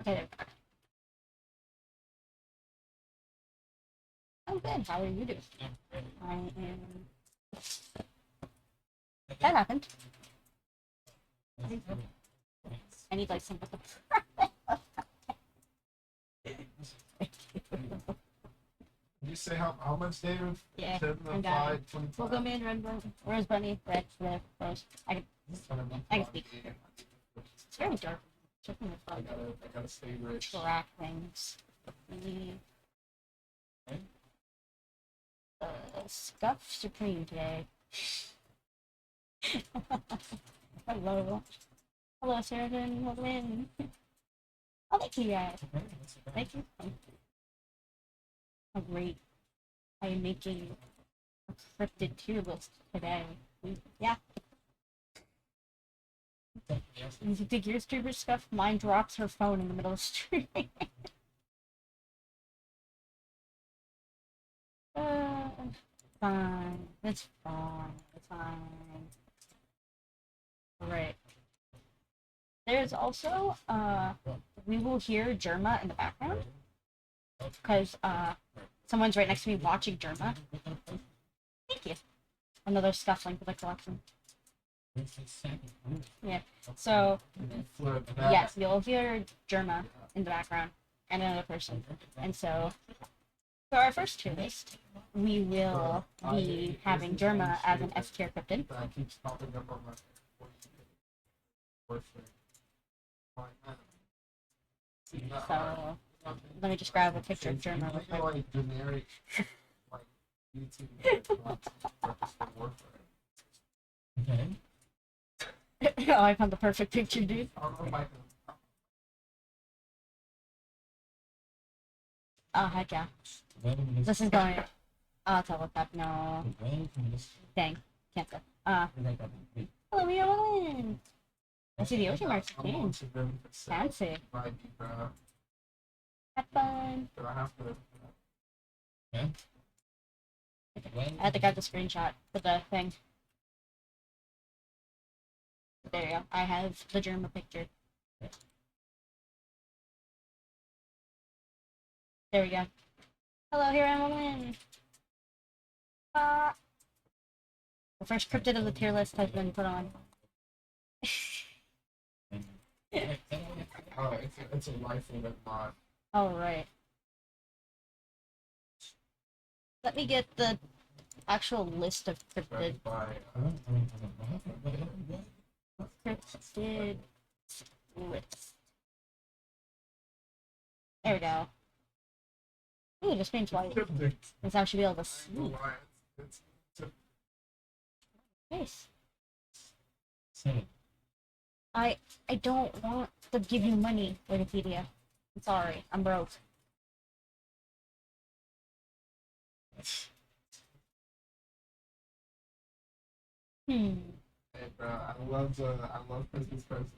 Okay, there we go. I'm good. How are you doing? I am. That happened. I need like some. Did you say how much, David? Yeah, 10 I'm to down. 5, 25? We'll go in, red bunny. Where's bunny? Red, red, rose. I can speak. It's very dark. Checking the I fog. gotta stay rich. Track things. Scuff Supreme today. Hello. Hello, Sheridan. Welcome in. Oh, thank you guys. Thank you. Oh, great. I am making a cryptid tier list today. Yeah. You think your streamer stuff? Mine drops her phone in the middle of streaming. Fine. It's fine. It's fine. Right. There's also, we will hear Germa in the background. Because, someone's right next to me watching Germa. Thank you. Another scuffling for the collection. Yeah. So, yes, you'll hear Germa in the background. And another person. And so, for our first tier list, we will be having Germa as an S tier cryptid. So, let me just grab a picture of Germa real quick. Oh, I found the perfect picture, dude. Oh, heck yeah. This is going. I'll tell what that. No. Dang. Can't go. Hello, we are in. I see the ocean marks change. Fancy. Have fun. I had to grab the screenshot for the thing. There you go. I have the Germa picture. There we go. Hello, here I am, Lynn. The first cryptid of the tier list has been put on. It's a life-living mod. Alright. Let me get the actual list of cryptid. Cryptid list. There we go. Ooh, just means white. This I should be able to see. Nice. I don't want to give you money, Wikipedia. I'm sorry, I'm broke. Hey, bro, I love Christmas presents.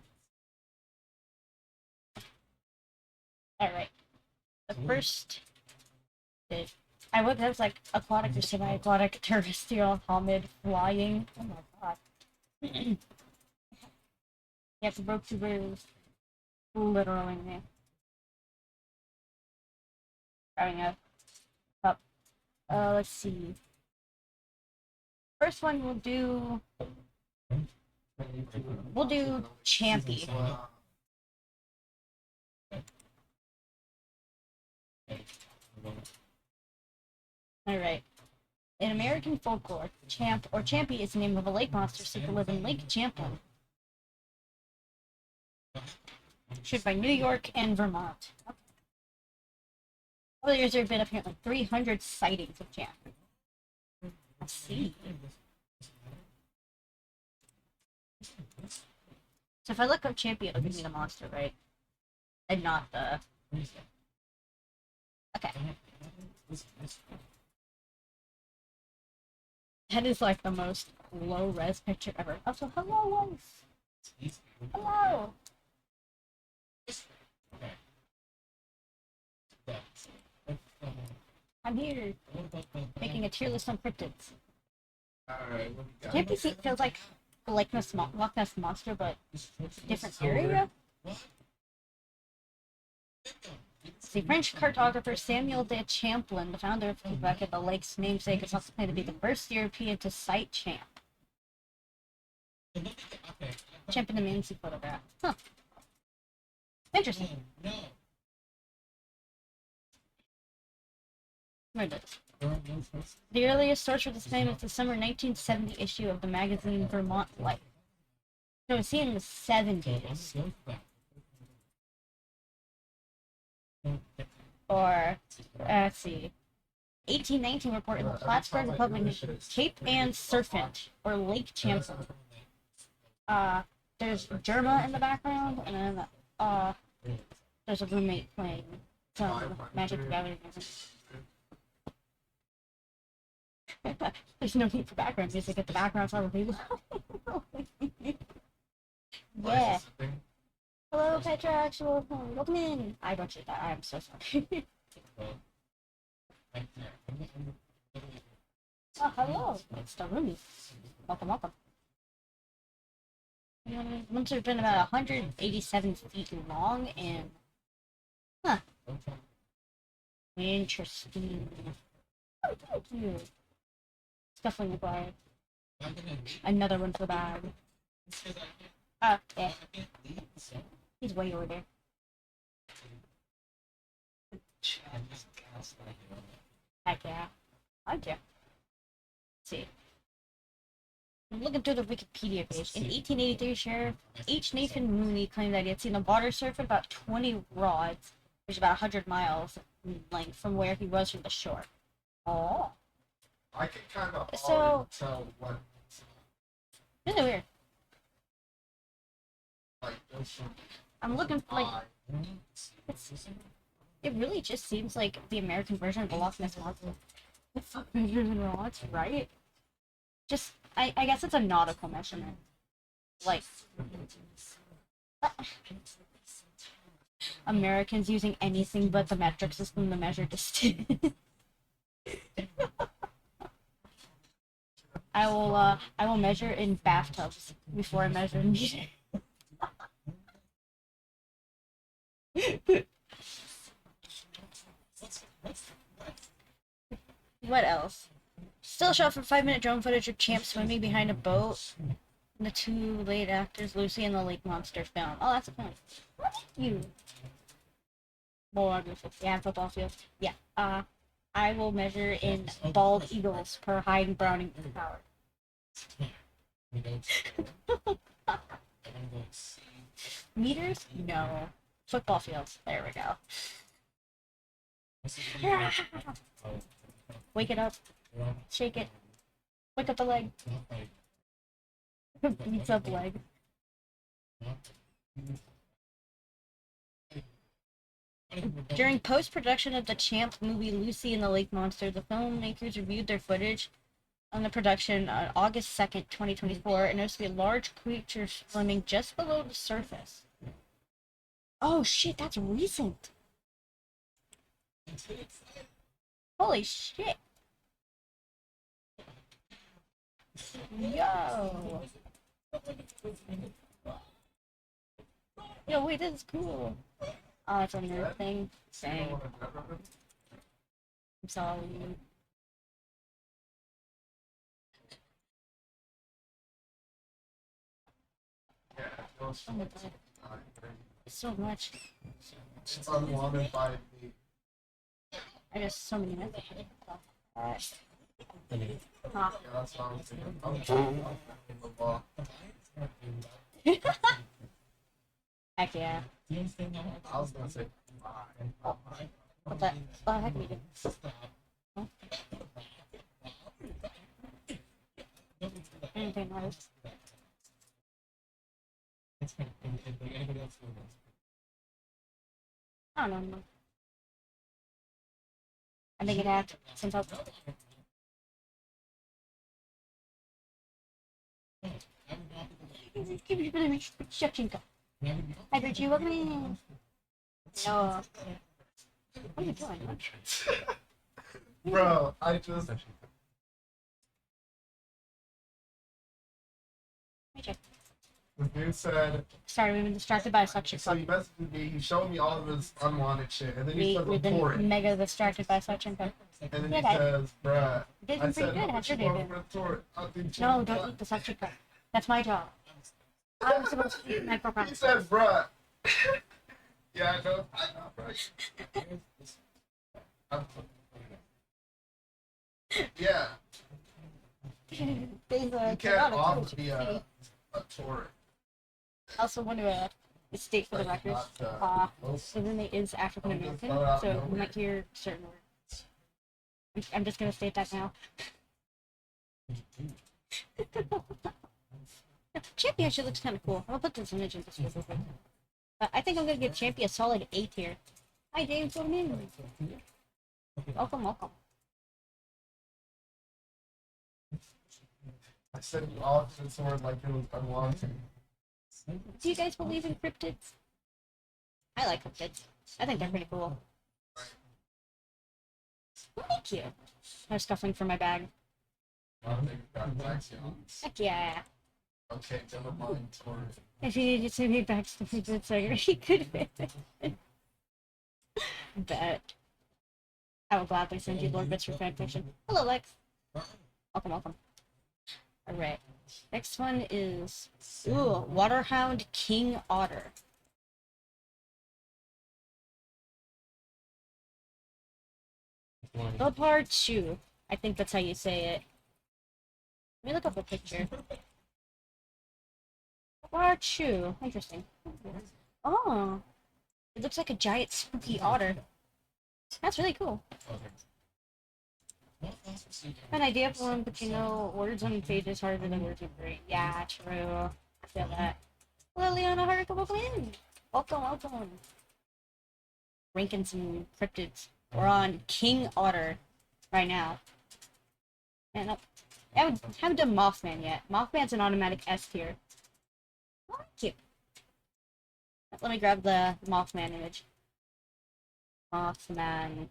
Alright. The first I would have like aquatic or semi-aquatic, terrestrial, homid, flying. Oh my god. Yep, broke two birds. Literally me. Starting up. Let's see. First one we'll do Champy. Alright. In American folklore, Champ or Champy is the name of a lake monster said to live in Lake Champlain. Shoot by New York and Vermont. Over the years, there have been apparently 300 sightings of Champ. Let's see. So if I look up Champy, it'll give me the monster, right? And not the... Okay. That is like the most low-res picture ever. Also, hello, wife! Hello! I'm here, making a tier list on cryptids. Alright, Champy feels like the Loch Ness Monster, but different area? The French cartographer Samuel de Champlain, the founder of Quebec and the lake's namesake, is also claimed to be the first European to sight Champ. Champ in the Mansi photograph. Huh. Interesting. Where is it? The earliest source for this name is the summer 1970 issue of the magazine Vermont Life. So it's seen in the 70s. Or, let's see. 1819 report in the Plattsburgh Republic, Cape Ann Serpent, or Lake Champlain. There's Germa in the background, and then, there's a roommate playing some Magic the Gathering music. There's no need for background music if the background's already low. Yeah. Hello, Petra, actual. Welcome in. I don't do that. I'm so sorry. Oh, hello. It's the roomie. Welcome, welcome. Once have been about 187 feet long and. Huh. Interesting. Oh, thank you. It's definitely required. Another one for the bag. Yeah. He's way over there. Heck yeah. How'd ya? Let's see. I'm looking through the Wikipedia page. In 1883, Sheriff H. Nathan Mooney claimed that he had seen a water surf at about 20 rods, which is about 100 miles in length from where he was from the shore. Oh. I can kind of So, tell what. Isn't it weird? Like, there's I'm looking for, like, it really just seems like the American version of the Loch Ness Monster. The fuck measurement rods, right? Just, I guess it's a nautical measurement. Like, Americans using anything but the metric system to measure distance. I will measure in bathtubs before I measure in meters. What else? Still shot for 5-minute drone footage of Champ swimming behind a boat. And the two lead actors, Lucy and the Lake Monster film. Oh, that's a fun. What are you? More yeah, football field. Yeah. I will measure in bald eagles per Hyde Browning power. Meters? No. Football fields. There we go. Wake it up. Shake it. Wake up the leg. Beats up leg. During post-production of the Champ movie Lucy and the Lake Monster, the filmmakers reviewed their footage on the production on August 2nd, 2024, and noticed to be a large creature swimming just below the surface. Oh shit, that's recent! Holy shit! Yo! Yo, wait, this is cool. Oh, that's a nerd thing. Dang. I'm sorry. Oh my god. So much. It's unwanted by me. I guess so many minutes. Alright. Yeah, that's what I'm thinking. I'm trying the ball. Heck yeah. I was gonna say Oh, what the heck are we doing? Huh? Anything nice? I don't know. I think it had since I Hi, Richie, welcome in. No. What are you doing? bro, I just Let me check. The dude said, Sorry, we've been distracted by a suction so cup. he messaged me, he showed me all of his unwanted shit, and then he said We've report been it. mega distracted by a suction cup. And then Yeah, he guys. says, bruh. Did I pretty said, good. how How's much your you day want been? for report? I think No, don't eat the suction cup. That's my job. I'm supposed to eat my He program. said, bruh. Yeah, I know, bruh. Yeah, There's a you can't offer me a tour. I also want to state for the record, the roommate is African American, so you might hear certain words. I'm just gonna state that now. Champy actually looks kind of cool. I'm gonna put this image in this real quick. I think I'm gonna give Champy a solid 8 here. Hi James, welcome in. Welcome, welcome. I said you offered the sword like it was unwanted. Do you guys believe in cryptids? I like cryptids. I think they're pretty cool. Thank you. I'm scuffling for my bag. Heck yeah. Okay, never mind, Tori. If you need to send me back to the good singer, he could bet. I will gladly send you Lord Bits for fanfiction. Hello, Lex. Welcome, welcome. Alright. Next one is Waterhound King Otter. Gopar Chu. I think that's how you say it. Let me look up a picture. Gopar Chu. Interesting. Oh. It looks like a giant spooky otter. That's really cool. An idea for one, but you know, words on page is harder than words on brain. Yeah, true. I feel that. Hello, Leona Haruka, welcome in. Welcome, welcome. Ranking some cryptids. We're on King Otter right now. And I haven't done Mothman yet. Mothman's an automatic S tier. Oh, cute. Let me grab the Mothman image. Mothman.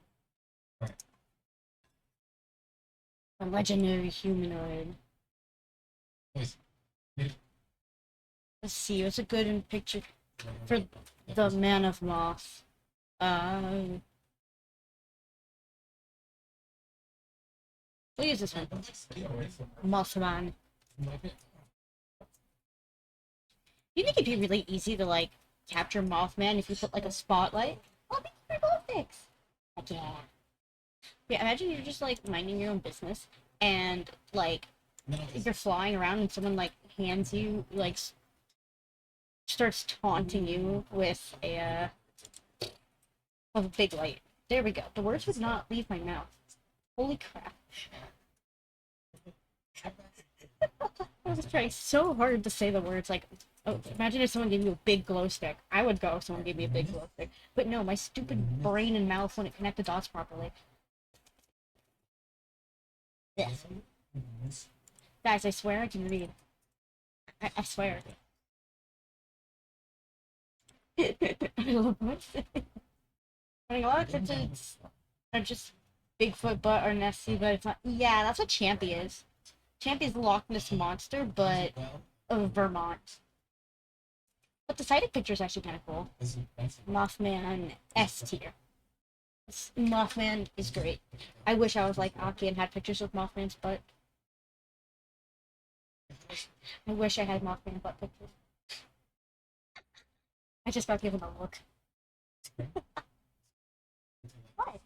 A legendary humanoid. Let's see, what's a good picture for the Man of Moth? We'll use this one. Mothman. You think it'd be really easy to, like, capture Mothman if you put, like, a spotlight? Oh, thank you for graphics! Heck yeah. Yeah, imagine you're just, like, minding your own business, and, like, you're flying around and someone, like, hands you, like, starts taunting you with a big light. There we go. The words would not leave my mouth. Holy crap. I was trying so hard to say the words, like, oh, imagine if someone gave you a big glow stick. I would go if someone gave me a big glow stick. But no, my stupid brain and mouth wouldn't connect the dots properly. Yes. Guys, I swear I can read. I swear. I love what I mean, a lot of cryptids are just Bigfoot butt or Nessie, but it's not. Yeah, that's what Champy is. Champy's the Loch Ness Monster, but of Vermont. But the sighted picture is actually kind of cool. Mothman S tier. Mothman is great. I wish I was like Aki and had pictures of Mothman's butt. I wish I had Mothman butt pictures. I just got given a look. What?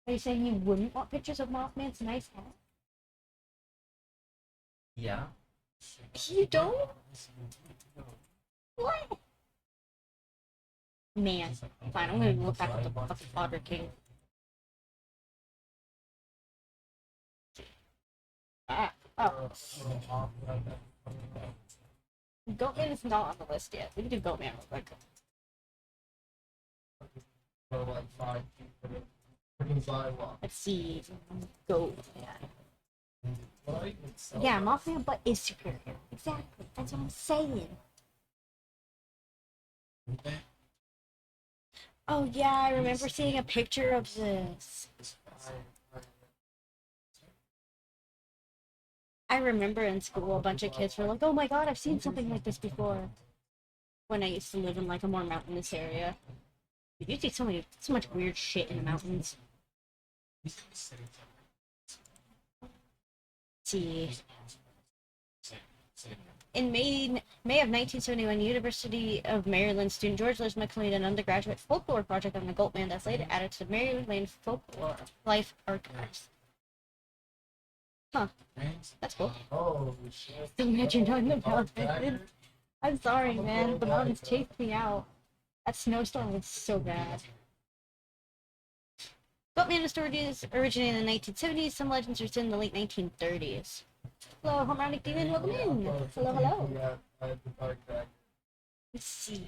Are you saying you wouldn't want pictures of Mothman's nice head? Yeah. You don't? What? Man. Fine, I'm gonna look back at the Otter King. Oh. Goatman is not on the list yet. We can do Goatman real quick. Let's see. Goatman. Yeah, Mothman butt is superior. Exactly. That's what I'm saying. Oh yeah, I remember seeing a picture of this. I remember in school a bunch of kids were like, "Oh my god, I've seen something like this before." When I used to live in like a more mountainous area, you see so much weird shit in the mountains. See, in May of 1971, University of Maryland student George Lisman completed an undergraduate folklore project on the Goatman that's later added to the Maryland Folklore Life Archives. Huh, that's cool. Oh, shit. Don't imagine knowing the mountains. I'm sorry, man. The mountains chased me out. That snowstorm was so bad. Goatman stories originated in the 1970s. Some legends are still in the late 1930s. Hello, Harmonic Demon. Welcome in. Hello, hello. Let's see.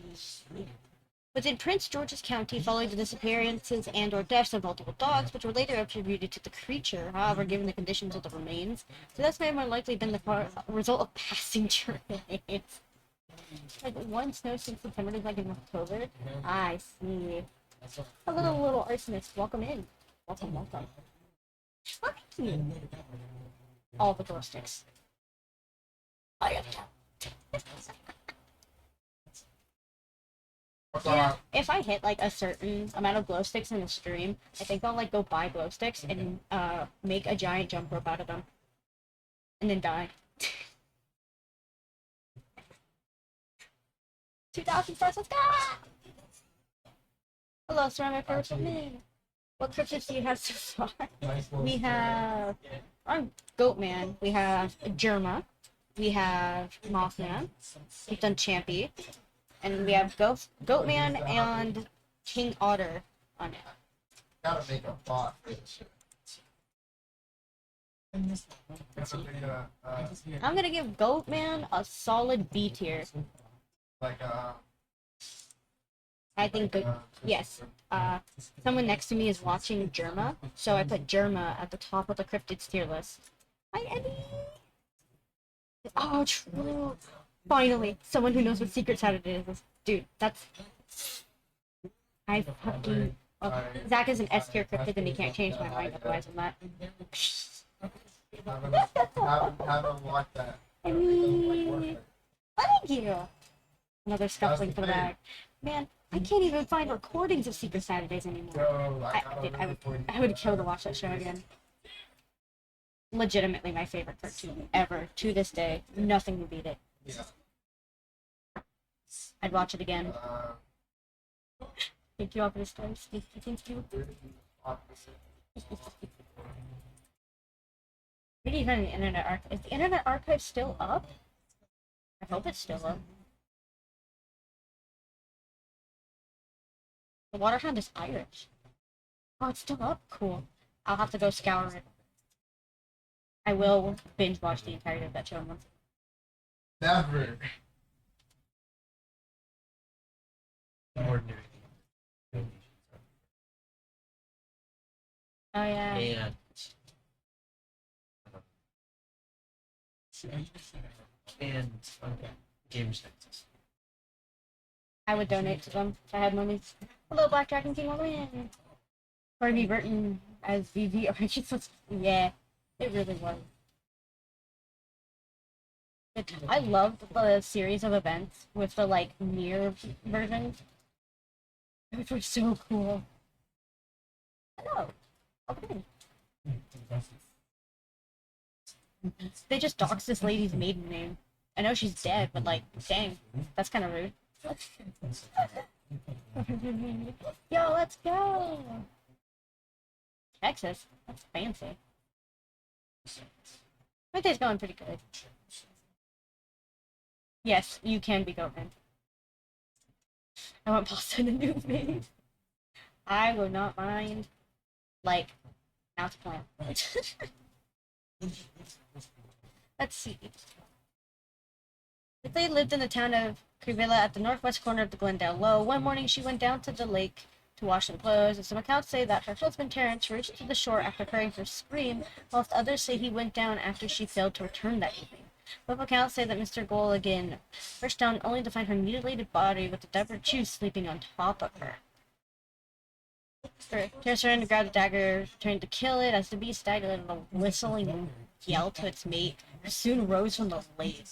Within Prince George's County, following the disappearances and/or deaths of multiple dogs, which were later attributed to the creature, however, given the conditions of the remains, so that's may more likely been the result of passing trains. Like one snow since September to like in October. I see. A little arsonist. Welcome in. Welcome, welcome. Thank you. All the glow sticks. I am down. Yeah, if I hit like a certain amount of glow sticks in the stream, I think I'll like go buy glow sticks and make a giant jump rope out of them, and then die. 2,000 stars, let's go! Hello, ceramic person. What cryptids do you have so far? We have on Goatman. We have Germa. We have Mothman. We've done Champy. And we have Goatman and King Otter on it. Gotta make a bot for this shit. I'm gonna give Goatman a solid B tier. Like I think yes. Someone next to me is watching Germa, so I put Germa at the top of the cryptids tier list. Hi, Eddie. Oh, true. Finally, someone who knows what Secret Saturday is. Dude, that's. I fucking. Oh, Zach is an S tier cryptid, and he can't change my mind otherwise I'm not. haven't watched that. Thank you. Another scuffling for the bag. Man, I can't even find recordings of Secret Saturdays anymore. I would kill to watch that show again. Legitimately my favorite cartoon ever. To this day, nothing will beat it. Yeah. I'd watch it again. Thank you all for the stars. Thank you. Where do you find the Internet Archive? Is the Internet Archive still up? I hope it's still up. The Waterhound is Irish. Oh, it's still up? Cool. I'll have to go scour it. I will binge watch the entirety of that show once. Never. Oh yeah. And games. I would donate to them if I had money. Hello, Black Dragon King, welcome in. Corby Burton as VV. Yeah, it really was. I loved the series of events with the like near versions. Which were so cool. Hello. Okay. They just doxed this lady's maiden name. I know she's dead, but like, dang, that's kind of rude. Yo, let's go! Texas? That's fancy. My day's going pretty good. Yes, you can be Goatman. I want pasta in a new face. I will not mind. Like, now to plan. Let's see. If they lived in the town of Crivilla at the northwest corner of the Glendale Low, one morning she went down to the lake to wash some clothes, and some accounts say that her husband Terrence reached to the shore after hearing her scream, whilst others say he went down after she failed to return that evening. Both accounts say that Mr. Goligan rushed down only to find her mutilated body with the diaper shoes sleeping on top of her. Turns around to grab the dagger, trying to kill it. As the beast died, a little whistling yell to its mate soon rose from the lake.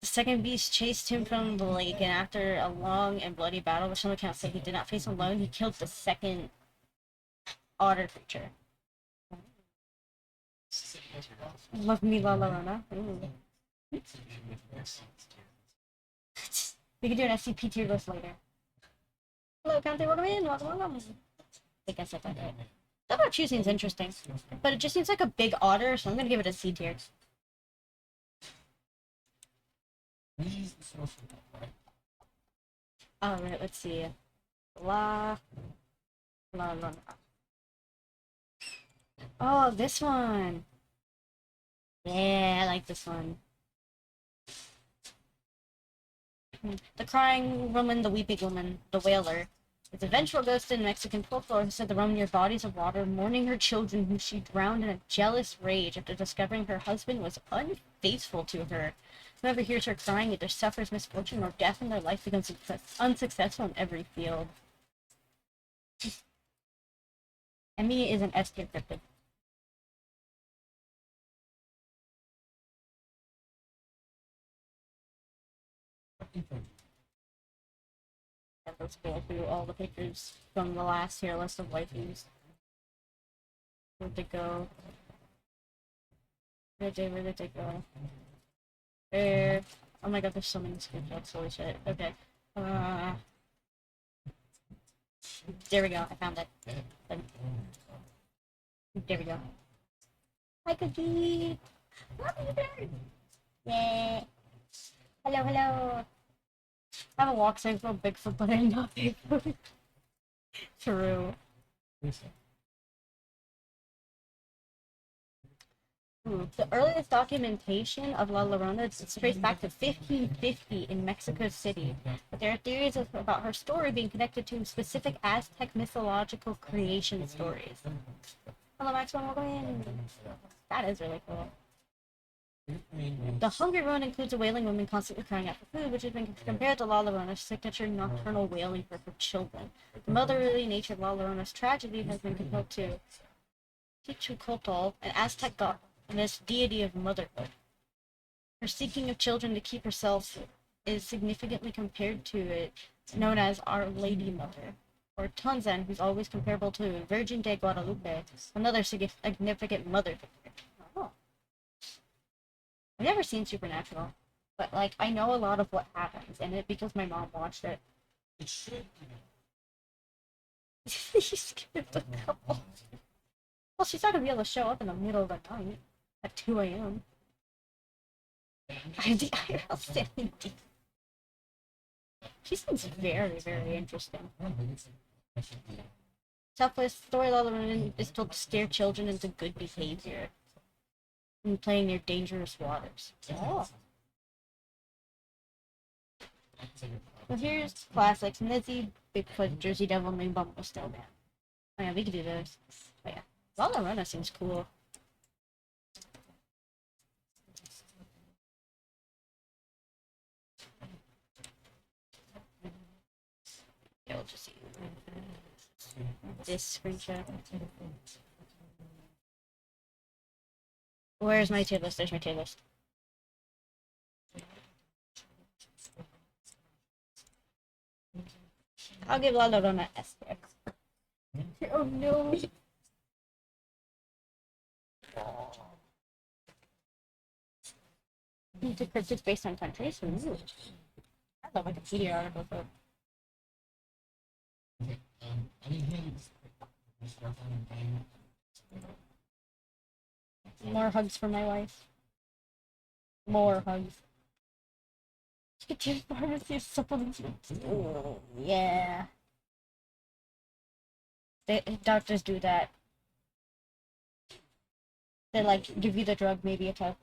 The second beast chased him from the lake, and after a long and bloody battle, which some accounts say he did not face alone, he killed the second otter creature. Love me, La Llorona. We can do an SCP tier list later. Hello, County, welcome in. Welcome. I guess I got it. That about you seems interesting, but it just seems like a big otter, so I'm gonna give it a C tier. Alright, let's see. La Llorona. Oh, this one. Yeah, I like this one. The crying woman, the weeping woman, the wailer. It's a vengeful ghost in Mexican folklore who said to roam near bodies of water, mourning her children whom she drowned in a jealous rage after discovering her husband was unfaithful to her. Whoever hears her crying either suffers misfortune or death, and their life becomes unsuccessful in every field. Emmy is an S tier cryptid. Let's go through all the pictures from the last tier list of waifus. Where'd they go? Where'd they go? There. Oh my god, there's so many screenshots. Holy shit. Okay. There we go. I found it. There we go. Hi, Cookie. Yeah. Hello, hello. I have a walk safe for Bigfoot, but I'm not Bigfoot. True. The earliest documentation of La Llorona is traced back to 1550 in Mexico City, but there are theories about her story being connected to specific Aztec mythological creation stories. Hello, Maxwell, welcome in. That is really cool. The hungry ruin includes a wailing woman constantly crying out for food, which has been compared to La Llorona's signature nocturnal wailing for her children. The motherly nature of La Llorona's tragedy has been compared to Quetzalcoatl, an Aztec god, and this deity of motherhood. Her seeking of children to keep herself is significantly compared to it, known as Our Lady Mother, or Tanzan, who's always comparable to Virgin de Guadalupe, another significant mother figure. Oh. I've never seen Supernatural, but like I know a lot of what happens in it because my mom watched it. It should. You skipped a couple. Well, she's not gonna be able to show up in the middle of the night at 2 a.m. I have the IRL standing deep. She seems very, very interesting. Selfless story is told to steer children into good behavior and playing near dangerous waters. Oh. So here's classics: Nizzy, Bigfoot, Jersey Devil, Moon Bumble, Snowman. Oh yeah, we could do those. Oh yeah. La Llorona seems cool. Yeah, we'll just see this screenshot. Where's my tier list? There's my tier list. I'll give La Llorona S tier. Oh no. Into cryptids based on countries. Ooh. I love Wikipedia article for. More hugs for my wife. More hugs. Chicken pharmacy supplements. Ooh, yeah. Doctors do that. They like give you the drug, maybe a test.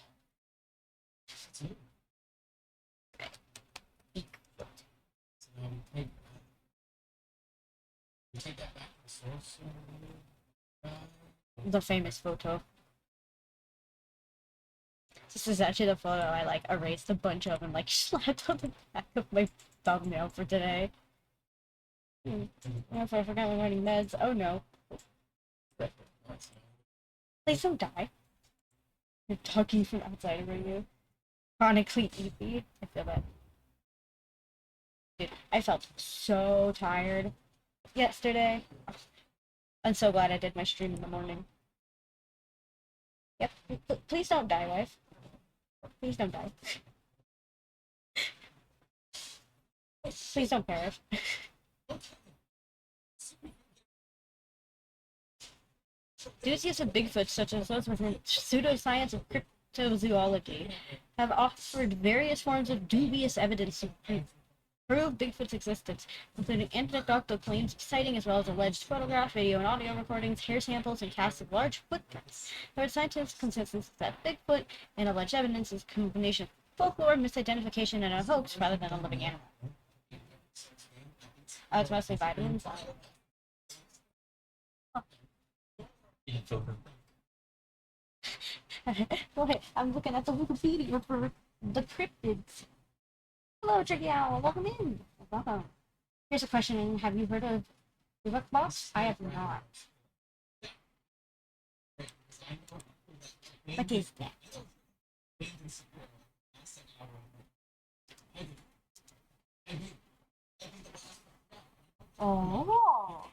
The famous photo. This is actually the photo I like erased a bunch of and like slapped on the back of my thumbnail for today. If I forgot my running meds. Oh no. Please don't die. You're talking from outside of you. Chronically EP. I feel that. Dude, I felt so tired yesterday. I'm so glad I did my stream in the morning. Yep. Please don't die, wife. Please don't die. Please don't perish. Enthusiasts of Bigfoot, such as those within pseudoscience of cryptozoology, have offered various forms of dubious evidence to prove Bigfoot's existence, including anecdotal claims of sighting as well as alleged photograph, video, and audio recordings, hair samples, and casts of large footprints. There is scientific consensus that Bigfoot and alleged evidence is a combination of folklore, misidentification, and a hoax rather than a living animal. It's mostly vitamins. Wait, I'm looking at the Wikipedia for the cryptids. Hello, Tricky Owl. Welcome in. Welcome. Here's a question. Have you heard of the Book Box? I have not. What is that? Oh,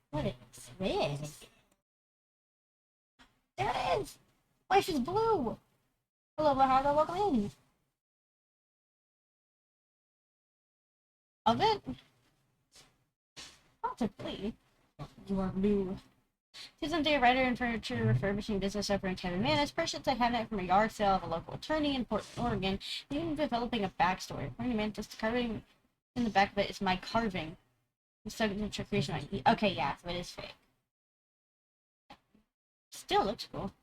what is this? There it is. Life is blue. Hello, Bahada. Welcome in. Of it? Possibly. You are blue. Susan Day, writer and furniture refurbishing business owner in Kevin Mann, has purchased a cabinet from a yard sale of a local attorney in Portland, Oregon, even developing a backstory. According to Mann, this carving in the back of it is my carving. The signature creation. Okay, yeah, so it is fake. Still looks cool.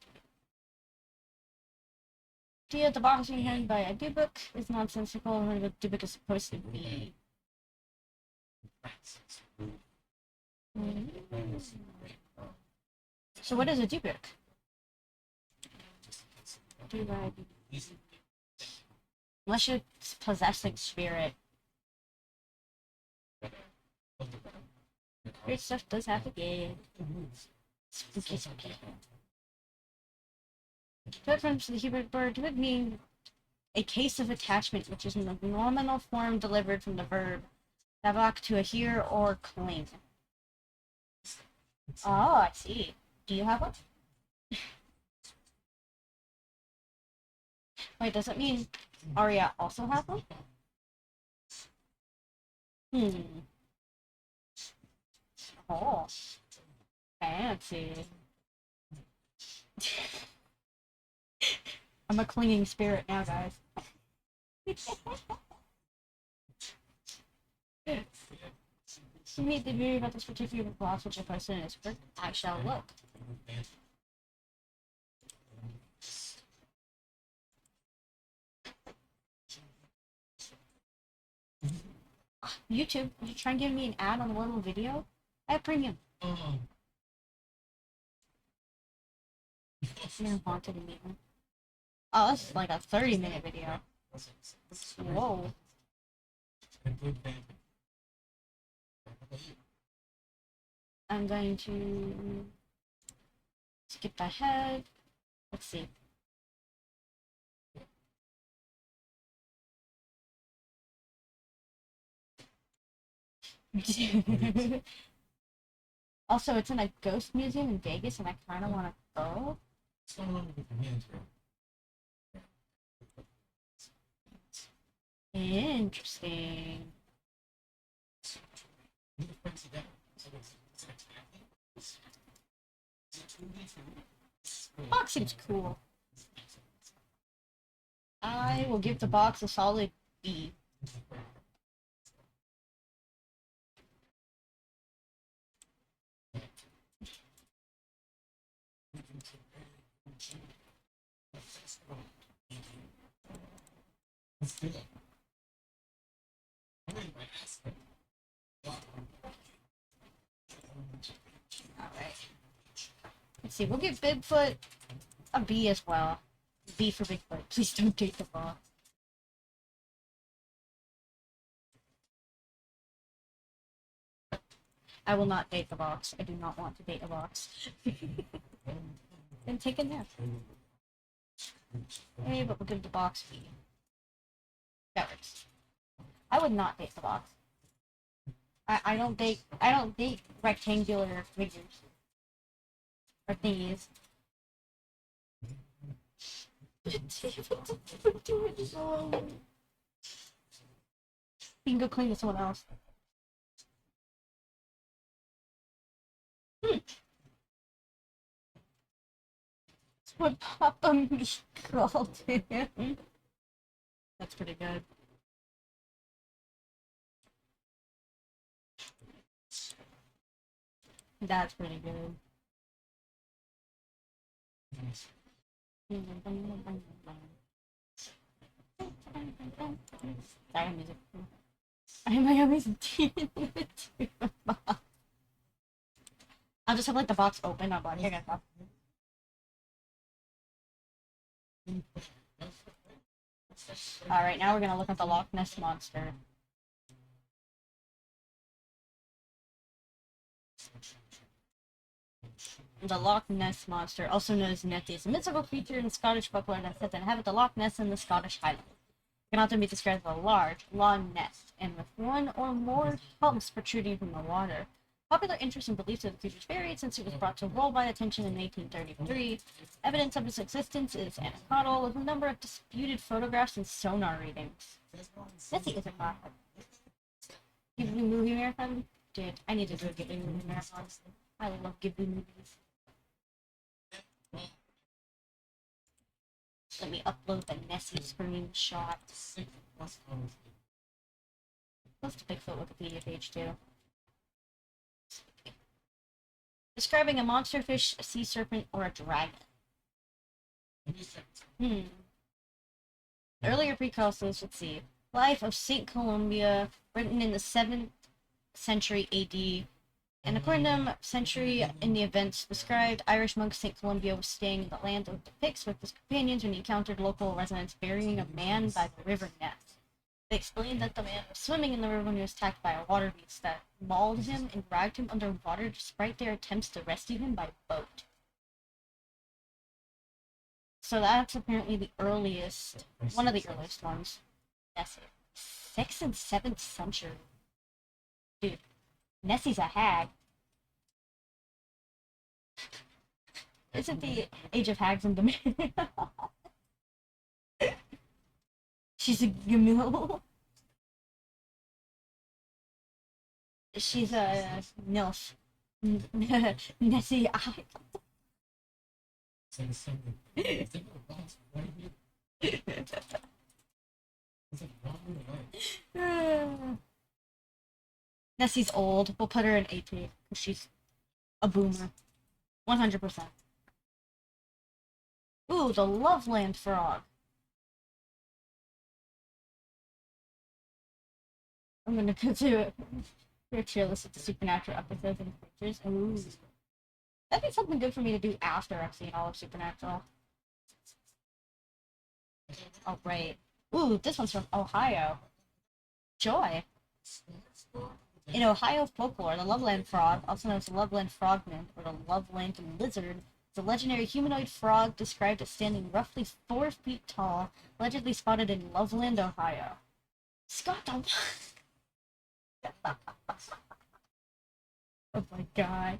The idea the box being handled by a book is nonsensical when the book is supposed to be. So what is a dubik? Unless you're possessing spirit. Weird stuff does happen again. Spooky, spooky. Reference to the Hebrew word would mean a case of attachment, which is in the nominal form delivered from the verb "davak" to a hear or cling. Oh, I see. Do you have one? Wait, does it mean Arya also has one? Oh, fancy. I'm a clinging spirit now, guys. You need to be about this particular boss, which I posted in his book. I shall look. YouTube, you try and give me an ad on a little video? I have premium. You're haunted in me. Oh, this is like a 30-minute video. Whoa. I'm going to skip ahead. Let's see. Also, it's in a ghost museum in Vegas, and I kind of want to go. Interesting. Box seems cool. I will give the box a solid B. Alright. Let's see, we'll give Bigfoot a B as well. B for Bigfoot. Please don't take the ball. I will not date the box. I do not want to date a box. And take a nap. Hey, but we'll give the box fee. That works. I would not date the box. I don't date rectangular figures. Or thingies. You can go clean with someone else. That's what Papa me called him. That's pretty good. That's pretty good. Sorry, music. I always do. I'll just have like the box open. I'll body. I got that. Alright, now we're gonna look at the Loch Ness Monster. The Loch Ness Monster, also known as Nessie, is a mythical creature in Scottish folklore that said to inhabit the Loch Ness in the Scottish Highlands. It can often be described as a large, long nest, and with one or more humps protruding from the water. Popular interest and beliefs of the creature varied since it was brought to worldwide attention in 1833. Evidence of its existence is anecdotal, with a number of disputed photographs and sonar readings. Nessie is a classic. Ghibli movie marathon? Dude, I need to do a Ghibli movie marathon. I love Ghibli movies. Let me upload the Nessie screenshot. Let's the Bigfoot Wikipedia page too. Describing a monster fish, a sea serpent, or a dragon. Earlier precursors, let's see. Life of Saint Columba, written in the 7th century AD. And according to him, century in the events described, Irish monk St. Columba was staying in the land of the Picts with his companions when he encountered local residents burying a man by the river Ness. They explained that the man was swimming in the river when he was attacked by a water beast that mauled him and dragged him underwater despite their attempts to rescue him by boat. So that's apparently the earliest, one of the earliest ones. That's it. 6th and 7th century. Dude. Nessie's a hag. Isn't the age of hags in demand? She's a Gamil. She's a NILF. Nessie. Nessie's old. We'll put her in AP because she's a boomer. 100%. Ooh, the Loveland frog. I'm gonna go to your tier list of the supernatural episodes and creatures. Ooh. That'd be something good for me to do after I've seen all of Supernatural. Oh, right. Ooh, this one's from Ohio. Joy. In Ohio folklore, the Loveland frog, also known as the Loveland frogman or the Loveland lizard, is a legendary humanoid frog described as standing roughly 4 feet tall, allegedly spotted in Loveland, Ohio. Scott, don't... Oh my god.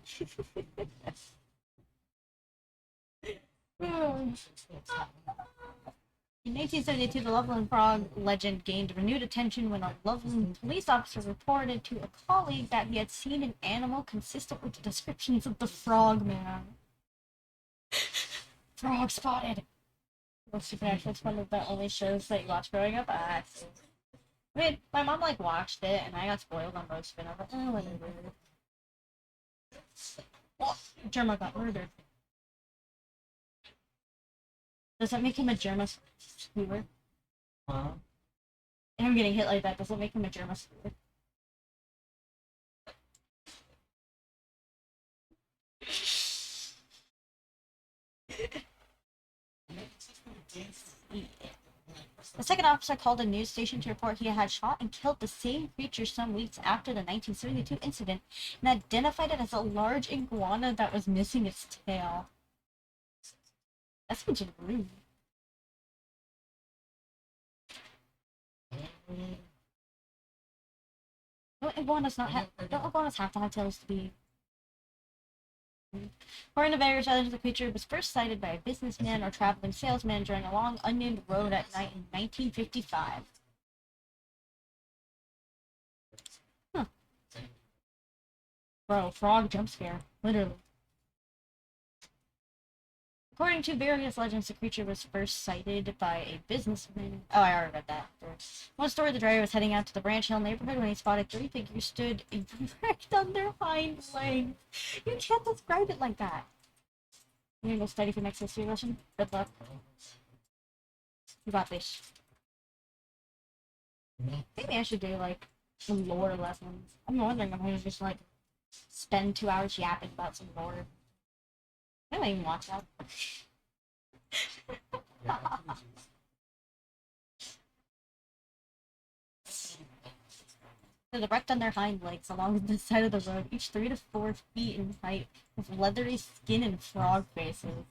In 1872, the Loveland frog legend gained renewed attention when a Loveland police officer reported to a colleague that he had seen an animal consistent with the descriptions of the frogman. Frog spotted! Well, Supernatural is one of the only shows that you watched growing up. I mean, my mom watched it, and I got spoiled on most of it. I was like, oh, whatever. Oh, Germa got murdered. Does that make him a Germa skewer? Huh? Him getting hit like that, does it make him a Germa skewer? The second officer called a news station to report he had shot and killed the same creature some weeks after the 1972 incident and identified it as a large iguana that was missing its tail. That seems rude. Don't iguanas have to have tails to be? According to various legends, the creature was first sighted by a businessman or traveling salesman during a long unnamed road at night in 1955. Huh. Bro, frog jump scare. Literally. According to various legends, the creature was first sighted by a businessman. Oh, I already read that. One story, the driver was heading out to the Branch Hill neighborhood when he spotted three figures stood erect on their hind legs. You can't describe it like that. You're gonna go study for next history lesson? Good luck. You got this. Maybe I should do, like, some lore lessons. I'm wondering if I'm gonna just, like, spend 2 hours yapping about some lore. I don't even watch that. They're erect on their hind legs along the side of the road, each 3 to 4 feet in height, with leathery skin and frog faces.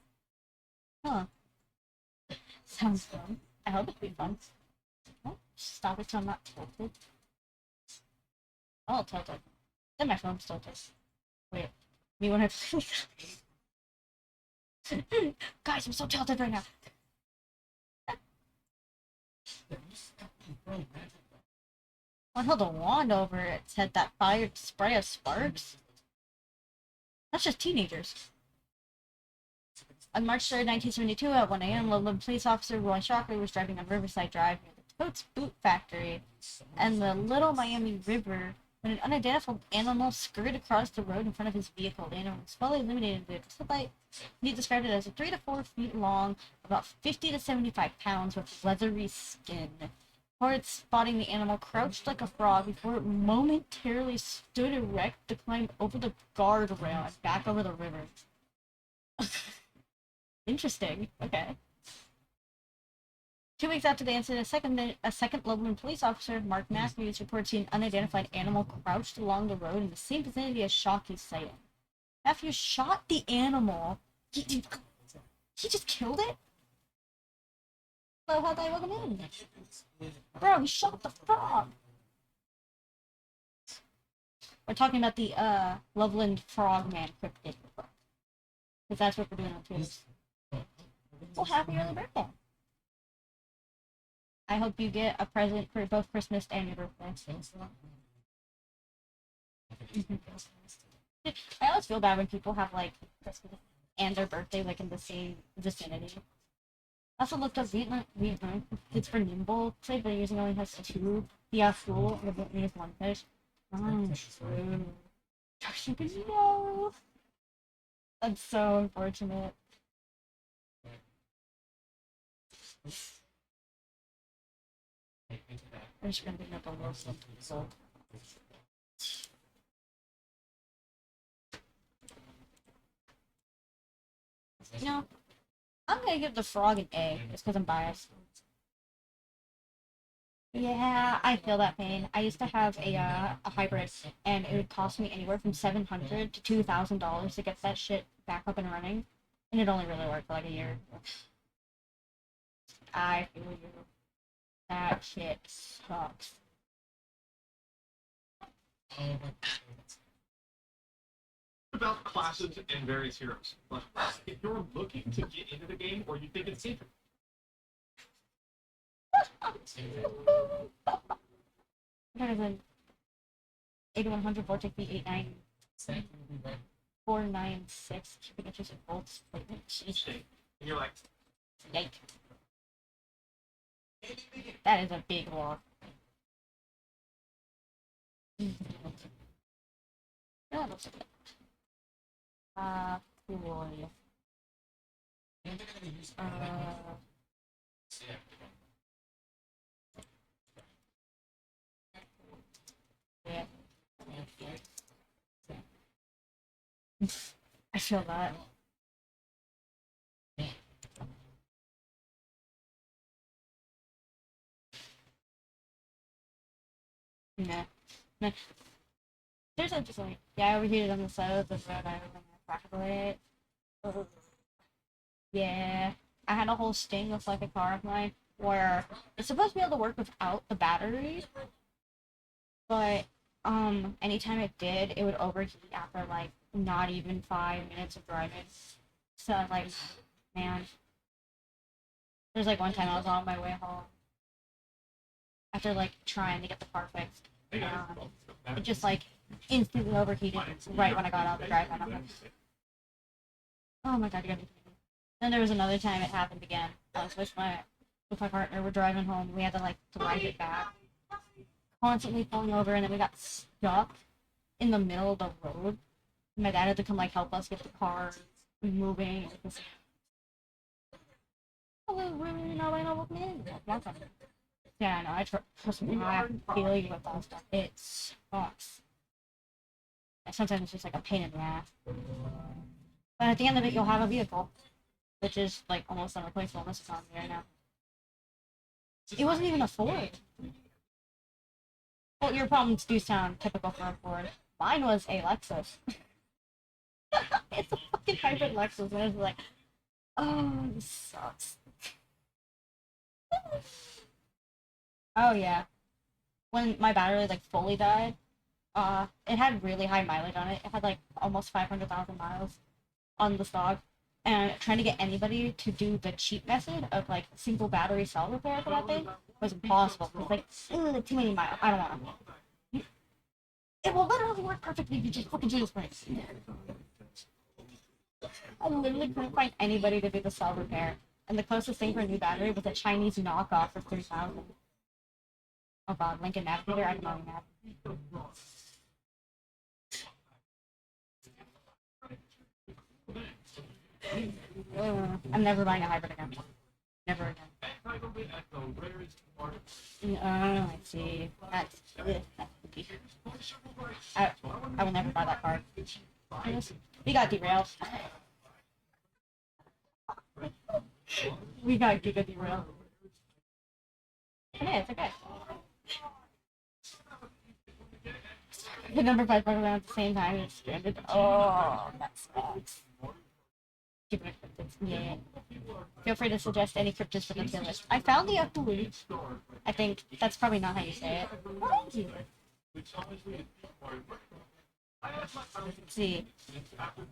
Huh. Sounds fun. I hope it'll be fun. Oh, stop it so I'm not tilted. Oh, tilted. Then my phone's tilted. Wait. Me when I play. Guys, I'm so tilted right now. One held a wand over its head that fired spray of sparks. That's just teenagers. On March 3rd, 1972, at 1 a.m., Loveland police officer Roy Shockley was driving on Riverside Drive near the Totes Boot Factory and the Little Miami River when an unidentified animal scurried across the road in front of his vehicle. The animal was fully illuminated with light. He described it as a 3 to 4 feet long, about 50 to 75 pounds, with leathery skin. Reports spotting the animal crouched like a frog before it momentarily stood erect to climb over the guardrail and back over the river. Interesting. Okay. 2 weeks after the incident, a second Loveland police officer, Mark Matthews, reports seeing an unidentified animal crouched along the road in the same vicinity as Shockey's sighting. Matthews shot the animal. He just killed it? Hello, how'd I welcome in? Bro, he shot the frog! We're talking about the, Loveland Frogman Cryptid. Because that's what we're doing on Twitter. Well, happy early birthday! I hope you get a present for both Christmas and your birthday. I always feel bad when people have, like, Christmas and their birthday, like, in the same vicinity. I also looked up Vietnam kids for Nimble. Say they're using only has 2. Yeah, school, and the Vietnamese 1 fish. Oh, true. No! That's so unfortunate. I'm just gonna bring up a little something, so. You know, I'm gonna give the frog an A, just because I'm biased. Yeah, I feel that pain. I used to have a hybrid, and it would cost me anywhere from $700 to $2,000 to get that shit back up and running, and it only really worked for like a year. I feel you. That shit sucks. About classes and various heroes. But if you're looking to get into the game or you think it's safer. What is it? 8100 Vortex B89 496 cubic inches of volts. And you're like, Yike. That is a big log. Yeah, looks like that. Cool. Yeah. I feel that. Nah. Nah. There's just like, yeah, I overheated on the side of the road. I was gonna crack it. Oh. Yeah. I had a whole sting with like a car of mine where it's supposed to be able to work without the battery, but anytime it did, it would overheat after like not even 5 minutes of driving. So like, man, there's like one time I was on my way home after like trying to get the car fixed. It just like instantly overheated right when I got out of the drive. And I'm like, oh my god, you gotta be kidding me. Then there was another time it happened again. I was with my partner. We're driving home. We had to like drive it back, constantly pulling over, and then we got stuck in the middle of the road. My dad had to come like help us get the car moving. It was, oh, really not I know what man. Yeah, no, trust me, I feel you with that stuff. It sucks. Sometimes it's just like a pain in the ass. But at the end of it, you'll have a vehicle, which is like almost unreplaceable in this economy right now. It wasn't even a Ford. Well, your problems do sound typical for a Ford. Mine was a Lexus. It's a fucking hybrid Lexus, and it's like, oh, this sucks. Oh yeah. When my battery like fully died, it had really high mileage on it. It had like almost 500,000 miles on the stock. And trying to get anybody to do the cheap method of like single battery cell repair for that thing was impossible. It's like, too many miles. I don't want to. It will literally work perfectly if you just fucking do this right. I literally couldn't find anybody to do the cell repair. And the closest thing for a new battery was a Chinese knockoff for 3,000. Oh god, Lincoln Navigator, I don't know that. I'm never buying a hybrid again. Never again. Let's see. That's spooky. I will never buy that car. We got derailed. We got giga derailed. It's okay. The number 5 Pokemon at the same time is stranded. Oh, that sucks. Yeah. Feel free to suggest any cryptids for the tier list. I found the Akulu. I think that's probably not how you say it. Thank you. Let's see.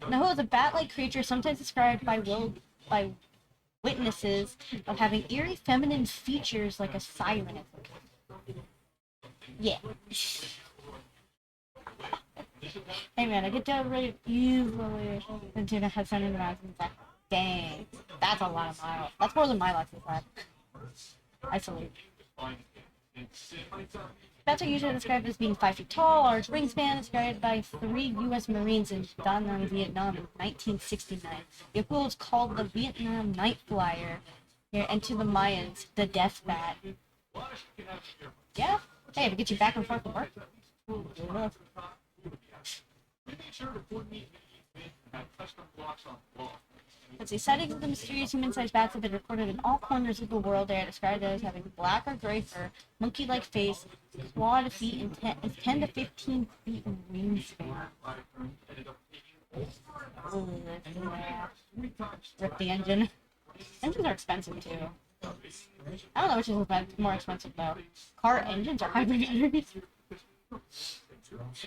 No, the bat-like creature sometimes described by witnesses of having eerie feminine features like a siren. Yeah. Hey man, I get down really easily into the head center of the mountains. Dang, that's a lot of miles. That's more than my Lexus had. I salute. Bats are usually described as being 5 feet tall, large wingspan, described by 3 U.S. Marines in Da Nang, Vietnam in 1969. The Akul is called the Vietnam Night Flyer, and to the Mayans, the Death Bat. Yeah? Hey, if it gets you back and forth to work. Let's see, sightings of the mysterious human-sized bats have been recorded in all corners of the world. They are described as having black or gray fur, monkey-like face, clawed feet, and 10 to 15 feet in wingspan. Rip the engine. Engines are expensive too. I don't know which is more expensive though. Car engines or hybrid batteries?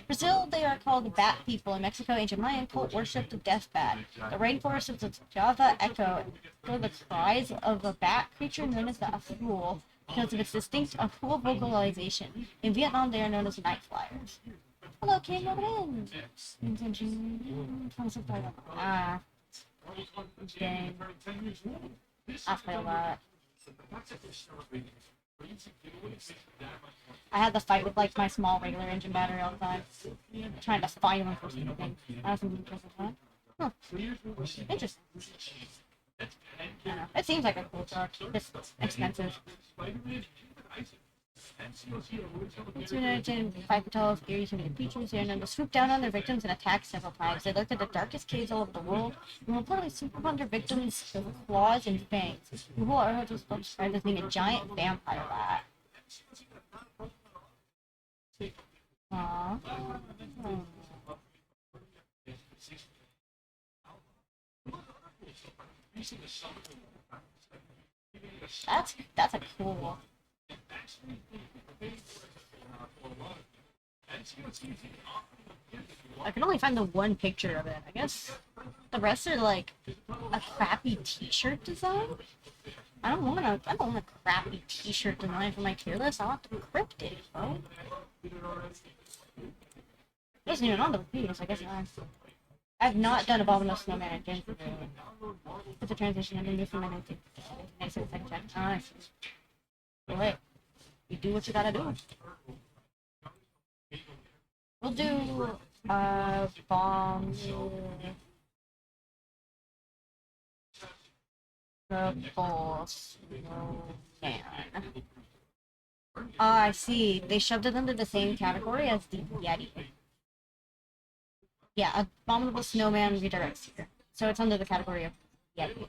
Brazil, they are called the Bat People. In Mexico, ancient Mayan cult worshipped the death bat. The rainforests of the Java echo the cries of a bat creature known as the Aful because of its distinct Aful vocalization. In Vietnam, they are known as night flyers. Hello, King, welcome in. Ah, dang. I failed that. I had to fight with like my small regular engine battery all the time, trying to find them for something. I was interested in that. Huh. Interesting. I don't know. It seems like a cool truck. It's expensive. It's 5 foot tall, scary, human creatures. They are known to swoop down on their victims and attack several times. They lurk in the darkest caves all over the world and will reportedly swoop upon their victims with claws and fangs. Who are described as being a giant vampire bat. Aww. That's a cool. I can only find the one picture of it. I guess the rest are like a crappy T-shirt design. I don't want a crappy T-shirt design for my tier list. I want the Cryptid, bro. Wasn't even on the previous. I guess I've not done Abominable Snowman again for the transition. I've been missing my 1996 second check. Nice. Wait, you do what you gotta do. We'll do bomb the boss man. I see. They shoved it under the same category as the Yeti. Yeah, Abominable Snowman redirects here. So it's under the category of Yeti.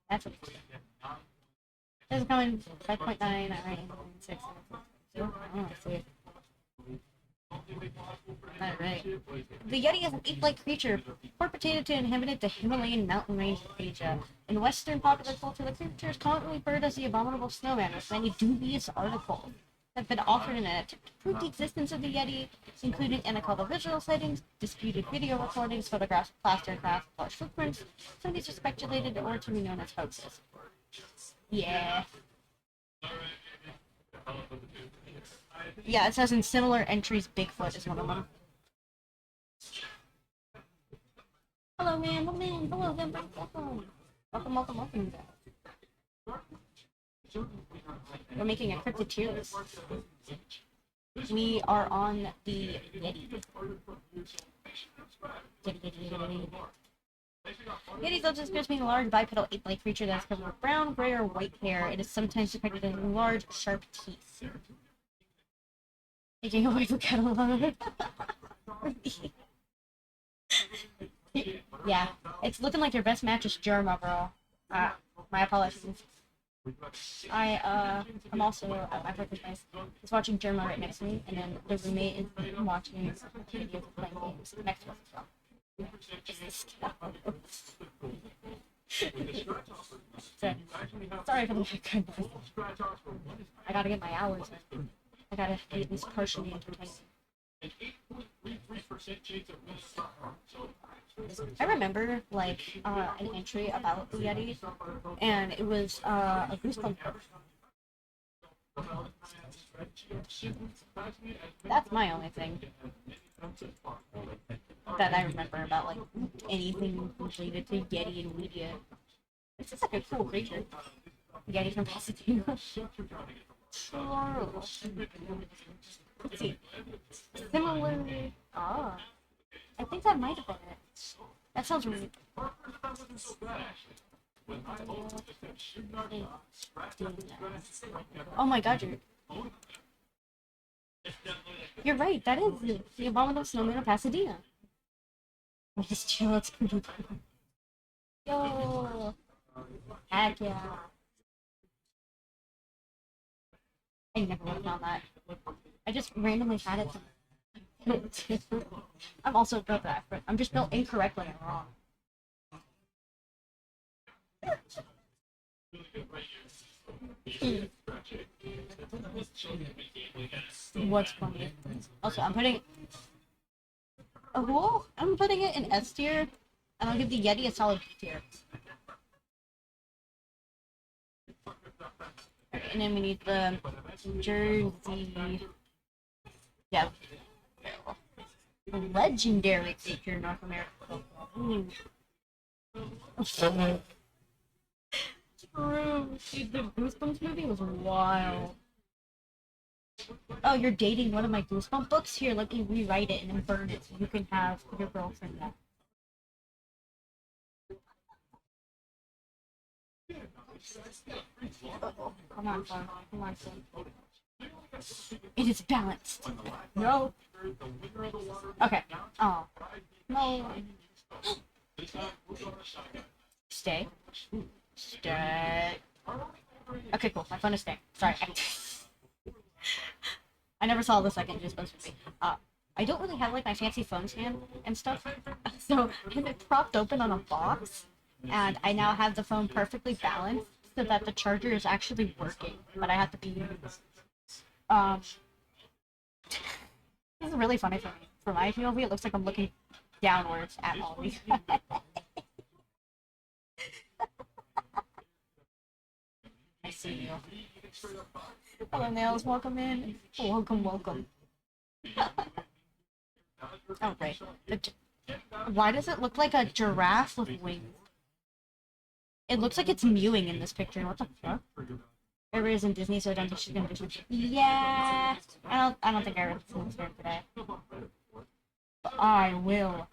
That's what it's This is coming 5.9, alright, 6, 0. Oh, I see. Alright. The Yeti is an ape-like creature perpetuated to inhabit the Himalayan mountain range of Asia. In Western popular culture, the creature is commonly referred as the Abominable Snowman, with many dubious articles have been offered in an attempt to prove the existence of the Yeti, including anecdotal visual sightings, disputed video recordings, photographs of plaster craft, large footprints. Some of these are speculated or to be known as hoaxes. Yeah. Yeah, it says in similar entries, Bigfoot is one of them. Hello, man. Hello, welcome. Welcome. We're making a cryptid tier list. We are on the Yeti. Yeti also describes being a large bipedal ape-like creature that is covered with brown, gray, or white hair. It is sometimes depicted as large, sharp teeth. Taking away from catalog. Yeah, it's looking like your best match is Germa, bro. My apologies. I'm also at my brother's place. He's watching Germa right next to me, and then the roommate is watching videos of playing games next to us as well. So, sorry for the background noise. I gotta get my hours in. I gotta be at least partially entertained. I remember, like, an entry about the Yeti, and it was, a Goosebump book. That's my only thing that I remember about, like, anything related to Yeti and media. It's just like a cool creature. Yeti from Pasadena. True. Let's see. Similar. Ah. I think that might have been it. That sounds really. Oh my god, you're right, that is the Abominable Snowman of Pasadena. Just chill, it's pretty cool. Yo! Heck yeah. I never would have found that. I just randomly had it. I'm also built that, but I'm just built incorrectly and wrong. What's funny? Also, I'm putting it in S tier, and I'll give the Yeti a solid B tier. Okay, and then we need the Jersey. Yeah. Legendary creature in North America. True. Dude, the Goosebumps movie was wild. Oh, you're dating one of my Goosebump books? Here, let me rewrite it and then burn it so you can have your girlfriend back. Oh, come on, son. It is balanced. No. Okay. Oh. No. Stay. Stay. Okay, cool. My phone is staying. Sorry. I never saw the second just supposed to be. I don't really have like my fancy phone stand and stuff, so I have it propped open on a box, and I now have the phone perfectly balanced so that the charger is actually working, but I have to be. Um, this is really funny for me. For my POV, it looks like I'm looking downwards at Molly. I see you. Hello, Nails. Welcome in. Welcome, welcome. Oh, right. Why does it look like a giraffe with wings? It looks like it's mewing in this picture. What the fuck? Everybody's in Disney, so I don't think she's gonna do something. Yeah, I don't think I really see this here today. But I will.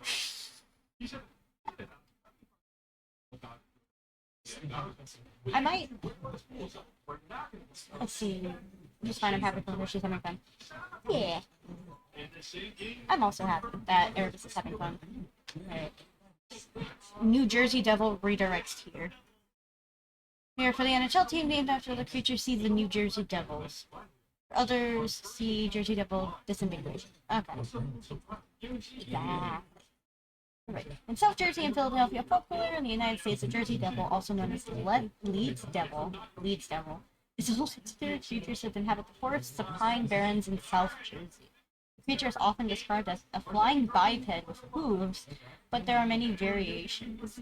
I might. Let's see. I'm just fine. I'm happy for her. She's having fun. Yeah. I'm also happy that Erebus is having fun. Alright. New Jersey Devil redirects here. Here for the NHL team named after the creature, see the New Jersey Devils. Others see Jersey Devil disambiguation. Okay. Yeah. Right. In South Jersey and Philadelphia folklore in the United States, the Jersey Devil, also known as the Leeds Devil, is a considered creature that inhabit the forests of pine barrens in South Jersey. The creature is often described as a flying biped with hooves, but there are many variations.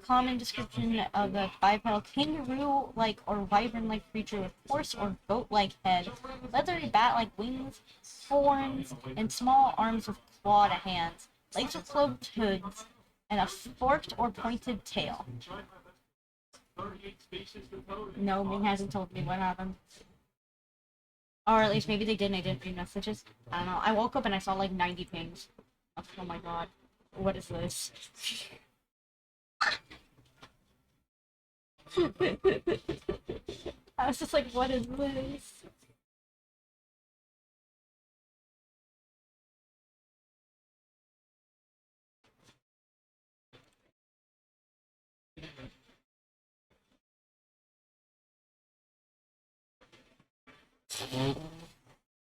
Common description of a bipedal kangaroo-like or wyvern-like creature with horse or goat-like head, leathery bat-like wings, horns, and small arms with clawed hands, legs with closed hoods, and a forked or pointed tail. No, Ming hasn't told me what happened. Or at least maybe they did and I didn't read messages. I don't know. I woke up and I saw like 90 pings. Oh my god. What is this? I was just like, what is this?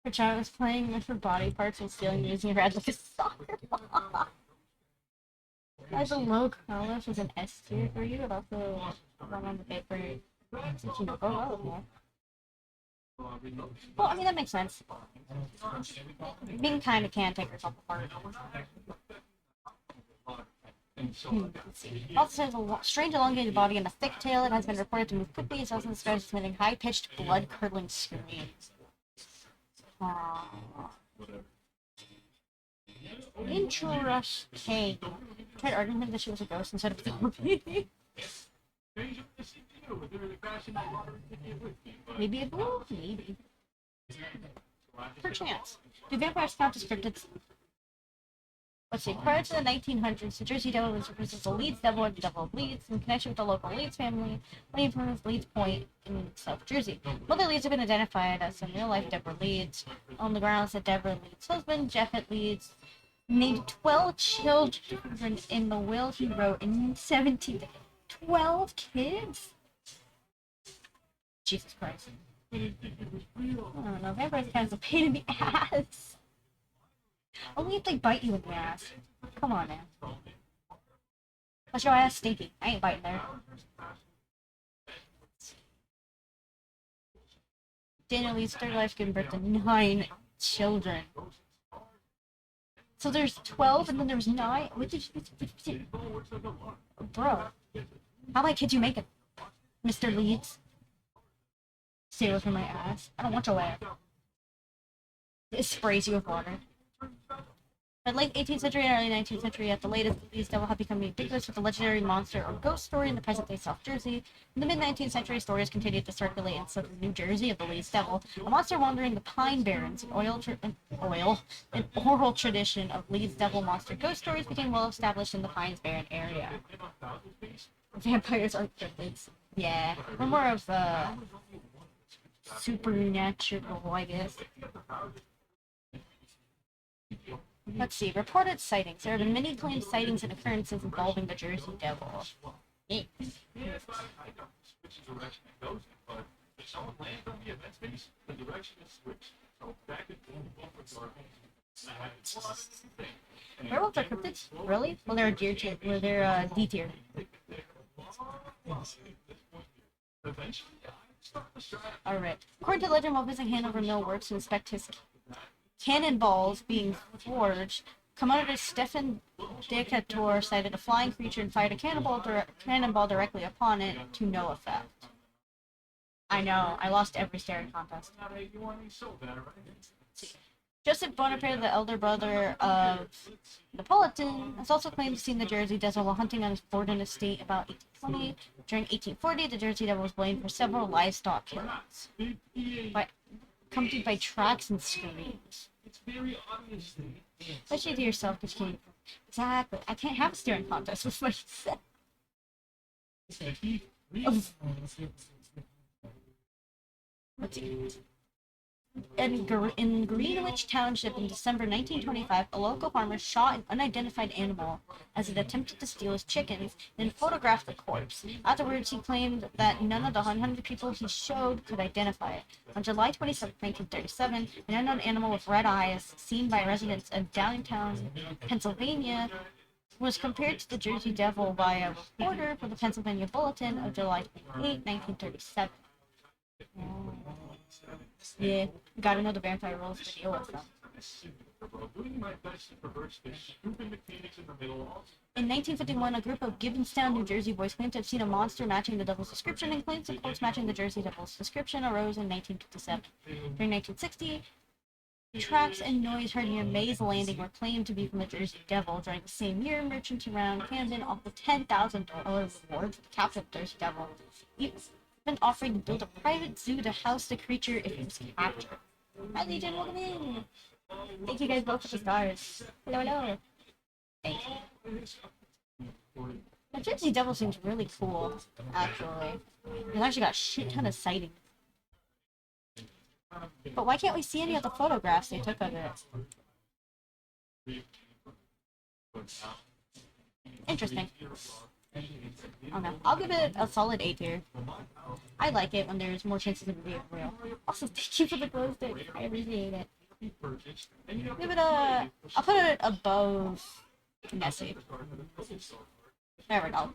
Her child was playing with her body parts and stealing using her head like a soccer ball. As a low colors was an S tier for you, but also one on the paper. Since you know, well, I mean, that makes sense. Bing kind of can take herself apart. Also has a strange elongated body and a thick tail. It has been reported to move quickly. It's also described as emitting high-pitched, blood-curdling screams. Interesting. Tried arguing with her that she was a ghost instead of a zombie. Maybe a blue? Maybe. Perchance. Do vampires count as cryptids? Let's see. Prior to the 1900s, the Jersey Devil was referred as the Leeds Devil or the Devil of Leeds in connection with the local Leeds family, named from Leeds Point in South Jersey. Mother Leeds have been identified as in real life Deborah Leeds. On the grounds that Deborah Leeds' husband, Jeffet Leeds, named 12 children in the will he wrote in 12 kids? Jesus Christ. I don't know. Vampires kind of a pain in the ass. Only if they bite you in the ass. Come on, man. Unless your ass stinky. I ain't biting there. Daniel Lee's third wife giving birth to 9 children. So there's 12 and then there's 9? Bro. How many kids you making? Mr. Leeds? Stay away from my ass. I don't want your ass. It sprays you with water. By the late 18th century and early 19th century, at the latest, these devil have become ubiquitous with the legendary monster or ghost story in the present-day South Jersey. In the mid-19th century, stories continued to circulate in southern New Jersey of the Leeds Devil, a monster wandering the Pine Barrens. An oral tradition of Leeds Devil monster ghost stories became well established in the Pines Barren area. Vampires are cryptids. Yeah, we're more of supernatural, I guess. Let's see. Reported sightings. There have been many claimed sightings and occurrences involving the Jersey Devil. Yikes. Werewolves are cryptids? Really? Well, they're a deer tier. Well, they're D tier. Alright. According to legend, while visiting Hanover Mill Works to inspect his cannonballs being forged, Commodore Stefan Decatur sighted a flying creature and fired a cannonball directly upon it to no effect. I know, I lost every staring contest. Joseph Bonaparte, the elder brother of Napolitan, has also claimed to see the Jersey Devil while hunting on his Borden estate about 1820. During 1840, the Jersey Devil was blamed for several livestock killings, accompanied by tracks and screams. Especially to yourself, because you can't... Exactly. I can't have a staring contest with what he said. Let's see. In Greenwich Township in December 1925, a local farmer shot an unidentified animal as it attempted to steal his chickens, then photographed the corpse. Afterwards, he claimed that none of the 100 people he showed could identify it. On July 27, 1937, an unknown animal with red eyes, seen by residents of downtown Pennsylvania, was compared to the Jersey Devil by a reporter for the Pennsylvania Bulletin of July 28, 1937. Yeah, gotta know the vampire rules to deal with them. In 1951, a group of Gibbonstown, New Jersey boys claimed to have seen a monster matching the devil's description, and claims of quotes matching the Jersey Devil's description arose in 1957. During 1960, tracks and noise heard near Mays Landing were claimed to be from the Jersey Devil. During the same year, merchants around Camden offered $10,000 reward for the capture of the Jersey Devil, even offering to build a private zoo to house the creature if it was captured. Hi Legion, welcome in! Thank you guys both for the stars. Hello, hello. Thank you. The Jersey Devil seems really cool, actually. It's actually got a shit ton of sightings. But why can't we see any of the photographs they took of it? Interesting. Oh no, I'll give it a solid 8 here. I like it when there's more chances of it being real. Also, thank you for the glow stick. I appreciate it. Give it a... I'll put it above Nessie. There we go.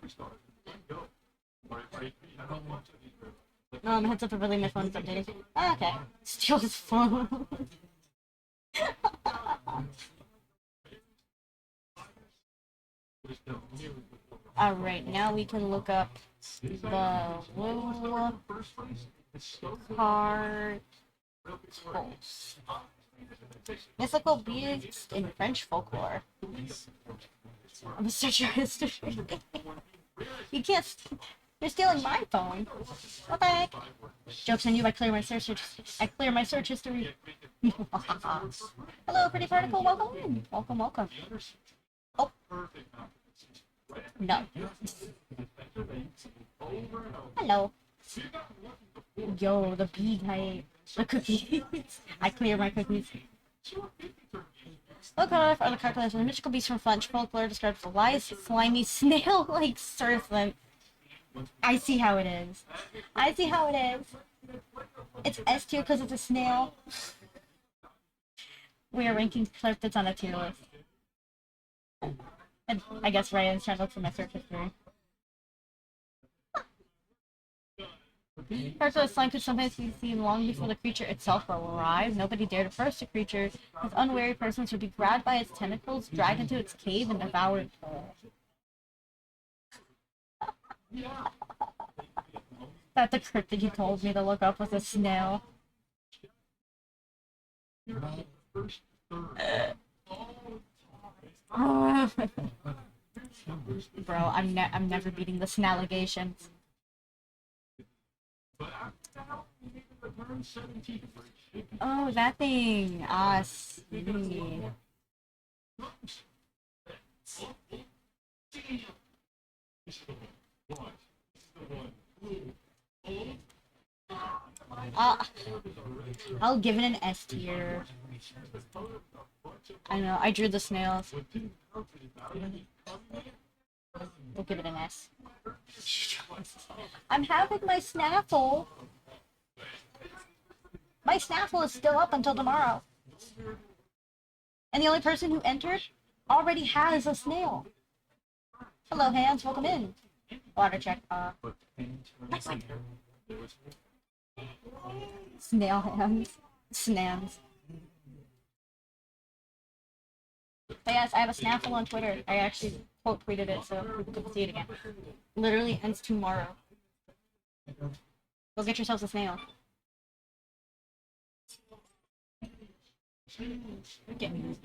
Heads up, really, my phone's updating. Ah, okay. Steal his phone. Alright, now we can look up the Blue Card Pulse. Mythical beasts in French folklore. I'm a searcher history. You can't. You're stealing my phone. What the heck? Joke's on you! I clear my search history. Hello, pretty particle. Welcome in. Welcome, welcome. Oh. No. Hello. Yo, the bee type. The cookies. I clear my cookies. Look off are the calculations of the mythical beast from French folklore described as a live, slimy, snail-like serpent. I see how it is. I see how it is. It's S tier because it's a snail. We are ranking cryptids on a tier list. And I guess Ryan's trying to look for my search history. Character slime could sometimes be seen long before the creature itself will arrive. Nobody dared approach the creature, as unwary persons would be grabbed by its tentacles, dragged into its cave, and devoured whole. That the cryptid you told me to look up was a snail. Bro, I'm never beating the allegations. Oh, that thing. Ah, see. I'll give it an S tier. I know, I drew the snails. We'll give it an S. I'm having my snaffle. My snaffle is still up until tomorrow. And the only person who entered already has a snail. Hello, Hans. Welcome in. Water check. Snail hands. Snans. But yes, I have a snaffle on Twitter. I actually quote tweeted it so people can see it again. Literally ends tomorrow. Go get yourselves a snail.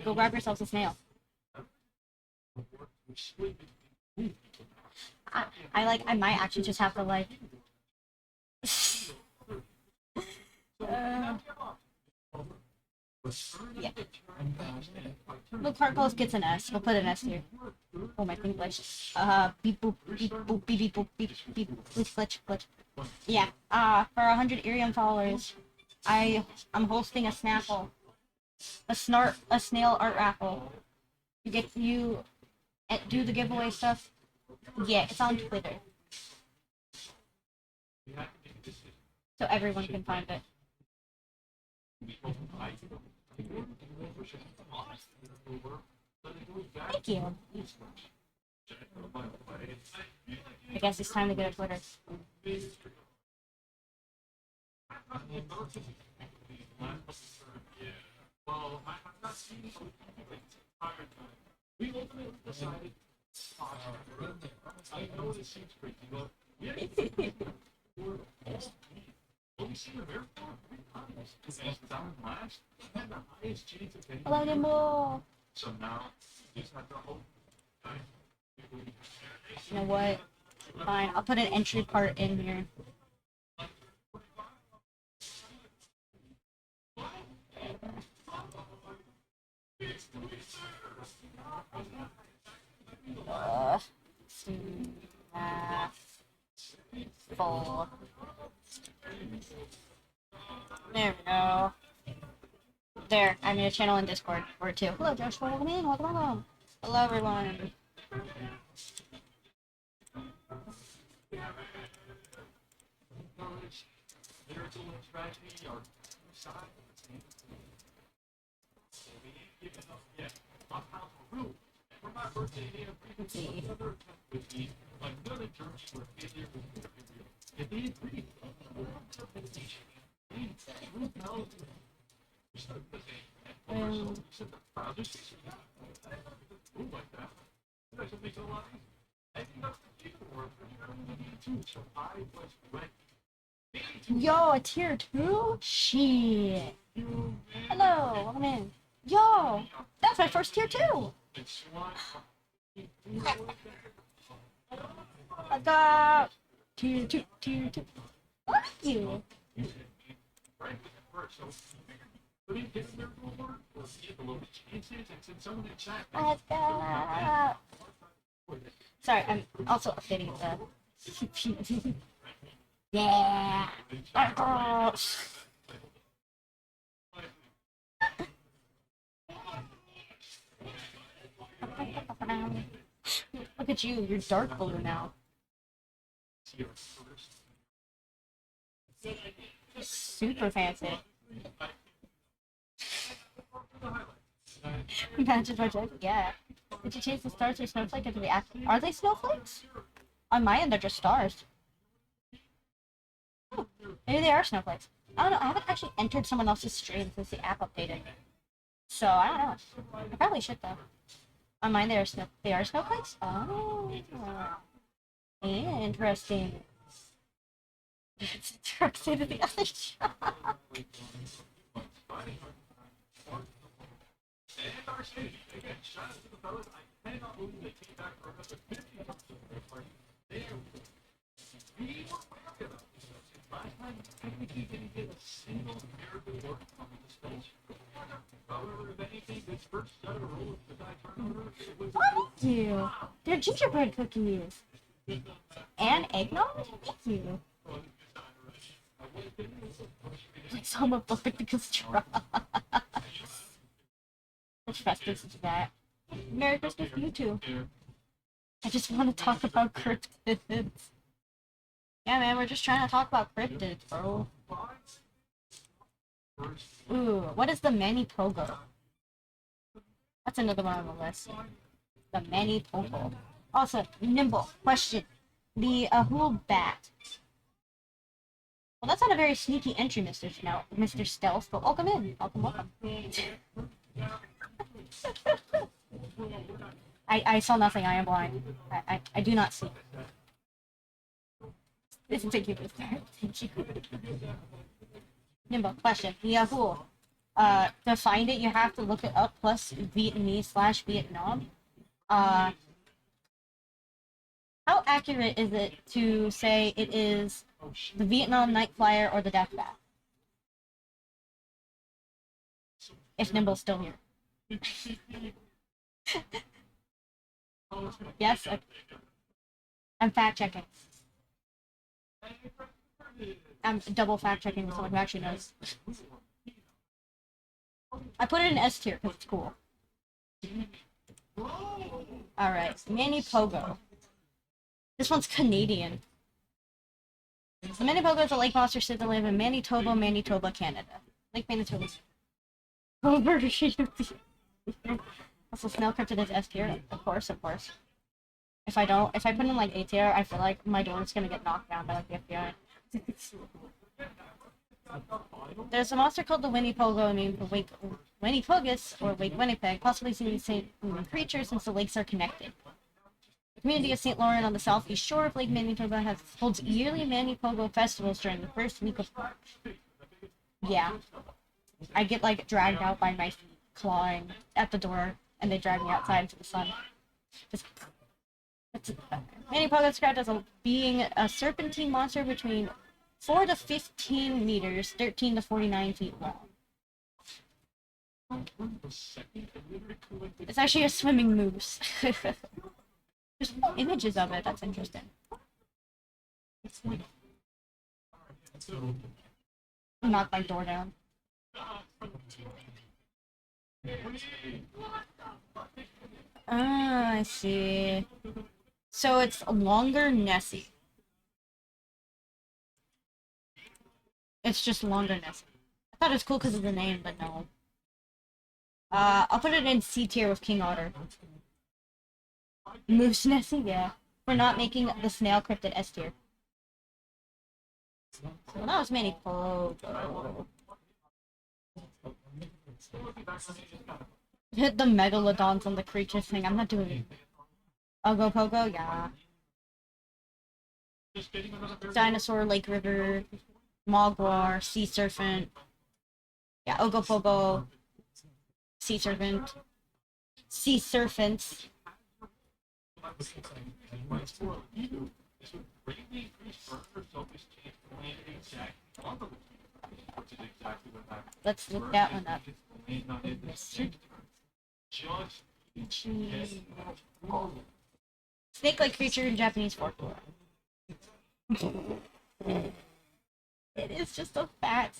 Go grab yourselves a snail. I might actually just have to like yeah. Look, Carcos gets an S. We'll put an S here. Oh my English. Beep boop beep boop beep beep boop beep beep. Glitch glitch. Yeah. For 100 Iriam followers, I'm hosting a snaffle, a snail art raffle. You do the giveaway stuff. Yeah, it's on Twitter, so everyone can find it. Thank you. I guess it's time to go to Twitter. We ultimately decided. I know this seems crazy, but yeah. What we see in America, and down last, had the highest chance of getting. Hello, Nimble. So now, just have to hope. You know what? Fine, I'll put an entry part in here. Full. There we go. There, I'm in a channel in Discord or two. Hello, Joshua. Welcome in. Welcome. Hello, everyone. Let's see. Yo, a tier 2? Shit. Hello, welcome in. Yo, that's my first tier 2. I got tier 2, tier 2. Thank you. Let's go. Sorry, I'm also updating the. Yeah. Look at you, you're dark blue now. Super fancy. Magic project, yeah. Did you change the stars or snowflake into the app? Are they snowflakes? On my end, they're just stars. Oh, maybe they are snowflakes. I don't know. I haven't actually entered someone else's stream since the app updated. So I don't know. I probably should though. On mine, they are snowflakes. Oh, interesting. It's interesting to the other shop. Oh, thank you. They're gingerbread cookies. And eggnog? Thank you. It's homophobic because try. Which festive is that? Merry Christmas to you too. I just want to talk about cryptids. Yeah, man, we're just trying to talk about cryptids, bro. Ooh, what is the Mani Pogo? That's another one on the list. The Mani Pogo. Also, Nimble. Question. The Ahul Bat. Well, that's not a very sneaky entry, Mr. Stealth, but welcome in. Welcome. I saw nothing. I am blind. I do not see. Thank you, Mr. Thank you. Nimble, question. Yahoo. To find it, you have to look it up plus Vietnamese/Vietnam. How accurate is it to say it is the Vietnam Night Flyer or the Death Bat? If Nimble's still here. Yes? Okay. I'm fact checking. I'm double fact checking with someone who actually knows. I put it in S tier because it's cool. Alright, Mani Pogo. This one's Canadian. The Mani Pogo is a lake monster said to live in Manitoba, Canada. Lake Manitoba. Over Also, snail cryptid is S tier, of course. If I put in like A tier, I feel like my door is gonna get knocked down by like the FBI. There's a monster called the Winnie Pogo named Winnie Pogus, or Wake Winnipeg, possibly seen the same creature since the lakes are connected. The community of St. Laurent on the southeast shore of Lake Manitoba holds yearly Mani Pogo festivals during the first week of March. Yeah. I get like dragged out by my feet clawing at the door, and they drag me outside into the sun. Mani Pogo is described as being a serpentine monster between 4 to 15 meters, 13 to 49 feet long. It's actually a swimming moose. There's no images of it, that's interesting. Knock my door down. Ah, I see. So it's longer Nessie. It's just longer Nessie. I thought it was cool because of the name, but no. I'll put it in C tier with King Otter. Moose Nessie, yeah. We're not making the snail cryptid S tier. Well, that was Mani Pogo. Hit the megalodons on the creature thing. I'm not doing it. Ogo Pogo, yeah. Dinosaur, Lake River, Mogwai, Sea Serpent. Yeah, Ogo Pogo, Sea Serpent. Sea Serpents. Let's look that one up. Snake-like creature in Japanese folklore. It is just a fat.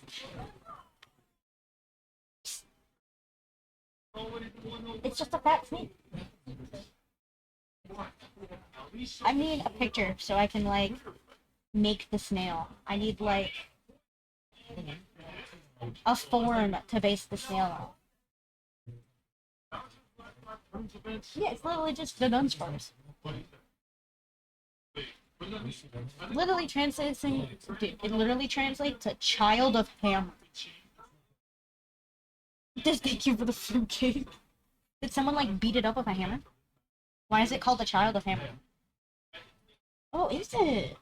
It's just a fat snake. I need a picture so I can like make the snail. I need like a form to base the snail on. Yeah, it's literally just the Dunsparce. Literally translates, dude, it literally translates to child of hammer. Just thank you for the fruitcake. Did someone like beat it up with a hammer? Why is it called the child of hammer? Oh, is it?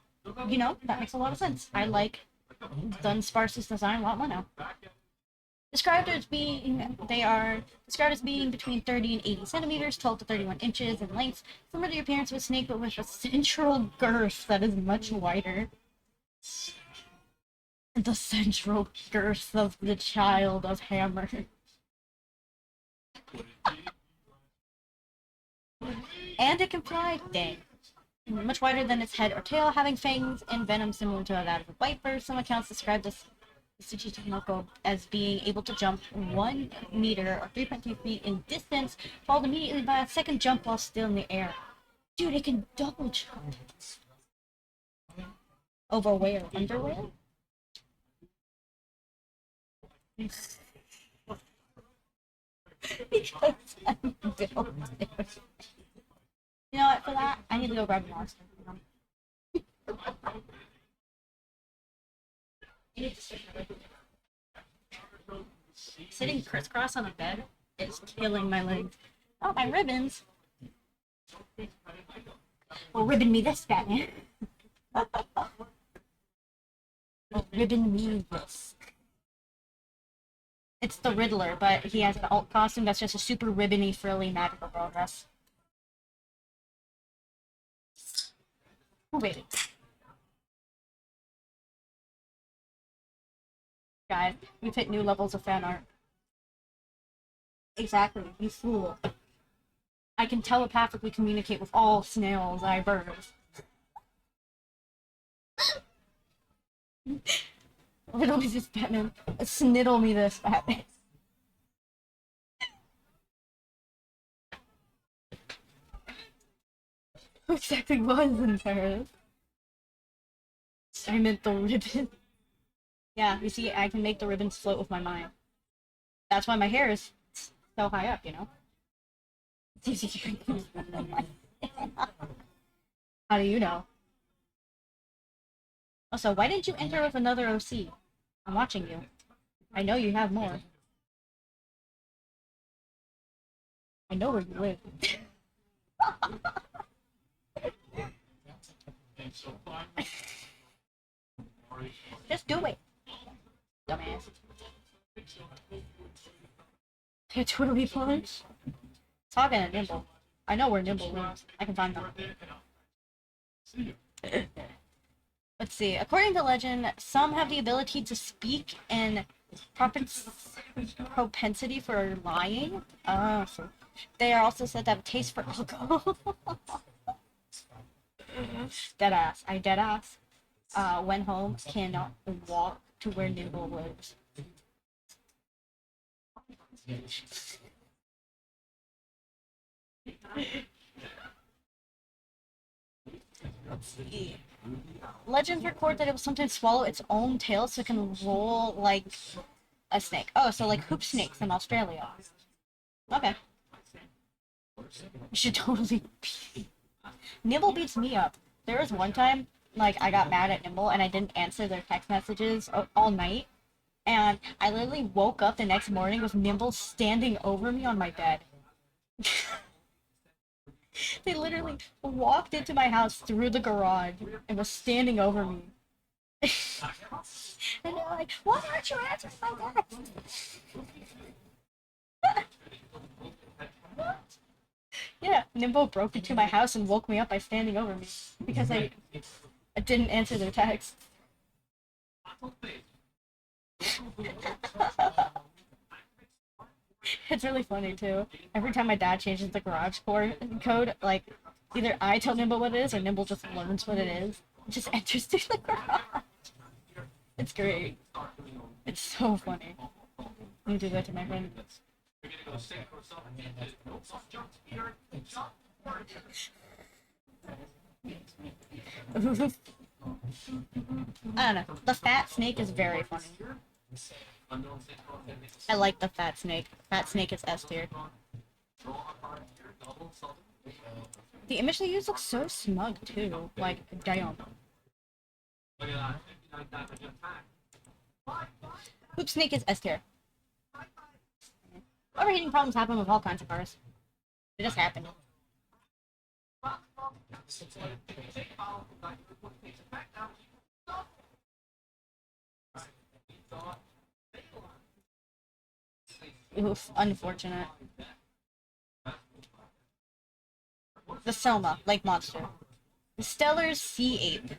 You know, that makes a lot of sense. I like Dunsparce's design a lot more now. Described as being between 30 and 80 centimeters, 12 to 31 inches in length, similar to the appearance of a snake, but with a central girth that is much wider. The central girth of the child of hammer. And it can fly, dang. Much wider than its head or tail, having fangs and venom similar to that of a viper. Some accounts describe this Tsuchitomoco as being able to jump 1 meter or 3.2 feet in distance, followed immediately by a second jump while still in the air. Dude, it can double jump. Over where? Underwear? Because I'm built different. You know what? For that, I need to go grab a monster. Sitting crisscross on a bed is killing my legs. Oh, my ribbons! Well, ribbon me this, Batman. Well, ribbon me this. It's the Riddler, but he has an alt costume that's just a super ribbony, frilly, magical girl dress. Oh, baby. Guys, we've hit new levels of fan art. Exactly, you fool. I can telepathically communicate with all snails I birth. Riddle me this, Batman. Sniddle me this, Batman. Who exactly was in Paris? I meant the ribbon. Yeah, you see, I can make the ribbons float with my mind. That's why my hair is so high up, you know? It's easy to How do you know? Also, why didn't you enter with another OC? I'm watching you. I know you have more. I know where you live. Just do it. Dumbass. Hey, twiddly punch. Talking to Nimble. I know where Nimble lives. I can find them. Let's see. According to legend, some have the ability to speak and propensity for lying. So they are also said to have a taste for alcohol. Deadass. I deadass. When home, cannot walk to where Nimble lives. Let's see. Legends record that it will sometimes swallow its own tail so it can roll like a snake. Oh, so like hoop snakes in Australia. Okay. You should totally be. Nimble beats me up. There was one time, like, I got mad at Nimble and I didn't answer their text messages all night. And I literally woke up the next morning with Nimble standing over me on my bed. They literally walked into my house through the garage and was standing over me. And they're like, why aren't you answering my text? Yeah, Nimble broke into my house and woke me up by standing over me because I didn't answer their text. It's really funny too. Every time my dad changes the garage code, like either I tell Nimble what it is or Nimble just learns what it is. It just enters through the garage. It's great. It's so funny. Let me do that to my friend. I don't know. The fat snake is very funny. I like the fat snake. Fat snake is S tier. The image they use looks so smug too. Like, damn. Hoop snake is S tier. Overheating problems happen with all kinds of cars. It just happened. Oof, unfortunate. The Selma, lake monster. The Stellar's sea ape.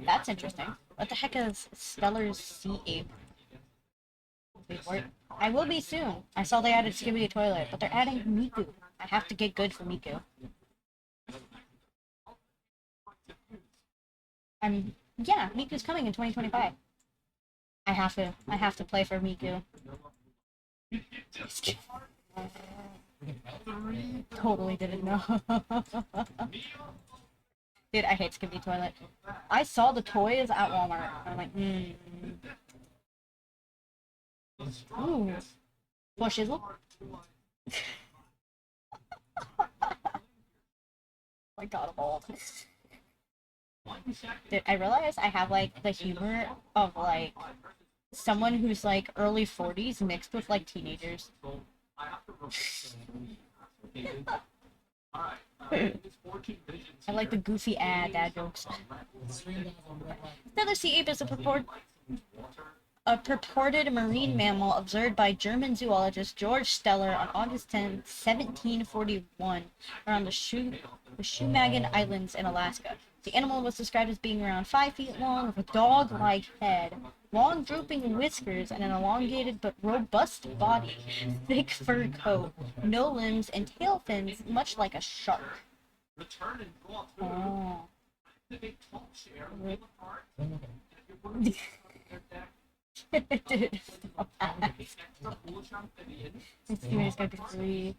That's interesting. What the heck is Stellar's sea ape? Wait, what? I will be soon. I saw they added Skibidi Toilet, but they're adding Miku. I have to get good for Miku. Yeah, Miku's coming in 2025. I have to play for Miku. Totally didn't know. Dude, I hate Skibidi Toilet. I saw the toys at Walmart. I'm like, Ooh. For shizzle? My god, I'm old. Dude, I realize I have like the humor of like someone who's like early 40s mixed with like teenagers. I like the goofy dad jokes. Another sea ape is a purported marine mammal observed by German zoologist George Steller on August 10, 1741, around the Shumagon Islands in Alaska. The animal was described as being around 5 feet long, with a dog-like head, long drooping whiskers, and an elongated but robust body, thick fur coat, no limbs, and tail fins, much like a shark. Oh. Dude, stop that. This game is gonna be free.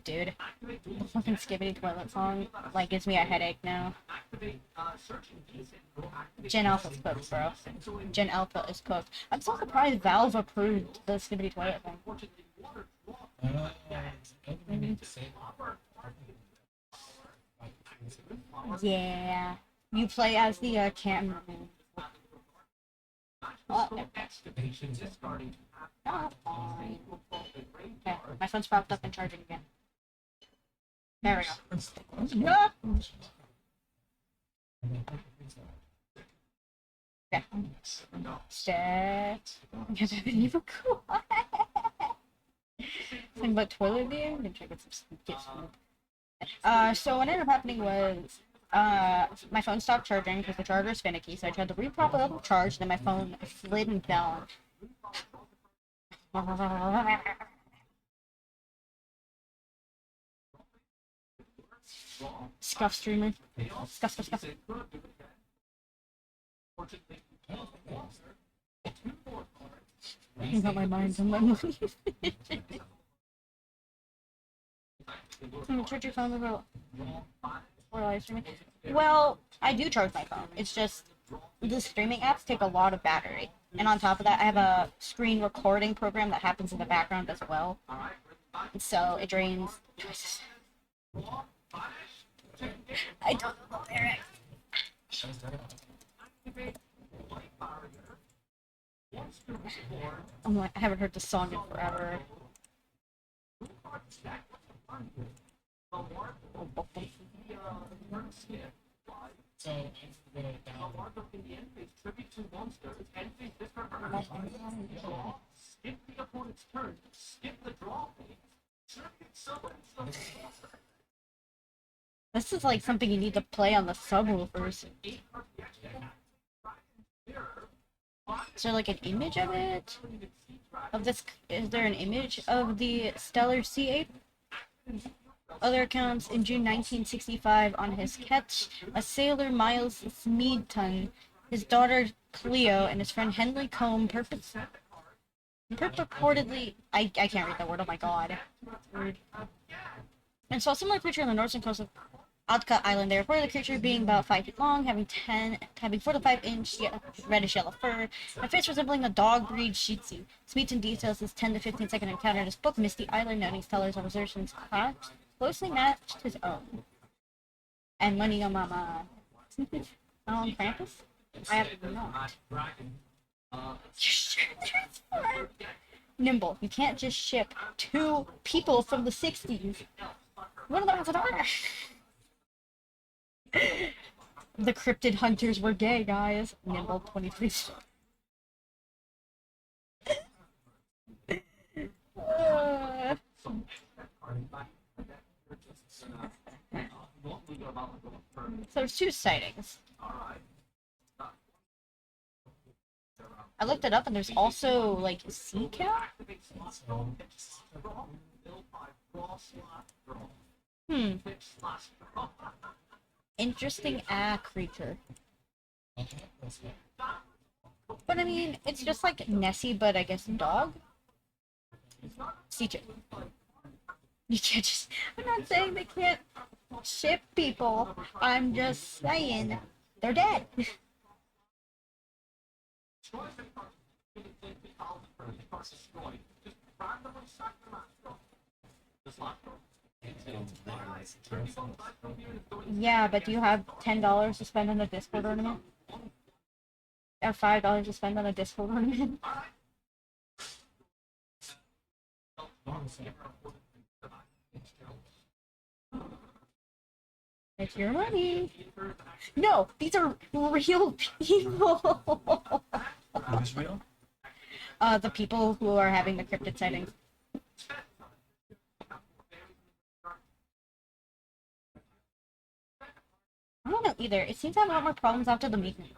Dude, the fucking Skibbity Toilet song, like, gives me a headache now. Gen Alpha's cooked, bro. Gen Alpha is cooked. I'm so surprised Valve approved the Skibbity Toilet thing. Yeah. You play as the cameraman. Oh, fine. Okay, my phone's propped up and charging again. There we go. Yeah. Okay. Shit. Yeah, that video cool. Something about toilet being? I'm gonna try to get some. So what ended up happening was my phone stopped charging because the charger is finicky, so I tried to reprop it up with charge, then my phone slid and fell. Scuff streamer. Scuff, scuff, scuff. I got my mind on my money. Charge your phone about or live streaming. Well, I do charge my phone. It's just the streaming apps take a lot of battery, and on top of that, I have a screen recording program that happens in the background as well. So it drains. I don't know the lyrics. I'm like, I haven't heard this song in forever. This is like something you need to play on the subwoofers. Is there like an image of it? Of this? Is there an image of the stellar sea ape? Other accounts in June 1965 on his catch, a sailor Miles Smeaton, his daughter Cleo, and his friend Henry Combe purportedly I can't read that word, oh my god. Weird. And saw a similar creature on the northern coast of Altka Island. They reported the creature being about 5 feet long, having 4 to 5 inch reddish yellow fur, a face resembling a dog breed Shih Tzu. Smeaton details his 10 to 15 second encounter in his book Misty Island, noting Stellar's observations closely matched his own. And Money on Mama. On Krampus? I have not. Nimble, you can't just ship 2 people from the 60s. One of them has a daughter. The cryptid hunters were gay, guys. Nimble 23. So there's 2 sightings. I looked it up and there's also like sea cat. Interesting creature. But I mean, it's just like Nessie, but I guess dog. Sea chick. You can't just. I'm not saying they can't ship people. I'm just saying they're dead. Yeah, but do you have $10 to spend on a Discord ornament? Or $5 to spend on a Discord ornament? It's your money. No, these are real people. Who's real? The people who are having the cryptid sightings. I don't know either. It seems to have a lot more problems after the maintenance.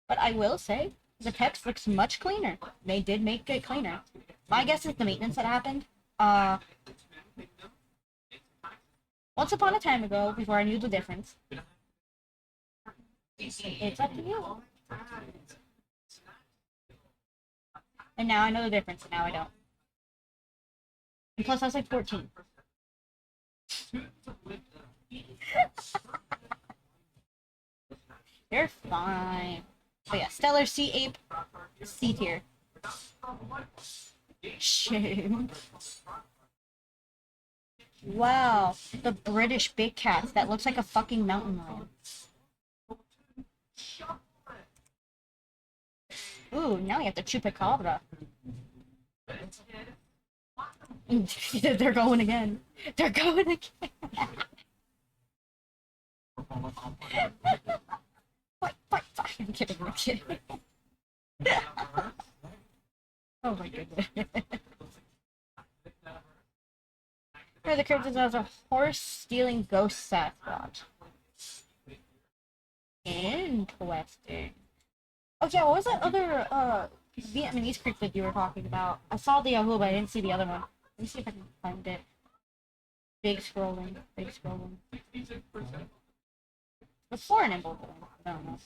But I will say, the text looks much cleaner. They did make it cleaner. My guess is the maintenance that happened. Once upon a time ago, before I knew the difference. It's up to you. And now I know the difference, and now I don't. And plus, I was like 14. You're fine. But yeah, Stellar Sea Ape, C tier. Shame. Wow, the British big cats. That looks like a fucking mountain lion. Ooh, now we have the chupacabra. They're going again. They're going again. Fight. I'm kidding. Oh my goodness. Here the cryptids as a horse-stealing ghost Sasquatch. Interesting. Oh yeah, what was that other Vietnamese cryptid you were talking about? I saw the Yahoo, but I didn't see the other one. Let me see if I can find it. Big scrolling. The foreign emblem. I don't know.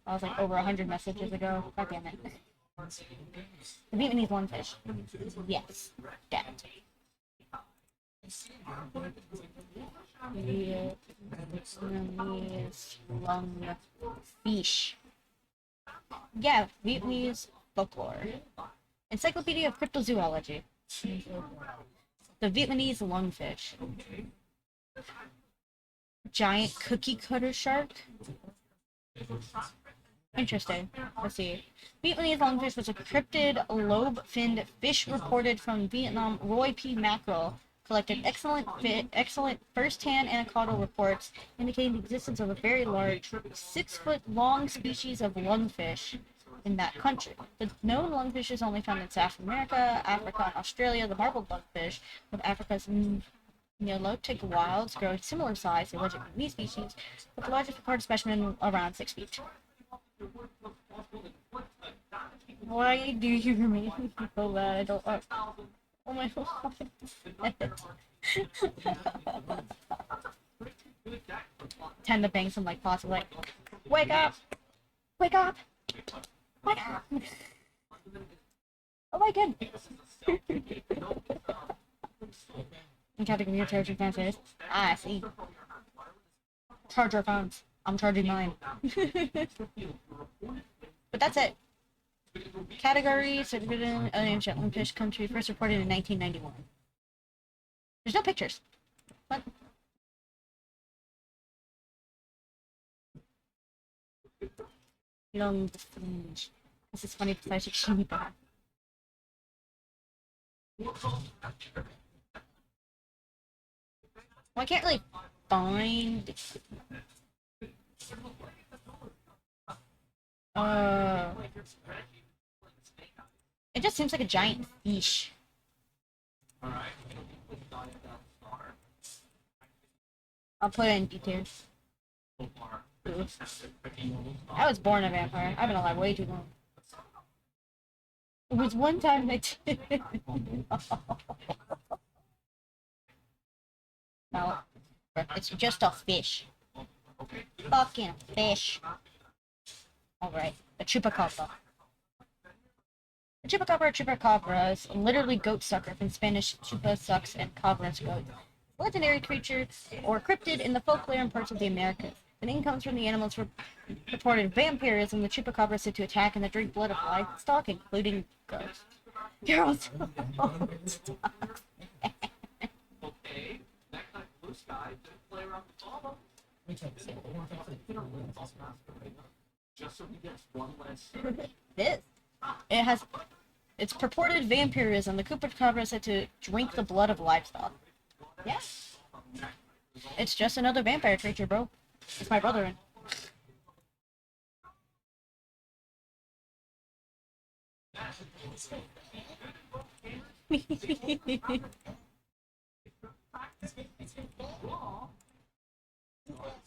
I was like over 100 messages ago. God damn it. The Vietnamese lungfish. Yes. Dead. Vietnamese lungfish. Yeah, Vietnamese folklore. Encyclopedia of Cryptozoology. The Vietnamese lungfish. Giant cookie cutter shark. Interesting. Let's see. Vietnamese lungfish was a cryptid lobe-finned fish reported from Vietnam. Roy P. Mackerel collected excellent first-hand anecdotal reports indicating the existence of a very large, 6-foot-long species of lungfish in that country. The known lungfish is only found in South America, Africa, and Australia. The marbled lungfish of Africa's Nilotic wilds grow similar size to alleged Vietnamese species, with the largest recorded specimen around 6 feet. Why do you remain so bad? I don't. Oh my god. Tend to bang some like possible like, wake up! Wake up! Wake up! Oh my god! I'm trying to give you a charging fans. I see. Charge your phones. I'm charging mine. But that's it. Category, certificate, ancient lungfish country, first reported in 1991. There's no pictures. What? Lungfish. This is funny because I should show me back. Well, I can't really find. It just seems like a giant fish. I'll put it in details. I was born a vampire. I've been alive way too long. It was one time that no, it's just a fish. Fucking fish. Alright, a chupacabra. A chupacabra or chupacabra is literally goat sucker from Spanish chupa sucks and cabra goat. Legendary creature or cryptid in the folklore and parts of the Americas. The name comes from the animal's reported vampirism. The chupacabra is said to attack and to drink blood of livestock, including ghosts. You're also Okay, next time blue sky, just play around with all just so he gets one less. It's purported vampirism. The chupacabra is said to drink the blood of livestock. Yes. It's just another vampire creature, bro. It's my brother.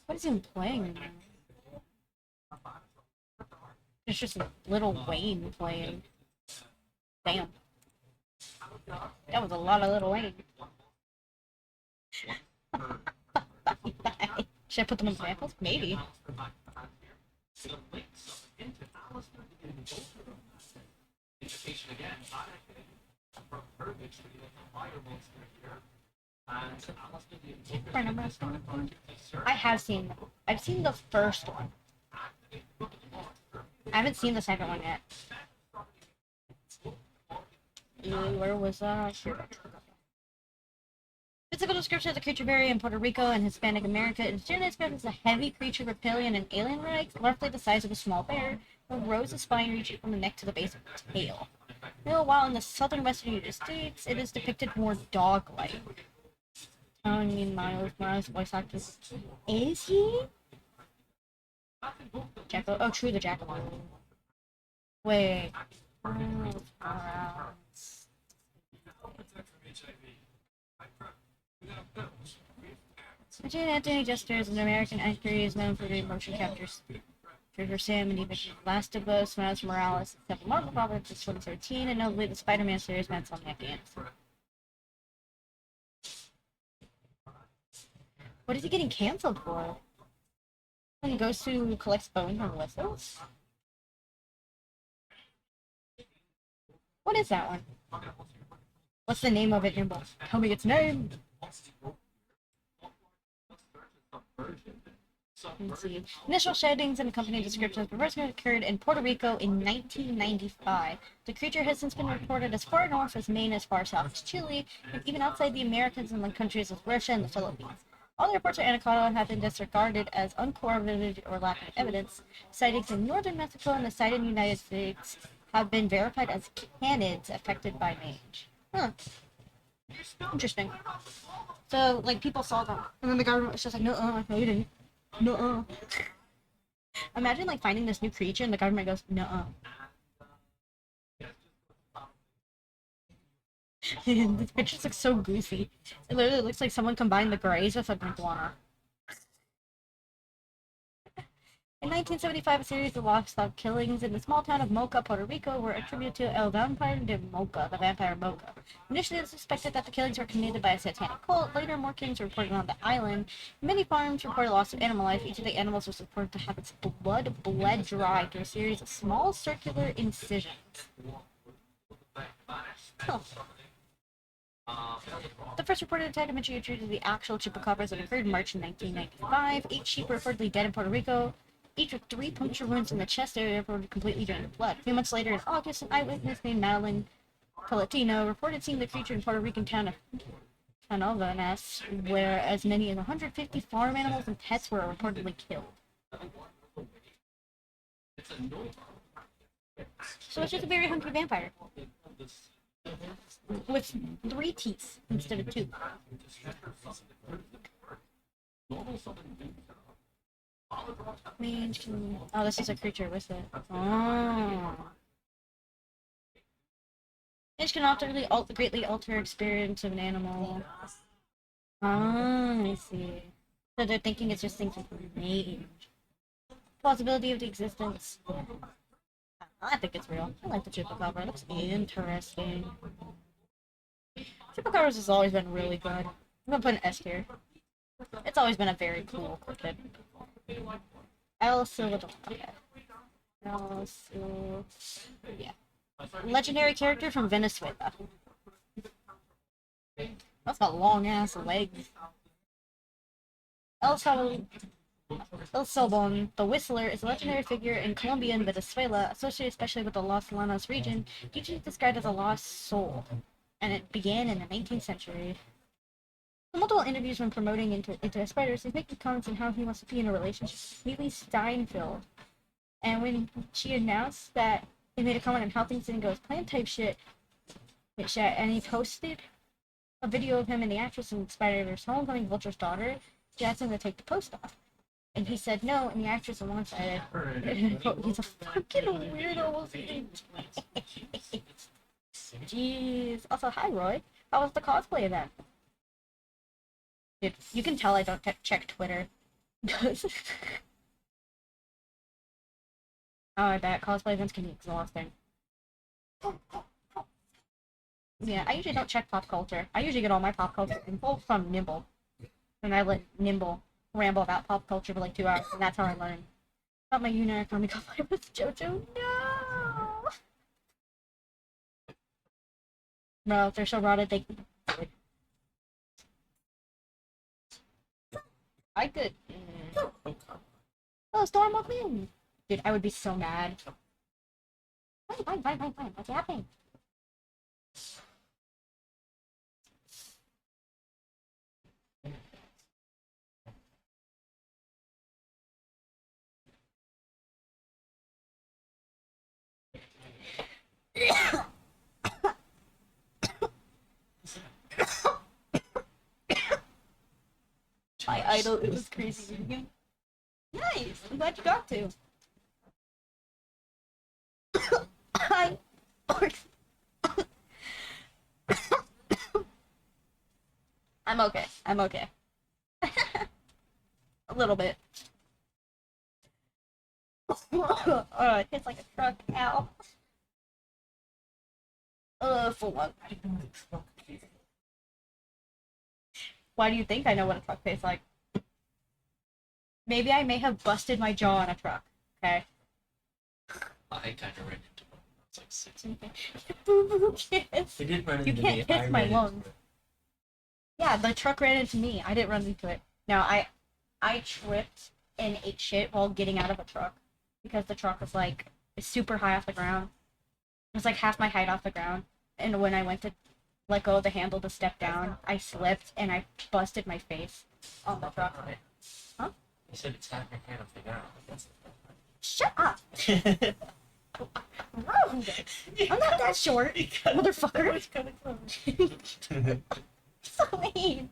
What is he playing? It's just Little Wayne playing. Damn. That was a lot of Little Wayne. Should I put them in examples? Maybe. I've seen the first one. I haven't seen the second one yet. Where was Physical description of the creature vary in Puerto Rico and Hispanic America. It is generally described as a heavy creature, reptilian and alien-like, roughly the size of a small bear, with rows of spine reaching from the neck to the base of the tail. While in the southern western United States, it is depicted more dog-like. Miles Morales voice actor. Is he? Jackal. Oh, true, the Jackal. Wait. Miles Morales. Anthony Jester is an American actor. He is known for doing motion captures. Trigger Sam and even Last of Us, Miles Morales, several Marvel projects in 2013, and notably the Spider-Man series, Matt Insomniac Games. What is he getting canceled for? When he goes to collect bones and whistles? What is that one? What's the name of it, Nimble? Tell me its name! Let's see. Initial sheddings and accompanying descriptions of reversion occurred in Puerto Rico in 1995. The creature has since been reported as far north as Maine, as far south as Chile, and even outside the Americas in countries of Russia and the Philippines. All the reports of anaconda have been disregarded as uncorroborated or lacking evidence. Sightings in northern Mexico and the site in the United States have been verified as canids affected by mange. Huh. Interesting. So, people saw them, and then the government was just like, no, you didn't. No. Imagine, finding this new creature, and the government goes, no. This picture looks so goofy. It literally looks like someone combined the grays with an iguana. In 1975, a series of livestock killings in the small town of Mocha, Puerto Rico, were attributed to El Vampire de Mocha, the vampire Mocha. Initially, it was suspected that the killings were committed by a satanic cult. Later, more killings were reported on the island. Many farms reported loss of animal life. Each of the animals was reported to have its blood bled dry through a series of small circular incisions. Huh. The first reported attack of attributed to the actual chupacabras that occurred in March 1995. 8 sheep were reportedly dead in Puerto Rico, each with 3 puncture wounds in the chest area reported completely drained of blood. A few months later, in August, an eyewitness named Madeline Palatino reported seeing the creature in Puerto Rican town of Canovanas, where as many as 150 farm animals and pets were reportedly killed. So it's just a very hungry vampire. With 3 teeth instead of 2. Oh, this is a creature with it. Oh. Mange can greatly alter experience of an animal. I see. So they're thinking it's just things with mange. Plausibility of the existence. I think it's real. I like the chupacabra. It looks interesting. Chupacabras has always been really good. I'm gonna put an S here. It's always been a very cool cryptid. Yeah. Legendary character from Venezuela. That's got long ass legs. El Salvador. El Sobon, the Whistler, is a legendary figure in Colombian Venezuela, associated especially with the Los Llanos region, usually described as a lost soul, and it began in the 19th century. In multiple interviews when promoting into spiders, he's making comments on how he wants to be in a relationship with Haley Steinfeld. And when she announced that he made a comment on how things didn't go as planned type shit, and he posted a video of him and the actress in Spider-Verse Homecoming, Vulture's daughter, she asked him to take the post off. And he said no, and the actress alongside it. He's a fucking weirdo. Jeez. Also, hi, Roy. How was the cosplay event? Dude, you can tell I don't check Twitter. Oh, I bet. Cosplay events can be exhausting. Yeah, I usually don't check pop culture. I usually get all my pop culture info from Nimble. And I let Nimble ramble about pop culture for like 2 hours, and that's how I learn. About my unicorn cosplay with JoJo. No! No, if they're so rotted, they can. I could. Oh, Storm of Wind! Dude, I would be so mad. Fine. What's happening? My idol, it was crazy meeting him. Nice! I'm glad you got to. Hi. I'm okay. A little bit. It hits like a truck. Ow. For what? Why do you think I know what a truck tastes like? Maybe I may have busted my jaw on a truck. Okay. I kind of ran into one. It's like 6. Boo-boo kiss. They did run You into can't me. kiss I my ran lungs. into it. Yeah, the truck ran into me. I didn't run into it. No, I tripped and ate shit while getting out of a truck because the truck was like super high off the ground. It was like half my height off the ground. And when I went to let go of the handle to step down, I slipped and I busted my face on the truck. Huh? You said it's half your hand off the ground. Shut up! Rude! I'm not that short, motherfucker. So mean.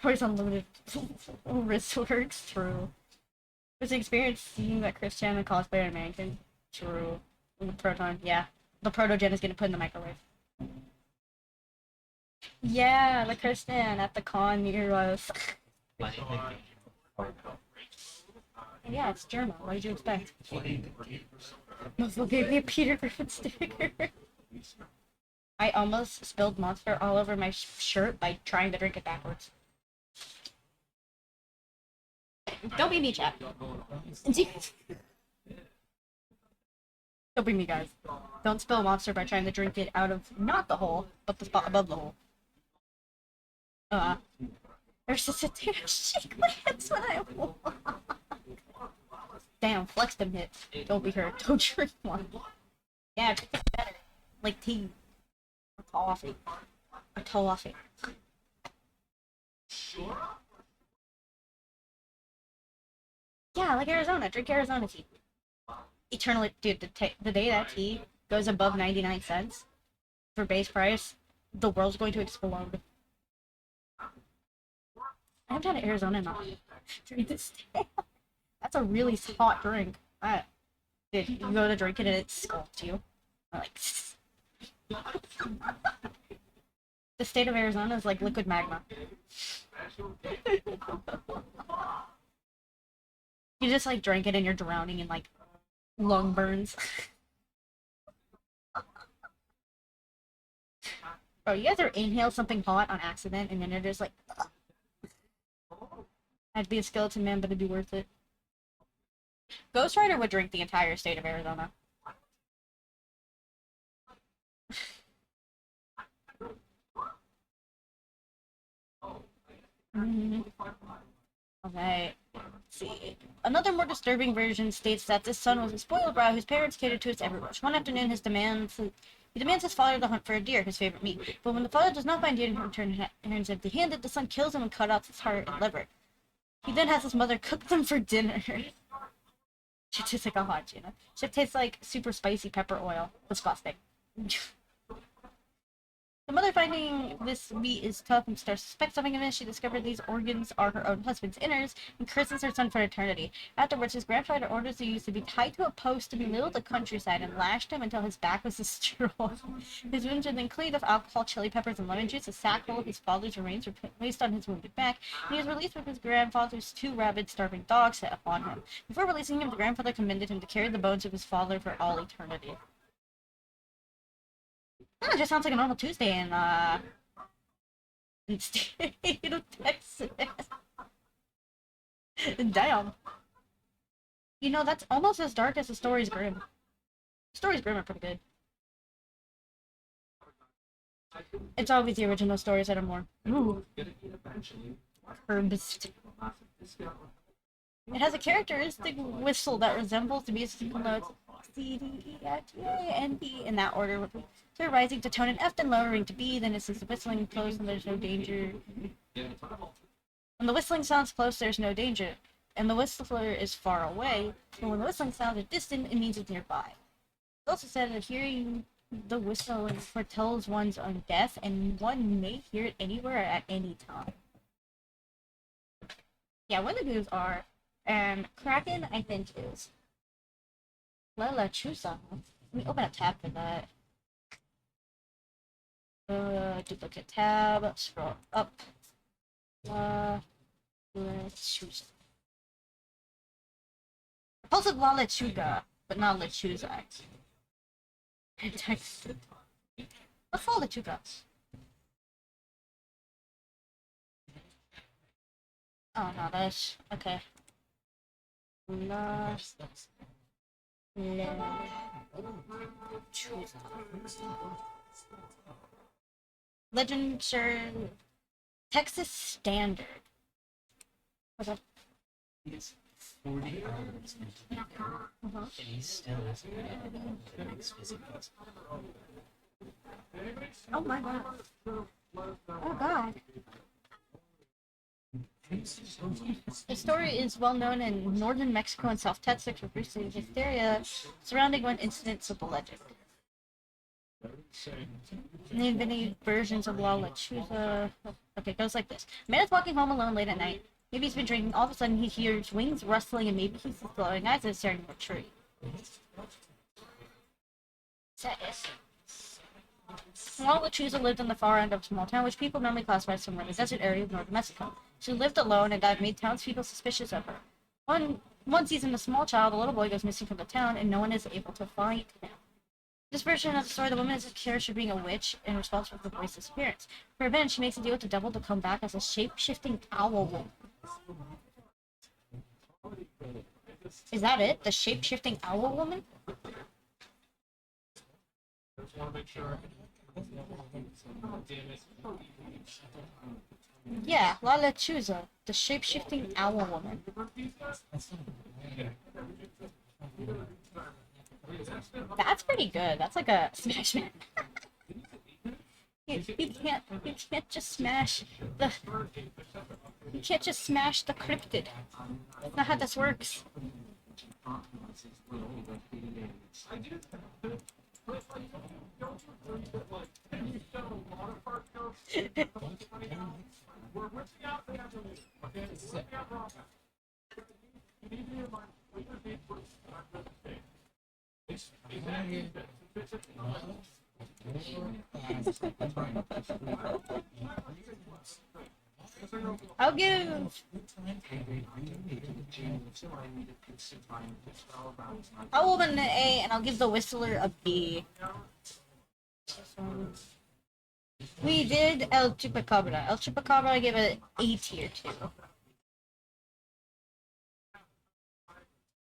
Where's unlimited wrist works? True. There's an experience seeing that Chris Chan and cosplayer and mannequin. True. And the proton, yeah. The protogen is gonna put in the microwave. Yeah, the Chris Chan at the con near us. Yeah, it's German. What did you expect? Motherfucker gave me a Peter Griffin sticker. I almost spilled Monster all over my shirt by trying to drink it backwards. Don't be me, chat. Don't be me, guys. Don't spill Monster by trying to drink it out of not the hole, but the spot above the hole. There's just a damn shake my hips when I walk. Damn, flex them hips. Don't be hurt. Don't drink one. Yeah, it's better. Like tea. Or coffee. Or toffee. Yeah, like Arizona. Drink Arizona tea. Eternally, dude, the day that tea goes above 99 cents for base price, the world's going to explode. I haven't had Arizona enough. Drink this. That's a really hot drink. Dude, you go to drink it and it scalds you. Like, the state of Arizona is like liquid magma. You just like drink it and you're drowning in like lung burns. Bro, you guys ever inhale something hot on accident and then you're just like, I'd be a skeleton man, but it'd be worth it. Ghost Rider would drink the entire state of Arizona. Okay. Let's see. Another more disturbing version states that this son was a spoiled brat whose parents catered to his every wish. One afternoon, he demands his father to hunt for a deer, his favorite meat. But when the father does not find deer and returns empty-handed, the son kills him and cuts out his heart and liver. He then has his mother cook them for dinner. She tastes like a hot tuna. She tastes like super spicy pepper oil. Disgusting. The mother, finding this meat is tough and starts to suspect something amiss, she discovers these organs are her own husband's innards and curses her son for eternity. Afterwards, his grandfather orders the youth to be tied to a post in the middle of the countryside and lashed him until his back was a straw. His wounds are then cleaned of alcohol, chili peppers, and lemon juice. A sack full of his father's remains were placed on his wounded back, and he was released with his grandfather's 2 rabid, starving dogs set upon him. Before releasing him, the grandfather commended him to carry the bones of his father for all eternity. Oh, it just sounds like a normal Tuesday in state of Texas. Damn. You know, that's almost as dark as the story's grim. The story's grim are pretty good. It's always the original stories that are more. Ooh. Curbs. It has a characteristic whistle that resembles the musical notes C, D, E, F, G, A, and B in that order, with the rising to tone and F, then lowering to B, then it's the whistling close and there's no danger. When the whistling sounds close, there's no danger, and the whistler is far away, but when the whistling sounds are distant, it means it's nearby. It's also said that hearing the whistle foretells one's own death, and one may hear it anywhere at any time. Yeah, Wendigos are. And Kraken, I think, is Lela Chusa. Let me open a tab for that. Duplicate tab, scroll up. Lela Chusa. Repulsive La Lechuga, but not Lechuza. What's La Lechuga? Oh no, that's okay. La Lechuza. Legend sure Texas Standard. What's that? He's 40 hours and he still isn't ready for the next visit. Oh my god. Oh god. The story is well known in northern Mexico and South Texas, with recent hysteria surrounding one incident of the legend. Many versions of La Lechuza. Okay, it goes like this. A man is walking home alone late at night. Maybe he's been drinking. All of a sudden, he hears wings rustling, and maybe he sees glowing eyes and is staring at a tree. La Lechuza lived on the far end of a small town, which people normally classify as somewhere in the desert area of northern Mexico. She lived alone, and that made townspeople suspicious of her. One season, a small child, a little boy, goes missing from the town, and no one is able to find him. This version of the story, the woman is accused of being a witch and responsible for the boy's disappearance. For revenge, she makes a deal with the devil to come back as a shape-shifting owl woman. Is that it? The shape-shifting owl woman? Yeah, La Lechuza, the shape-shifting owl woman. That's pretty good. That's like a smash man. You can't just smash the cryptid. That's not how this works. I'll give an A, and I'll give the Whistler a B. We did El Chupacabra. El Chupacabra I gave it A tier too.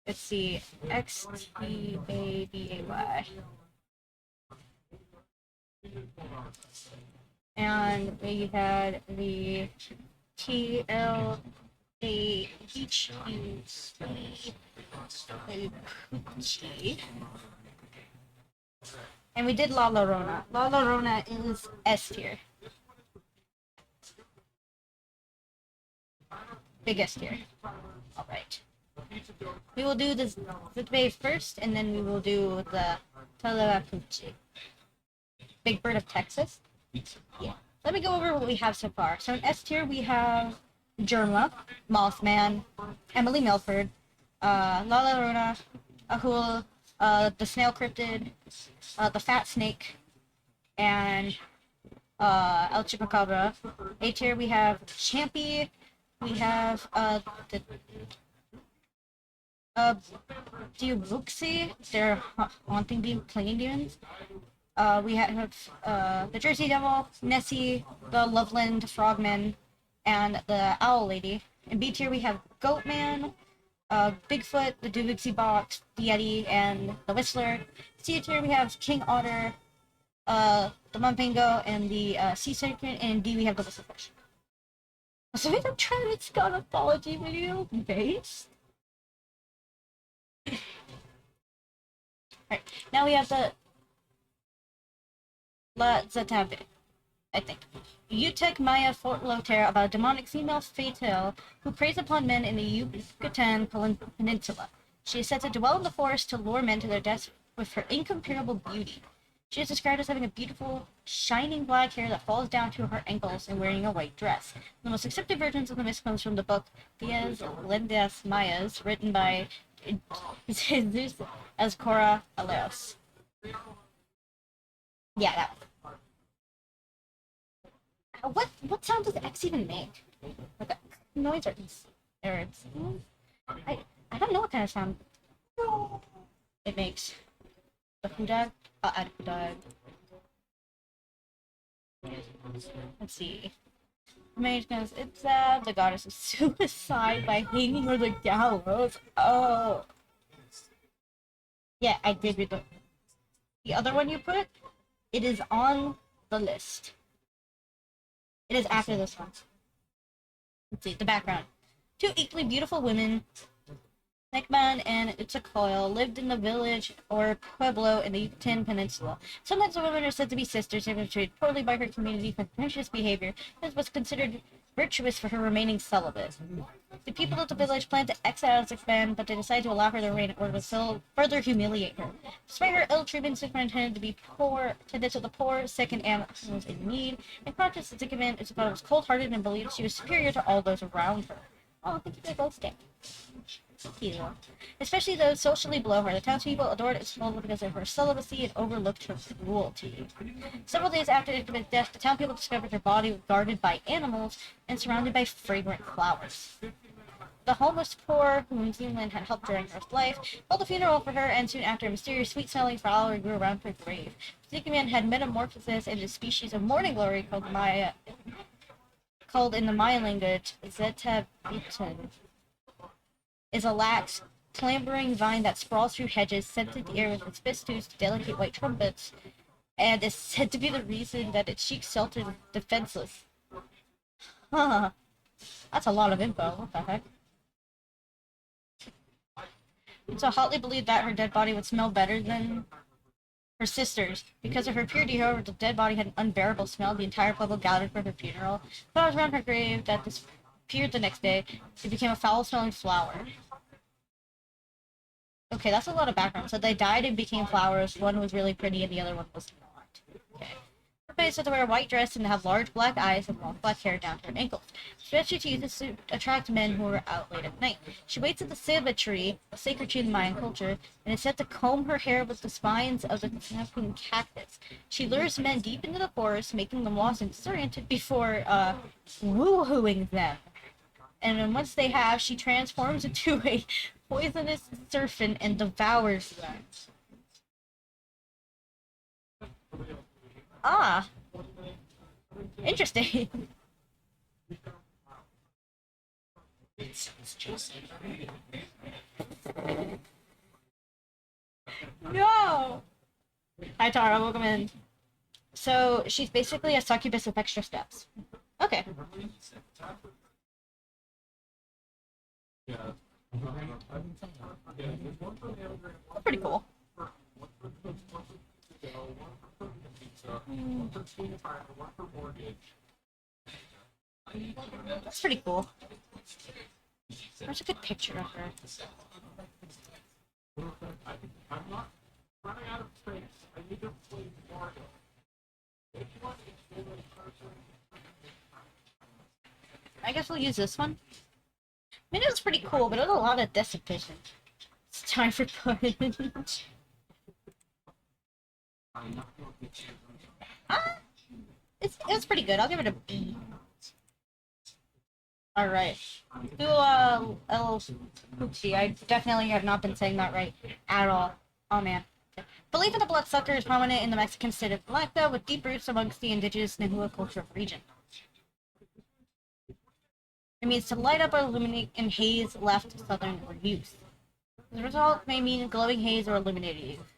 Let's see, XTABAY. And we had the TL a peach use a Poochie. And we did La Llorona. La Llorona is S tier. Big S tier. Alright. We will do this Zitbay first, and then we will do the Talawapuchi. Big Bird of Texas. Yeah. Let me go over what we have so far. So in S tier we have Germa, Mothman, Emily Milford, La Llorona, Ahul, the Snail Cryptid, the Fat Snake, and El Chupacabra. A tier we have Champy, we have the Diubuxi, they're haunting clinging demons. We have the Jersey Devil, Nessie, the Loveland Frogman, and the Owl Lady. In B tier we have Goatman, Bigfoot, the Dubixi Box, the Yeti, and the Whistler. C tier we have King Otter, the Mumpango, and the Sea Serpent. And in D we have the Whistlefish. So we have a Travis Scott apology video based. Alright, now we have the La Zatabe, I think. Utek Maya Fort Lothair about a demonic female fatale who preys upon men in the Yucatan Peninsula. She is said to dwell in the forest to lure men to their deaths with her incomparable beauty. She is described as having a beautiful, shining black hair that falls down to her ankles and wearing a white dress. The most accepted versions of the myth comes from the book Diaz Lendas Mayas, written by Jesus Azcora Aleos. Yeah, that one. What sound does X even make? Like a noise or it's I don't know what kind of sound it makes. The hudag? I'll add hudag. Let's see. Mage goes, it's the goddess of suicide by hanging or the gallows. Oh. Yeah, I did read the other one you put. It is on the list. It is after this one. Let's see, the background. Two equally beautiful women, Nekman and Itzacoil, lived in the village or pueblo in the Yucatan Peninsula. Sometimes the women are said to be sisters and were treated poorly by her community for pernicious behavior, as was considered virtuous for her remaining celibate. The people of the village planned to exile Zikban, but they decided to allow her to reign in order to further humiliate her. Despite her ill treatment, Zikban tended to the poor, sick, and animals in need. In contrast, Zikban was cold-hearted and believed she was superior to all those around her. Oh, thank you for the gold stick. Especially those socially below her. The townspeople adored Isabella because of her celibacy and overlooked her cruelty. Several days after Isabel's death, the townspeople discovered her body was guarded by animals and surrounded by fragrant flowers. The homeless poor, whom Zealand had helped during her life, held a funeral for her, and soon after, a mysterious sweet-smelling flower grew around her grave. Zikaman had metamorphosis into a species of morning glory called in the Maya language Zetabitan. Is a lax, clambering vine that sprawls through hedges, scented the air with its festoons to delicate white trumpets, and is said to be the reason that its cheeks sheltered the defenseless. Huh. That's a lot of info. What the heck? It's so hotly believed that her dead body would smell better than her sister's. Because of her purity, however, the dead body had an unbearable smell. The entire pueblo gathered for her funeral. Flowers around her grave that disappeared the next day. It became a foul-smelling flower. Okay, that's a lot of background. So they died and became flowers. One was really pretty and the other one was not. Okay. Everybody said to wear a white dress and to have large black eyes and long black hair down to her ankles. Especially to use this to attract men who were out late at night. She waits at the Siba tree, a sacred tree in Mayan culture, and is said to comb her hair with the spines of the Cancun cactus. She lures men deep into the forest, making them lost and disoriented before woo-hooing them. And then once they have, she transforms into a poisonous serpent and devours them. Ah. Interesting. No! Hi Tara, welcome in. So, she's basically a succubus with extra steps. Okay. That's pretty cool. That's pretty cool. There's a good picture of her. I guess we'll use this one. I mean, it was pretty cool, but it was a lot of dissipation. It's time for punch. It's pretty good. I'll give it a B. Alright. Do L Poopsie. I definitely have not been saying that right at all. Oh man. Belief in the bloodsucker is prominent in the Mexican state of Malacca, with deep roots amongst the indigenous Nahua culture of the region. It means to light up or illuminate in haze, left, southern, or youth. The result may mean glowing haze or illuminated youth.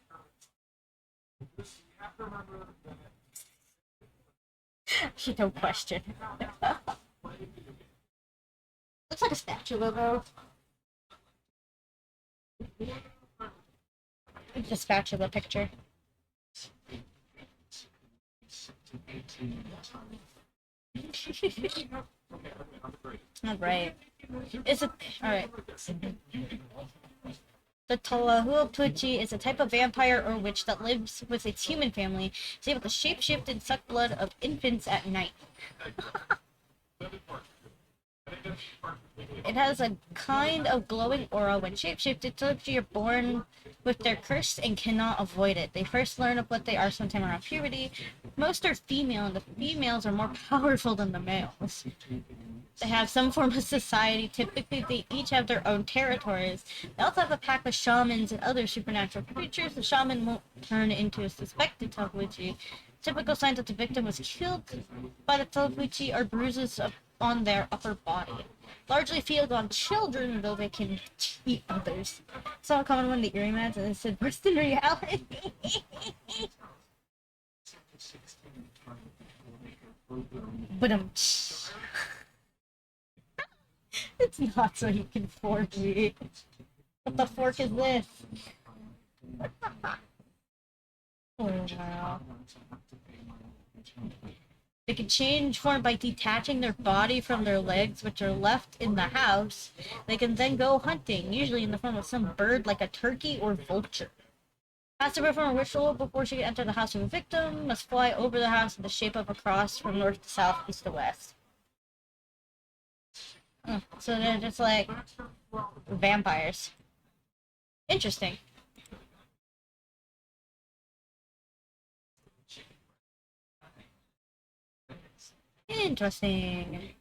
No question. Looks like a spatula, though. It's a spatula picture. Alright. Alright. The Tlahuelpuchi is a type of vampire or witch that lives with its human family. It's able to shapeshift and suck blood of infants at night. It has a kind of glowing aura. When shapeshifted, Tlahuelpuchi are born with their curse and cannot avoid it. They first learn of what they are sometime around puberty. Most are female, and the females are more powerful than the males. They have some form of society. Typically, they each have their own territories. They also have a pack of shamans and other supernatural creatures. The shaman won't turn into a suspected Tlahuelpuchi. Typical signs that the victim was killed by the Tlahuelpuchi are bruises on their upper body. Largely feed on children, though they can eat others. Saw a comment on the Iriam ads and it said, worse than reality. But it's not so you can fork me. What the fork is this? Oh wow. They can change form by detaching their body from their legs, which are left in the house. They can then go hunting, usually in the form of some bird like a turkey or vulture. Has to perform a ritual before she can enter the house of a victim, must fly over the house in the shape of a cross from north to south, east to west. So they're just like vampires. Interesting. Interesting.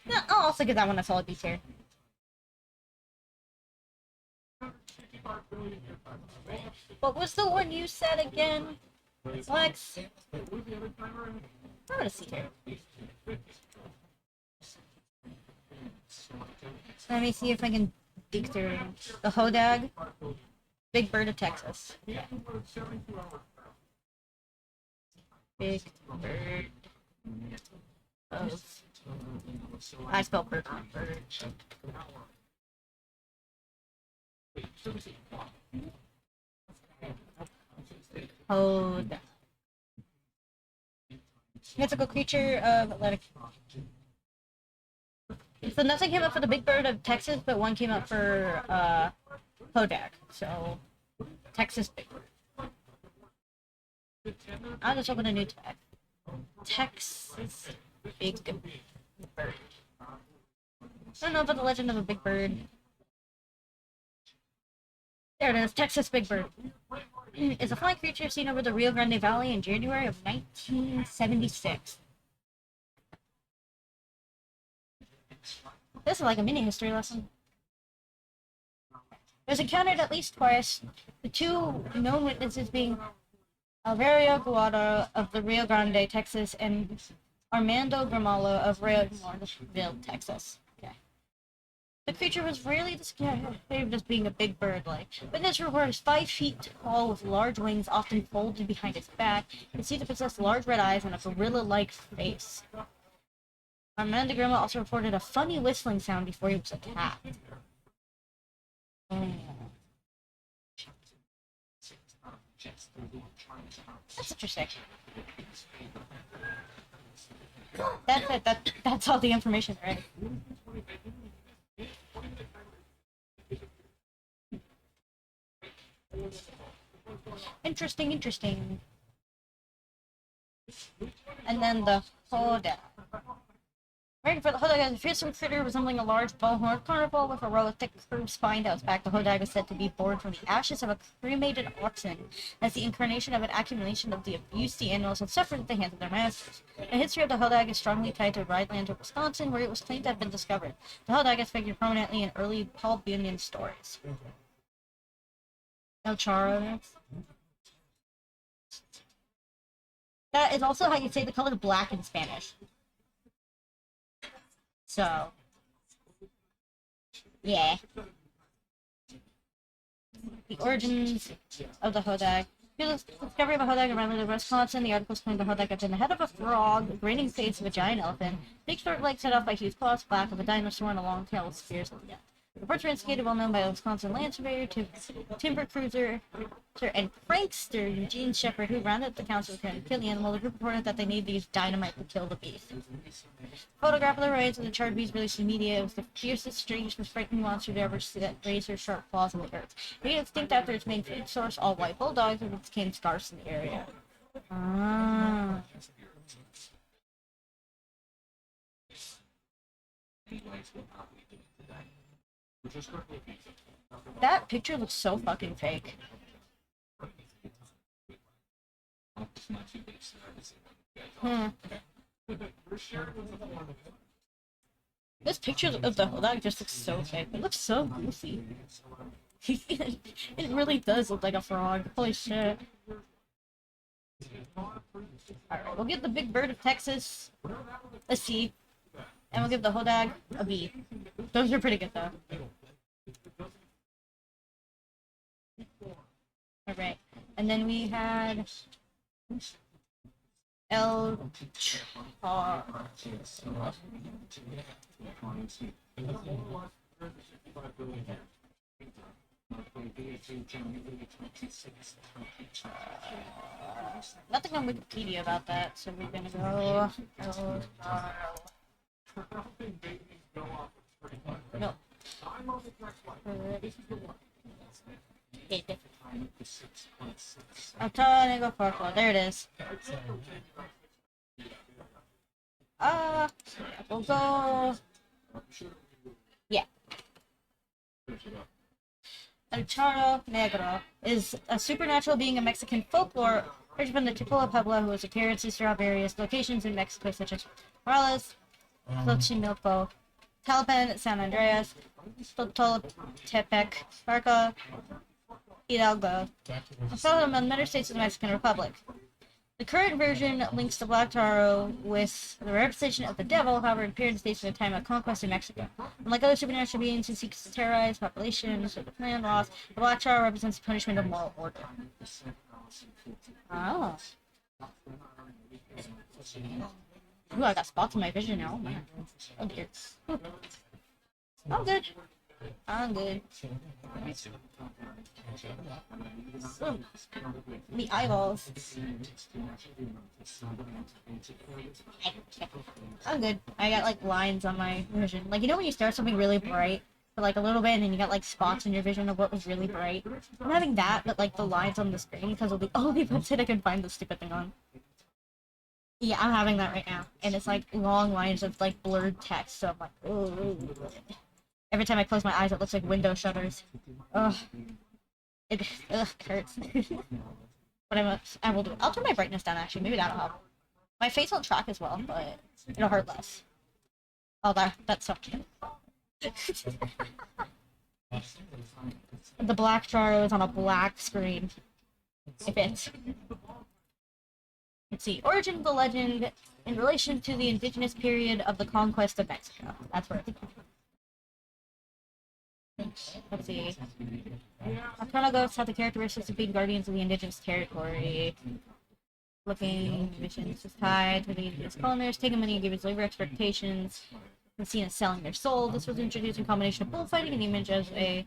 No, I'll also give that one a solid B tier. What was the one you said again, Lex? I'm gonna see here. Let me see if I can dig through the Hodag, Big Bird of Texas. Big Bird of... I spelled bird wrong. Bird. Hodag. Mythical creature of Atlantic. So nothing came up for the Big Bird of Texas, but one came up for Hodag. So Texas Big Bird. I'll just open a new tab. Texas Big Bird. I don't know about the legend of a big bird. There it is, Texas Big Bird. It's a flying creature seen over the Rio Grande Valley in January of 1976. This is like a mini history lesson. It was encountered at least twice, the two known witnesses being Alvario Guada of the Rio Grande, Texas, and Armando Gramalo of Rio Morseville, Texas. Okay. The creature was rarely described as being a big bird-like. Witness report is 5 feet tall with large wings often folded behind its back. It's said to possess large red eyes and a gorilla-like face. Amanda Grandma also reported a funny whistling sound before he was attacked. That's interesting. That's it. That's all the information, right? Interesting. And then the Hoda. Waiting for the Hodag is a fearsome critter resembling a large bull-horned carnivore with a row of thick curved spine down its back. The Hodag is said to be born from the ashes of a cremated oxen, as the incarnation of an accumulation of the abuse the animals have suffered at the hands of their masters. The history of the Hodag is strongly tied to Rhineland or Wisconsin, where it was claimed to have been discovered. The Hodag has figured prominently in early Paul Bunyan stories. El Charo. That is also how you say the color black in Spanish. So, yeah. The origins of the Hodag. Through the discovery of a Hodag around Wisconsin, the articles claim the Hodag had been the head of a frog, the grinning face of a giant elephant, big short legs set off by huge claws, back of a dinosaur, and a long tail with spears at the end. Reports were instigated well known by a Wisconsin land surveyor, timber cruiser, and prankster Eugene Shepard, who rounded up the council to kill the animal. The group reported that they needed to use dynamite to kill the beast. Photograph of the raids of the charred beast released in media. It was the fiercest, strangest, most frightening monster to ever raise her sharp claws in the earth. It became extinct after its main food source, all white bulldogs, and became scarce in the area. Ah. That picture looks so fucking fake. This picture of the Hodag just looks so fake. It looks so goofy. It really does look like a frog. Holy shit. Alright, we'll give the big bird of Texas a C. And we'll give the Hodag a B. Those are pretty good though. Alright. And then we had El Char. Nothing on Wikipedia about that, so we're gonna go El Char. No. I'm trying to go purple. There it is. We'll go. Yeah. El Charro Negro is a supernatural being of Mexican folklore, originated from the Chipula Pueblo, who has appearances throughout various locations in Mexico, such as Morales, Xochimilco, Tlalpan, San Andreas, Toltepec, Barca, Hidalgo, and some of the many states of the Mexican Republic. The current version links the Black Taro with the representation of the devil, however, it appeared in states in the time of conquest in Mexico. Unlike other supernatural beings who seek to terrorize populations or the land loss, the Black Taro represents the punishment of moral order. Oh. Ooh, I got spots in my vision now. Oh, man. Oh, dear. Ooh. I'm good. I'm good. Me too. Ooh. The eyeballs. I'm good. I got, like, lines on my vision. Like, you know when you start something really bright for, like, a little bit, and then you got, like, spots in your vision of what was really bright? I'm having that, but, like, the lines on the screen, because of the only website I can find this stupid thing on. Yeah, I'm having that right now. And it's like long lines of like blurred text, so I'm like, ooh. Every time I close my eyes, it looks like window shutters. Ugh. It hurts. But I will do it. I'll turn my brightness down actually, maybe that'll help. My face will track as well, but it'll hurt less. Oh, that's so cute. The black Charo is on a black screen. If it's... Let's see. Origin of the legend in relation to the indigenous period of the conquest of Mexico. That's where it's from. Let's see. Nocturnal ghosts have the characteristics of being guardians of the indigenous territory. Looking visions is tied to the indigenous colonists, taking money and giving labor expectations. And seen as selling their soul. This was introduced in combination of bullfighting and the image as a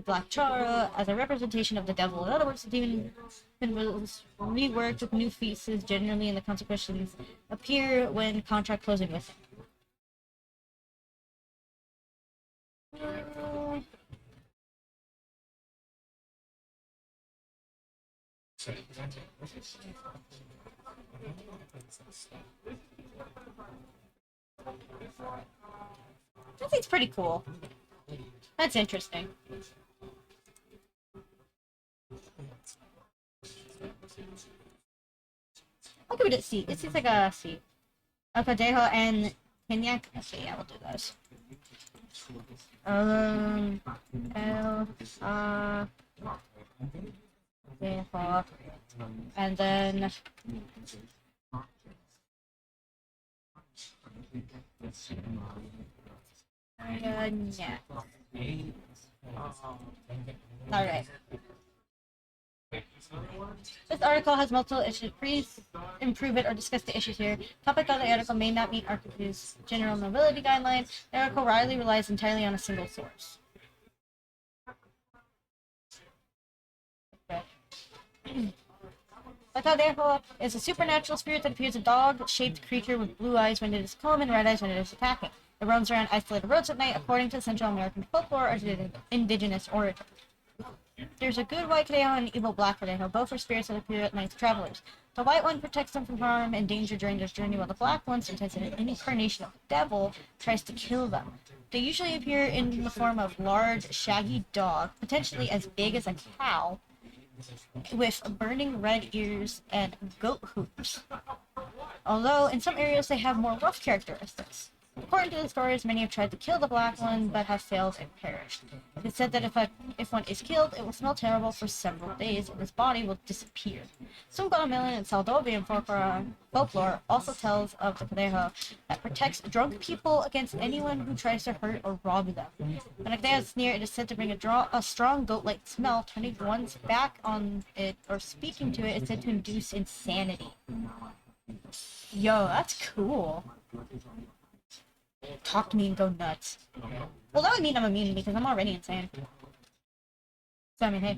black chara as a representation of the devil. In other words, the demon was reworked with new feasts generally, and the consequences appear when contract closing with him. I think it's pretty cool. That's interesting. I'll give it a C. It seems like a C. Alcadejo and Kenyak. Okay, yeah, we'll do those. Dejo. And then yeah. Alright. This article has multiple issues. Please improve it or discuss the issues here. Topic of the article may not meet Archivist's general mobility guidelines. The article rarely relies entirely on a single source. Batadejo is a supernatural spirit that appears a dog-shaped creature with blue eyes when it is calm and red eyes when it is attacking. It roams around isolated roads at night according to Central American folklore or indigenous origin. There's a good white Cadejo and an evil black Cadejo, both are spirits that appear at night to travelers. The white one protects them from harm and danger during their journey, while the black one, sometimes an incarnation of the devil, tries to kill them. They usually appear in the form of large, shaggy dog, potentially as big as a cow, with burning red ears and goat hooves. Although, in some areas they have more rough characteristics. According to the stories, many have tried to kill the black one, but have failed and perished. It is said that if one is killed, it will smell terrible for several days, and his body will disappear. Some Guatemalan and Saldovian folklore also tells of the Cadejo that protects drunk people against anyone who tries to hurt or rob them. When a Cadejo is near, it is said to bring a strong goat-like smell. Turning one's back on it or speaking to it is said to induce insanity. Yo, that's cool. Talk to me and go nuts. Well, that would mean I'm immune because I'm already insane. So, I mean, hey.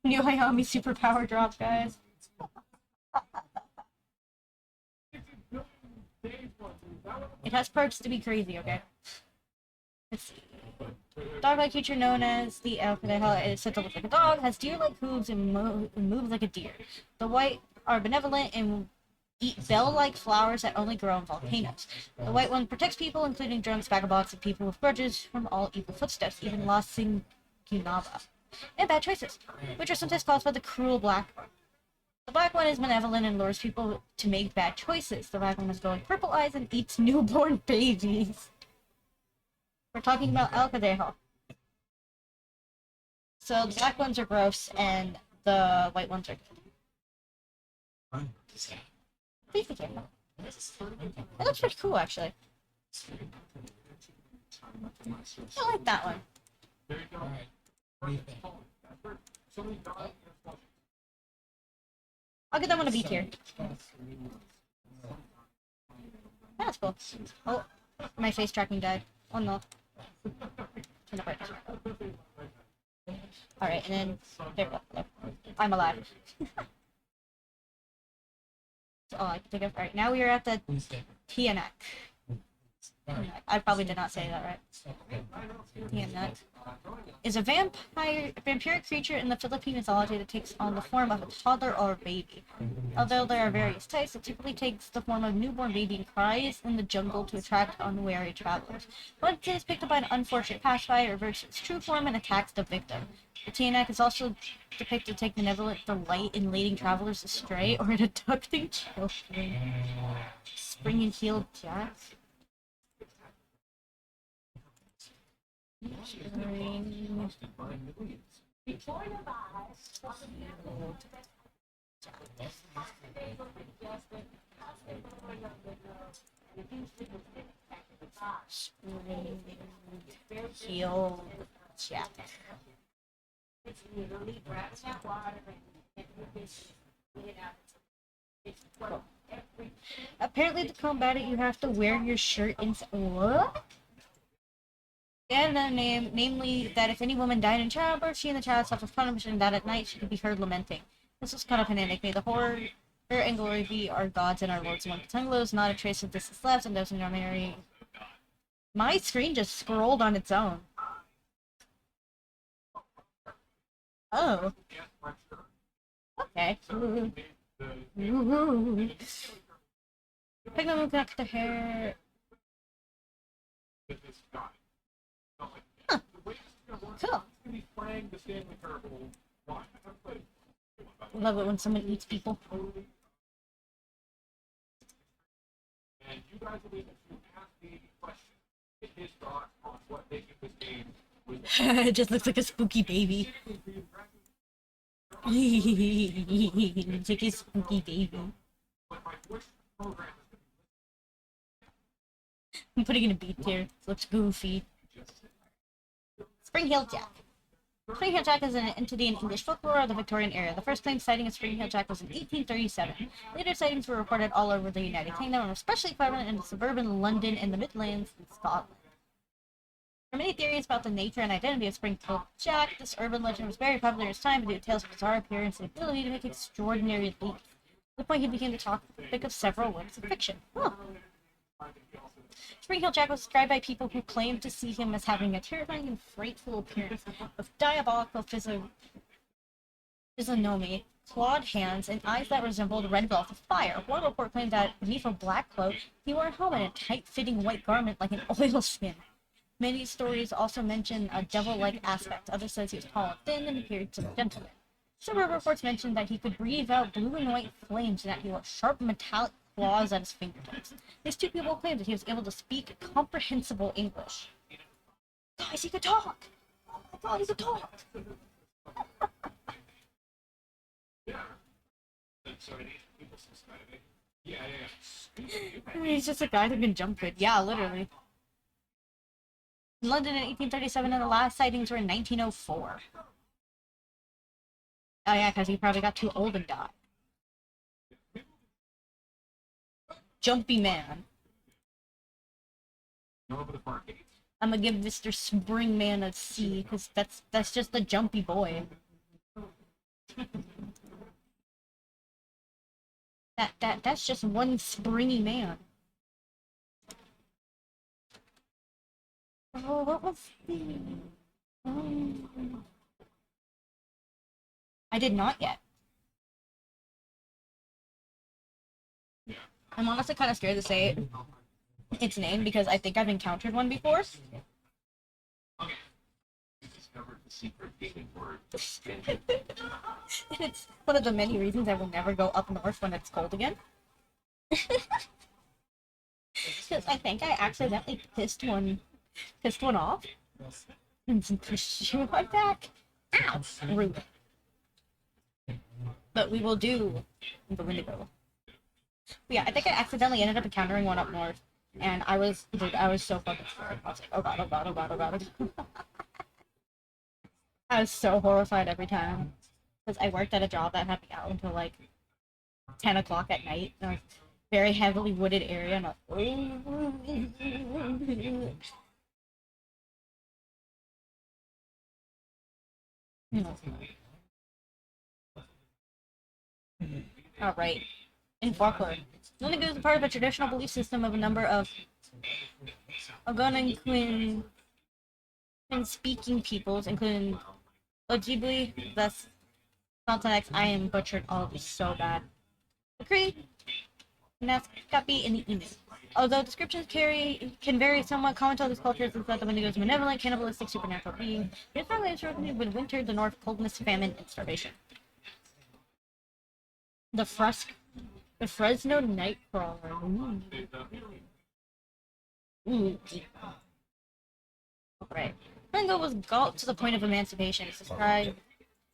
New Hayami superpower drop, guys. It has perks to be crazy, okay? Let's see. Dog-like creature known as the Alcadejo is said to look like a dog, has deer-like hooves, and moves like a deer. The white are benevolent and eat bell-like flowers that only grow in volcanoes. The white one protects people, including drunks, vagabonds, and people with grudges, from all evil footsteps, even lost Singunaba, and bad choices, which are sometimes caused by the cruel black one. The black one is benevolent and lures people to make bad choices. The black one has glowing purple eyes and eats newborn babies. We're talking about El Cadejo. So the black ones are gross, and the white ones are good. Please be careful. It looks pretty cool, actually. I like that one. I'll get that one a B tier. That's cool. Oh, my face tracking died. Oh no. Turn it right. Alright, and then there we go. There. I'm alive. Oh, I can take it. Alright, now we are at the Tianak. I probably did not say that right. Tianak is a vampiric creature in the Philippine mythology that takes on the form of a toddler or a baby. Although there are various types, it typically takes the form of a newborn baby and cries in the jungle to attract unwary travelers. Once it is picked up by an unfortunate passerby, it reverts its true form and attacks the victim. The Tianak is also depicted to take benevolent delight in leading travelers astray or in abducting children. Spring and healed jacks. Heal Jack. Apparently, to combat it, you have to wear your shirt in. What? And a name, namely that if any woman died in childbirth, she and the child suffers punishment, and that at night she could be heard lamenting. This was cut up in May the horror and glory be our gods and our lords among the Tunglos, not a trace of this is left, and those in your Mary. My screen just scrolled on its own. Oh. Okay. Pick them up their hair. Huh. Cool. Love it when someone eats people. And you guys will be able to ask the question, get his thoughts on what they think this game was. It just looks like a spooky baby. It's like a spooky baby. I'm putting in a beat here. It looks goofy. Spring Hill Jack. Spring Hill Jack is an entity in English folklore of the Victorian era. The first claimed sighting of Spring Hill Jack was in 1837. Later sightings were reported all over the United Kingdom, and especially prevalent in suburban London and the Midlands and Scotland. There are many theories about the nature and identity of Spring Hill Jack. This urban legend was very popular in its time due to tales of bizarre appearance and ability to make extraordinary leaps. To the point he became the topic of several works of fiction. Huh. Spring Hill Jack was described by people who claimed to see him as having a terrifying and frightful appearance, with diabolical physiognomy, clawed hands, and eyes that resembled red velvet of fire. One report claimed that beneath a black cloak, he wore a helmet and a tight-fitting white garment like an oilskin. Many stories also mention a devil-like aspect. Others says he was tall and thin and appeared to be a gentleman. Several reports mentioned that he could breathe out blue and white flames and that he wore sharp metallic claws at his fingertips. These two people claimed that he was able to speak comprehensible English. Guys, he could talk! Oh my god, he could talk! He's just a guy that can jump good. Yeah, literally. In London in 1837, and the last sightings were in 1904. Oh yeah, because he probably got too old and died. Jumpy man. I'm gonna give Mr. Springman a C, because that's just a jumpy boy. That's just one springy man. Oh, what was the... I did not yet. I'm honestly kind of scared to say its name because I think I've encountered one before. It's one of the many reasons I will never go up north when it's cold again. Because I think I accidentally pissed one off and pushed you on my back. Ow! Rude. But we will do the Wendigo. But yeah, I think I accidentally ended up encountering one up north, and I was so fucking scared. I was like, oh god, oh god, oh god, oh god. I was so horrified every time. Because I worked at a job that had me out until like 10 o'clock at night. In a very heavily wooded area, and I was Alright. In folklore, Wendigo is a part of a traditional belief system of a number of Algonquin speaking peoples, including Ojibwe, thus Frontenac. I am butchered all of these so bad. The Cree, Naskapi, and the Inuit. Although descriptions can vary somewhat, common to these cultures is that the Wendigo is a malevolent, cannibalistic, supernatural being. It is probably associated with winter, the north, coldness, famine, and starvation. The Fresno Nightcrawler. Ooh. Alright. Wendigo was gaunt to the point of emancipation. It's described.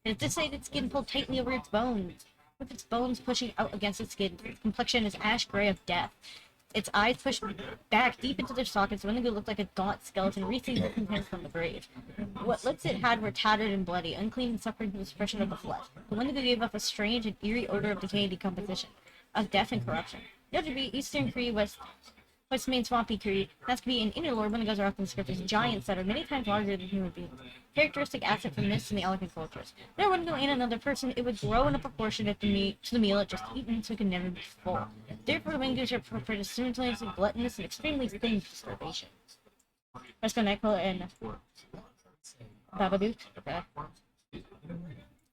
Its disseminated skin pulled tightly over its bones, with its bones pushing out against its skin. Its complexion is ash gray of death. its eyes pushed back deep into their sockets. The Wendigo looked like a gaunt skeleton recently looking from the grave. What lips it had were tattered and bloody, unclean and suffering from the suppression of the flesh. The Wendigo gave off a strange and eerie odor of decay and decomposition, of death and corruption. Notably, Eastern Cree West main swampy Cree, that's to be an inner lore. Wendigos are often described as giants that are many times larger than human beings. Characteristic asset from myths and the elegant cultures. Their Wendigo ain't another person, it would grow in a proportion to the meal it just eaten, so it could never be full. Therefore, Wendigos are portrayed as simultaneously gluttonous and extremely thin for starvation. Let's go Nightcrawler and Babadook. Okay.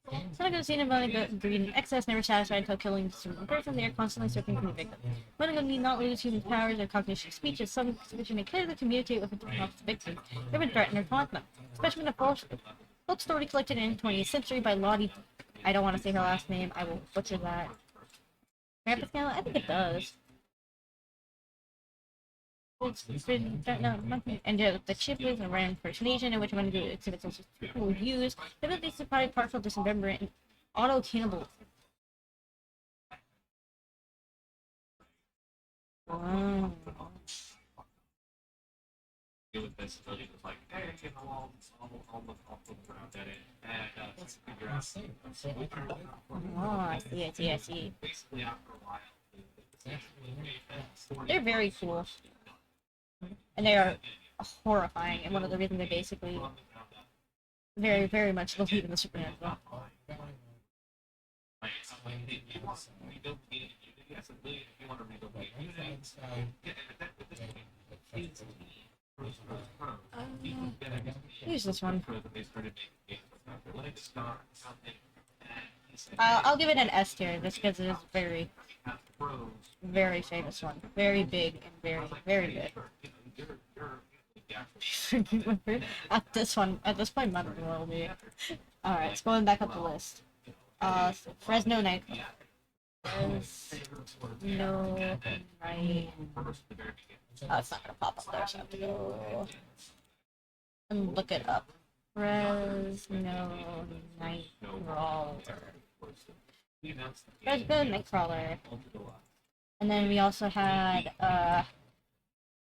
It's not going to see anybody greed in excess, never satisfied until killing a certain person. They are constantly searching for the victim. Wendigo need not lose human powers or cognition of speech, as some which may clearly communicate with the victim, never threaten or taunt them. Especially in a folk story collected in the 20th century by Lottie. I don't want to say her last name, I will butcher that. Grandpa Scale? I think it does. And the chip is a random impersonation in which one exhibits people use the ability to supply partial dismemberment and auto cannibalism. Wow. With this ability was like, hey, you know, I'll look around at it and let's figure out. Oh, I see. Basically, after a while, They're very cool. And they are horrifying, and one of the reasons they basically very, very much believe in the supernatural. Use this one. I'll give it an S tier, just because it is very, very famous one. Very big and very, very big. At this point, might as well be. Alright, it's going back up the list. Fresno Night. Fresno Night. Oh, it's not gonna pop up there, so I have to go and look it up. Fresno Nightcrawler. Fresno Nightcrawler. And then we also had,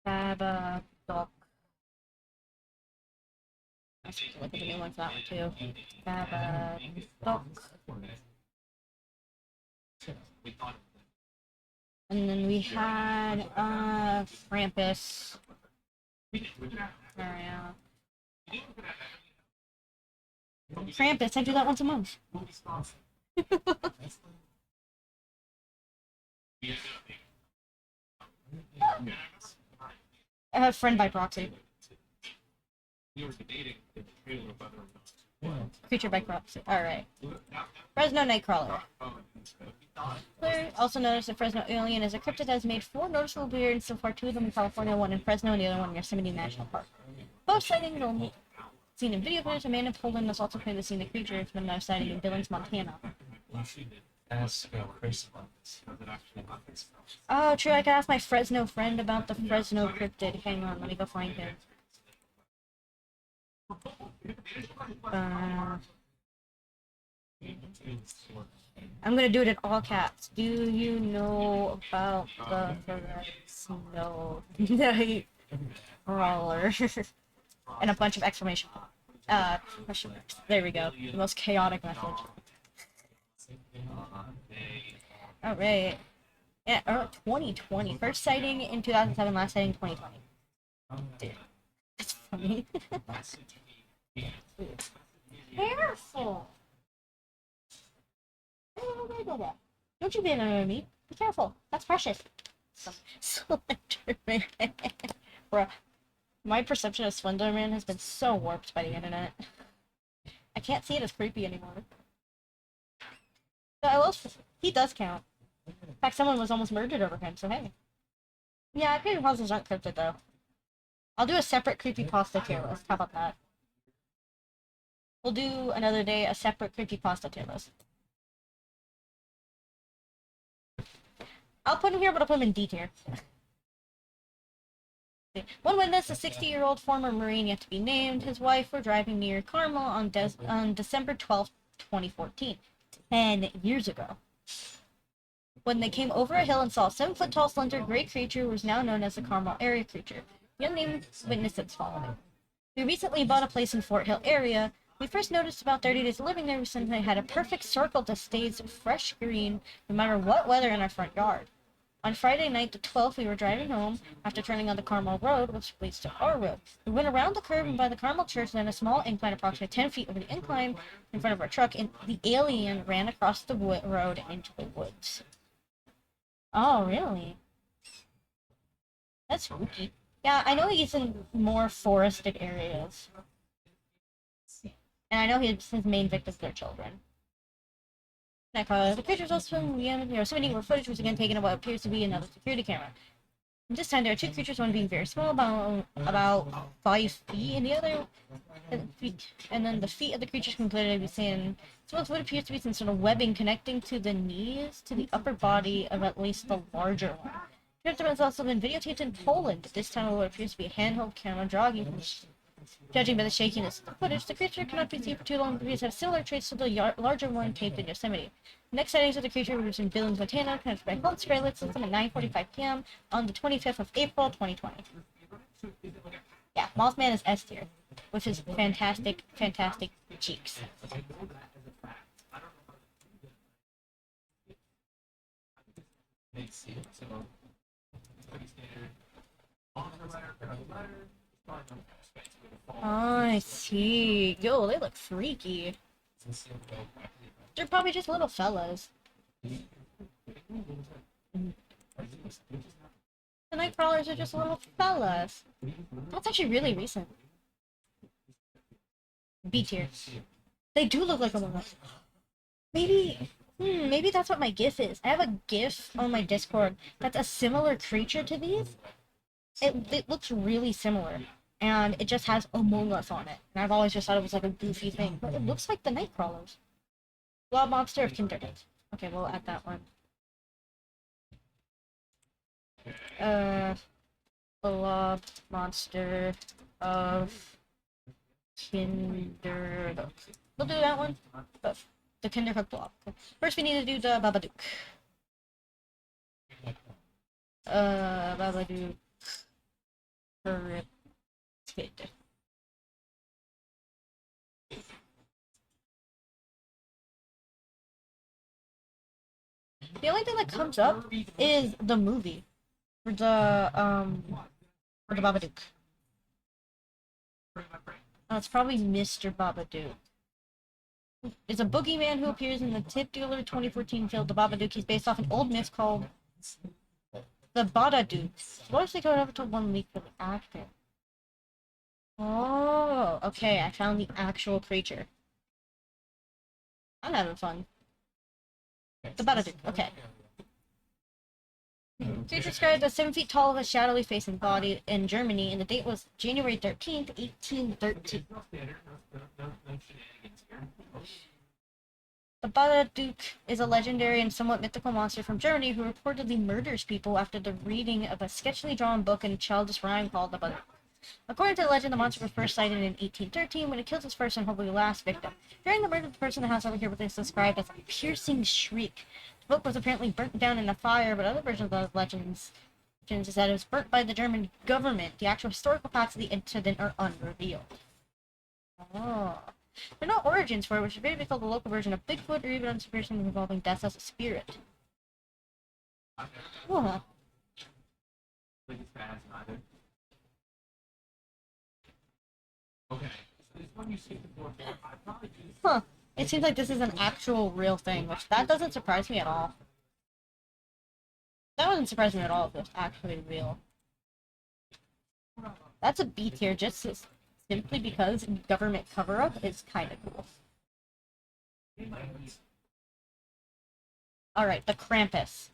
Babadook. Let's take a look at the new one for that one too. Babadook. And then we had, Krampus. Krampus, I do that once a month. Friend by proxy. Creature by proxy. Alright. Fresno Nightcrawler. Also known as the Fresno Alien, is a cryptid that has made 4 noticeable appearances so far, 2 of them in California, 1 in Fresno, and the other one in Yosemite National Park. Both sightings are seen in video footage. Amanda Poland has also claimed to see the creature. It's been another sighting in Billings, Montana. Ask Chris about this. Oh, true. I can ask my Fresno friend about the Fresno cryptid. Hang on, let me go find him. I'm gonna do it in all caps. Do you know about the Fresno Nightcrawler? And a bunch of exclamation question marks. There we go. The most chaotic message. Alright. Yeah, 2020. First sighting in 2007, last sighting 2020. Dude, that's funny. Careful! Don't you be another me. Be careful. That's precious. Slenderman. Bruh. My perception of Slenderman has been so warped by the internet. I can't see it as creepy anymore. So he does count. In fact, someone was almost murdered over him, so hey. Yeah, creepypastas aren't cryptid though. I'll do a separate creepypasta tier list. How about that? We'll do another day a separate creepypasta tier list. I'll put him here, but I'll put him in D tier. One witness, a 60-year-old former Marine yet to be named, his wife were driving near Carmel on December 12th, 2014. 10 years ago. when they came over a hill and saw a 7-foot tall, slender, gray creature who was now known as the Carmel area creature. The unnamed witnessed its following. We recently bought a place in Fort Hill area. We first noticed about 30 days of living there since they had a perfect circle that stays fresh green no matter what weather in our front yard. On Friday night, the 12th, we were driving home after turning on the Carmel Road, which leads to our road. We went around the curve and by the Carmel Church, then a small incline approximately 10 feet over the incline in front of our truck, and the alien ran across the road into the woods. Oh, really? That's spooky. Yeah, I know he's in more forested areas. And I know his main victims are children. The creatures also in the Yosemite where footage was again taken of what appears to be another security camera. This time there are two creatures, one being very small, about 5 feet, and the other feet. And then the feet of the creatures can clearly be seen. As well as what appears to be some sort of webbing connecting to the knees to the upper body of at least the larger one. Cryptid has also been videotaped in Poland, this time of what appears to be a handheld camera jogging. Judging by the shakiness of the footage, the creature cannot be seen for too long because it has similar traits to the larger one taped in Yosemite. The next sightings of the creature was in Billings, Montana, connected by Holmes Spray Lit System at 9:45 p.m. on the 25th of April, 2020. Yeah, Mothman is S tier, with his fantastic, fantastic cheeks. Oh, I see. Yo, they look freaky. They're probably just little fellas. The night crawlers are just little fellas. That's actually really recent. B tier. They do look like a little. Maybe that's what my GIF is. I have a GIF on my Discord that's a similar creature to these. It looks really similar. And it just has Among Us on it. And I've always just thought it was like a goofy thing. But it looks like the night crawlers. Blob Monster of Kindred. Okay, we'll add that one. Blob Monster of Kindred. We'll do that one. But the Kinderhook blob. First we need to do the Babadook. Babadook. Cryptid. The only thing that comes up is the movie for the Babadook. Oh, it's probably Mr. Babadook. It's a boogeyman who appears in the titular 2014 film The Babadook. He's based off an old myth called The Babadook. What if they go over to 1 week for the actor? Oh, okay, I found the actual creature. I'm having fun. The Babadook, okay. Creature described as 7 feet tall with a shadowy face and body in Germany, and the date was January 13th, 1813. The Babadook is a legendary and somewhat mythical monster from Germany who reportedly murders people after the reading of a sketchily drawn book in childish rhyme called The Babadook. According to the legend, the monster was first sighted in 1813 when it killed its first and hopefully last victim. During the murder, the person in the house over here was described as a piercing shriek. The book was apparently burnt down in a fire, but other versions of the legends is that it was burnt by the German government. The actual historical facts of the incident are unrevealed. Oh. There are no origins for it, which is maybe called the local version of Bigfoot or even inspiration involving death as a spirit. Oh. Huh. It seems like this is an actual real thing, which that doesn't surprise me at all. That wouldn't surprise me at all if it's actually real. That's a B tier, just simply because government cover-up is kind of cool. Alright, the Krampus.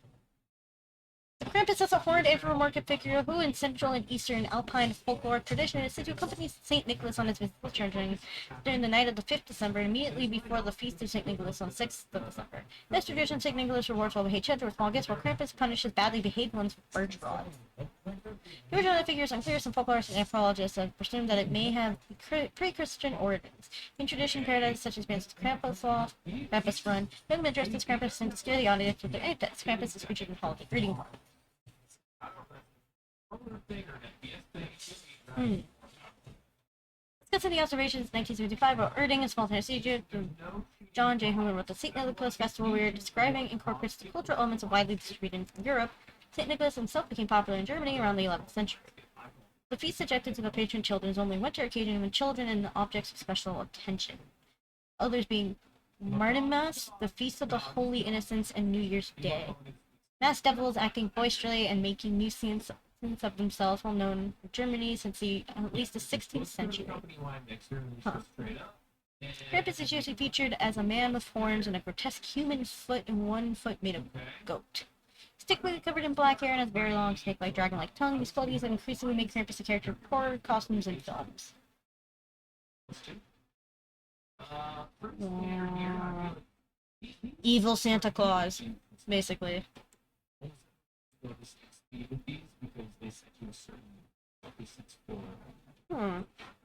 The Krampus is a horned anthropomorphic figure who, in Central and Eastern Alpine folklore tradition, is said to accompany St. Nicholas on his visible journey during the night of the 5th December, immediately before the feast of St. Nicholas on 6th of December. In this tradition, St. Nicholas rewards well-behaved children with small gifts, while Krampus punishes badly behaved ones with birch rods. The origin of the figure is unclear. Some folklorists and anthropologists have presumed that it may have pre-Christian origins. In tradition, parodies such as bands Krampus Law, Krampus Run, young men dressed as Krampus tend to scare the audience with their antics. Krampus is featured in holiday greeting cards. Discussing the observations in 1975 about Erding and small tennis Egypt, John J. Hoover wrote the St. Nicholas Festival we are describing incorporates the cultural elements of widely distributed in Europe. St. Nicholas himself became popular in Germany around the 11th century. The feast subjected to the patron children is only winter occasion when children and objects of special attention. Others being Martinmas, the Feast of the Holy Innocents, and New Year's Day. Masked devils acting boisterously and making nuisance of themselves, well known in Germany since at least the 16th century. Krampus is usually featured as a man with horns and a grotesque human foot and one foot made of goat. Stickily covered in black hair and has very long snake-like, dragon-like tongue, these qualities have increasingly made Krampus a character of horror costumes and films. Evil Santa Claus, basically.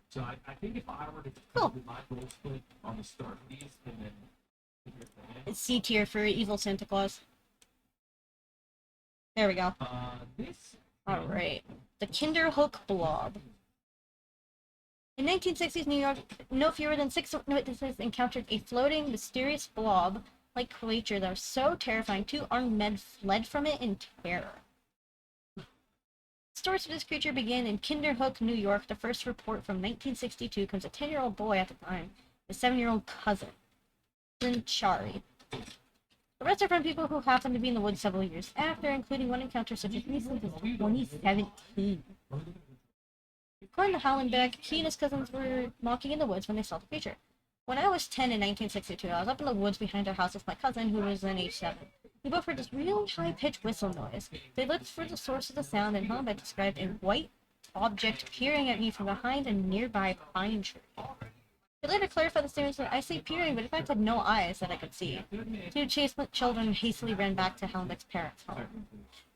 So I think if I were to do my goal split on the start of these and then it's C tier for Evil Santa Claus. There we go. Alright. The Kinderhook Blob. In 1960s New York, no fewer than 6 witnesses encountered a floating, mysterious blob-like creature that was so terrifying 2 armed men fled from it in terror. Stories of this creature began in Kinderhook, New York. The first report from 1962 comes a 10-year-old boy at the time, his 7-year-old cousin, Chari. The rest are from people who happened to be in the woods several years after, including one encounter such as recent as 2017. According to Hallenbeck, he and his cousins were walking in the woods when they saw the creature. When I was 10 in 1962, I was up in the woods behind our house with my cousin, who was then age 7. We both heard this really high-pitched whistle noise. They looked for the source of the sound, and Hallenbeck described a white object peering at me from behind a nearby pine tree. He later clarified the statement that I say peering, but in fact had no eyes that I could see. 2 chased children hastily ran back to Hallenbeck's parents' home.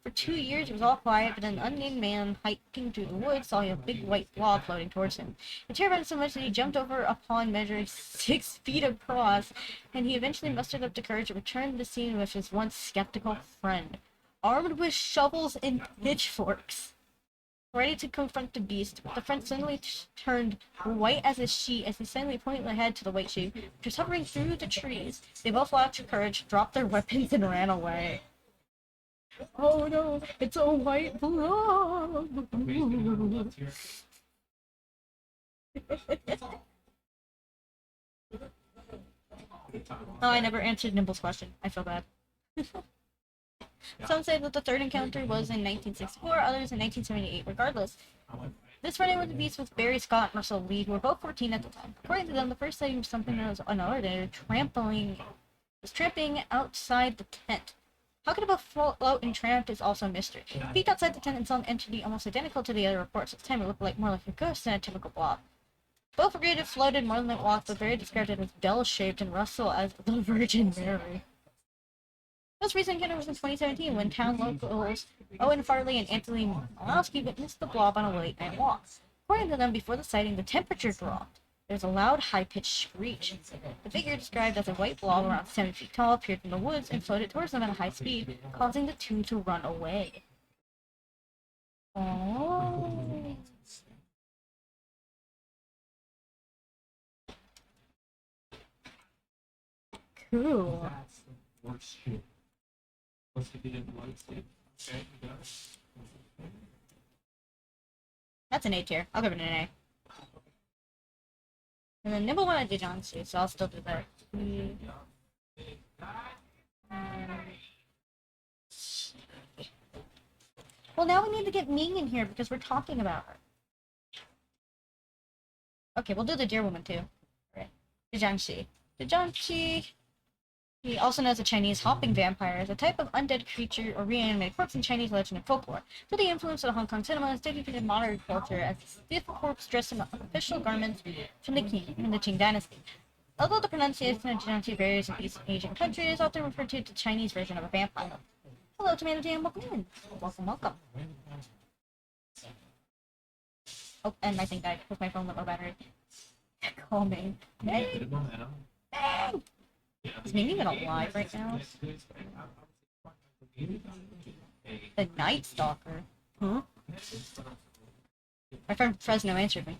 For 2 years it was all quiet, but an unnamed man hiking through the woods saw a big white blob floating towards him. It terrified him so much that he jumped over a pond measuring 6 feet across, and he eventually mustered up the courage to return to the scene with his once skeptical friend, armed with shovels and pitchforks. Ready to confront the beast, the friend suddenly turned white as a sheet as he suddenly pointed ahead to the white shape, which was hovering through the trees. They both lacked courage, dropped their weapons, and ran away. Oh no, it's a white blob! Oh, I never answered Nimble's question. I feel bad. Some say that the third encounter was in 1964, others in 1978. Regardless, this run-in with the beast was Barry Scott and Russell Lee, who were both 14 at the time. According to them, the first sighting was something that was unordinary, tramping outside the tent. How could it both float and tramp is also a mystery. Peeked outside the tent and saw an entity almost identical to the other reports. This time it looked more like a ghost than a typical blob. Both agreed it floated more than it walked, but Barry described it as bell-shaped and Russell as the Virgin Mary. Most recent encounter was in 2017 when town locals Owen Farley and Anthony Malowski witnessed the blob on a late-night walk. According to them, before the sighting, the temperature dropped. There was a loud, high-pitched screech. The figure, described as a white blob around 7 feet tall, appeared from the woods and floated towards them at a high speed, causing the two to run away. Oh. Cool. That's an A tier. I'll give it an A. And then Nimble wanted to John too, so I'll still do that. Well, now we need to get Ming in here because we're talking about her. Okay, we'll do the Deer Woman too. Alright. Zhangxi. The Zhangxi, he also knows a Chinese hopping vampire, is a type of undead creature or reanimated corpse in Chinese legend and folklore. Through the influence of the Hong Kong cinema, is dedicated to modern culture as a stiff corpse dressed in official garments from the king in the Qing dynasty. Although the pronunciation of Zhangxi varies in East Asian countries, it is often referred to the Chinese version of a vampire. Hello, Tomato Jam, welcome in. Welcome, welcome. Oh, and my thing died because my phone went low battery. Call me. Good momentum. Dang! Is Ming even alive right now? The Night Stalker? Huh? My friend Fresno answered me.